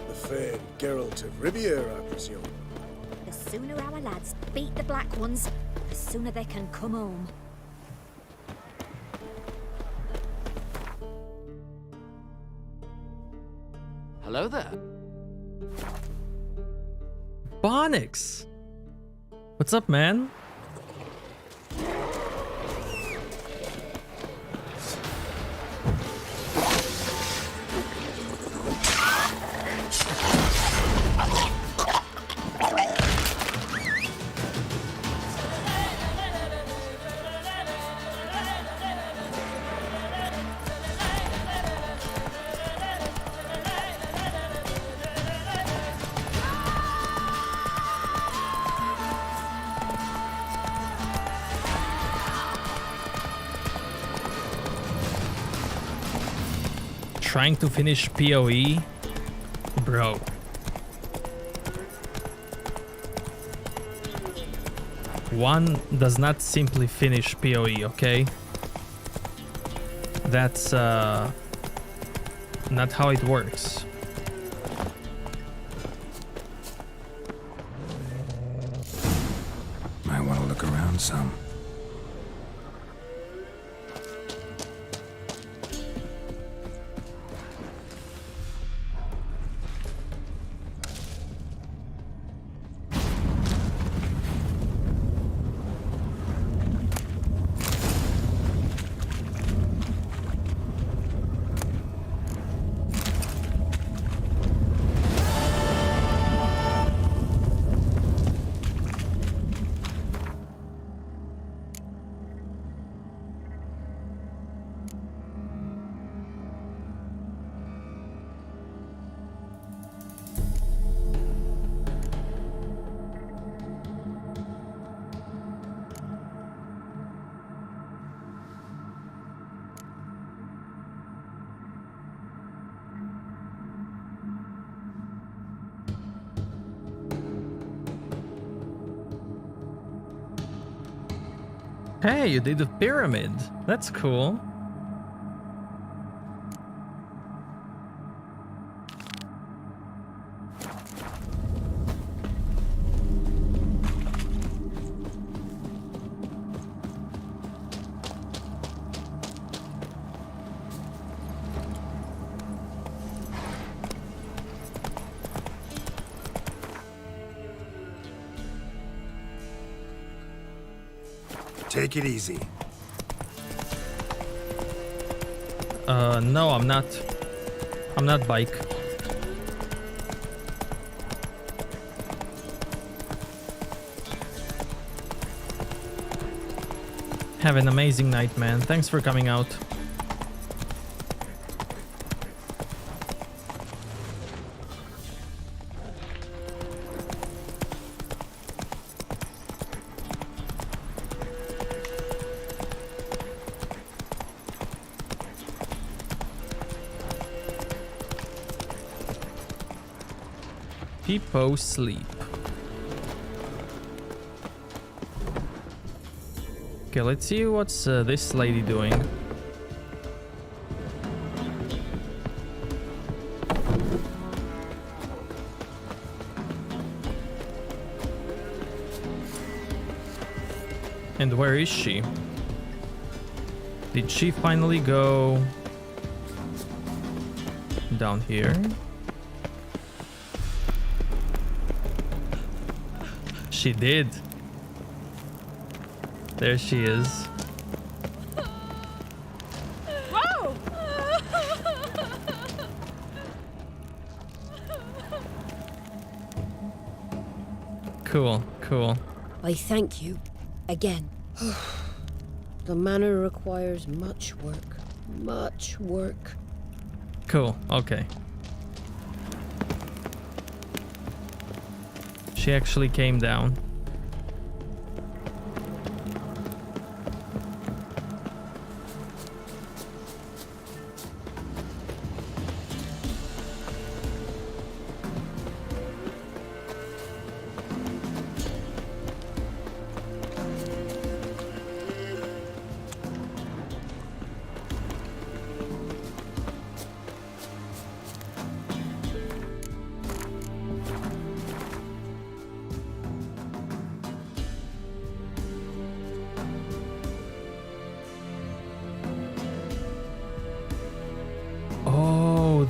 The fair Geralt of Riviera, I presume. The sooner our lads beat the Black Ones, the sooner they can come home. Hello there. Bonix! What's up, man? Trying to finish PoE? Bro. One does not simply finish PoE, okay? That's not how it works. Might want to look around some. Hey, you did a pyramid. That's cool. Take it easy. No, I'm not. I'm not bike. Have an amazing night, man. Thanks for coming out. People sleep. Okay, let's see what's this lady doing. And where is she? Did she finally go down here? She did. There she is. Whoa! Cool, cool. I thank you again. The manor requires much work. Much work. Cool, okay. She actually came down.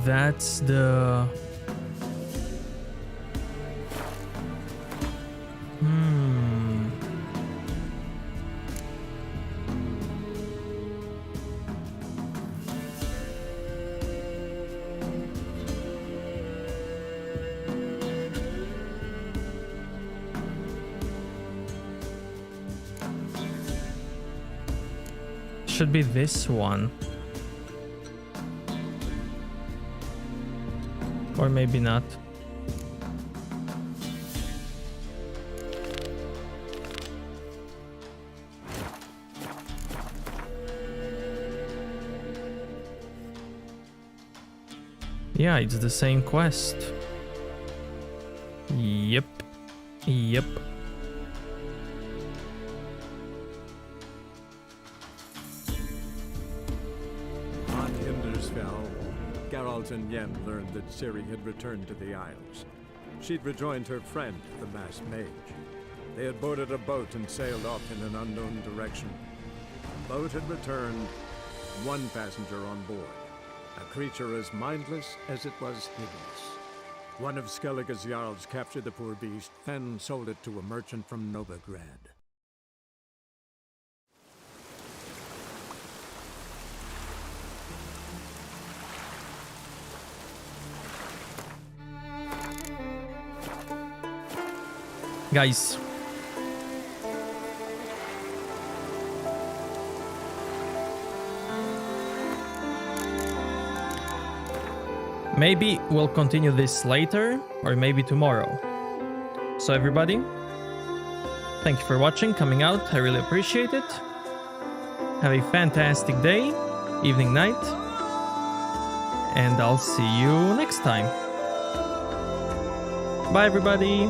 That's the... Should be this one. Or maybe not. Yeah, it's the same quest. Yep. Yep. And Yen learned that Ciri had returned to the Isles. She'd rejoined her friend, the masked mage. They had boarded a boat and sailed off in an unknown direction. The boat had returned, one passenger on board, a creature as mindless as it was hideous. One of Skellige's Jarls captured the poor beast, then sold it to a merchant from Novigrad. Guys, maybe we'll continue this later or maybe tomorrow. So everybody, thank you for watching, coming out. I really appreciate it. Have a fantastic day, evening, night, and I'll see you next time. Bye everybody.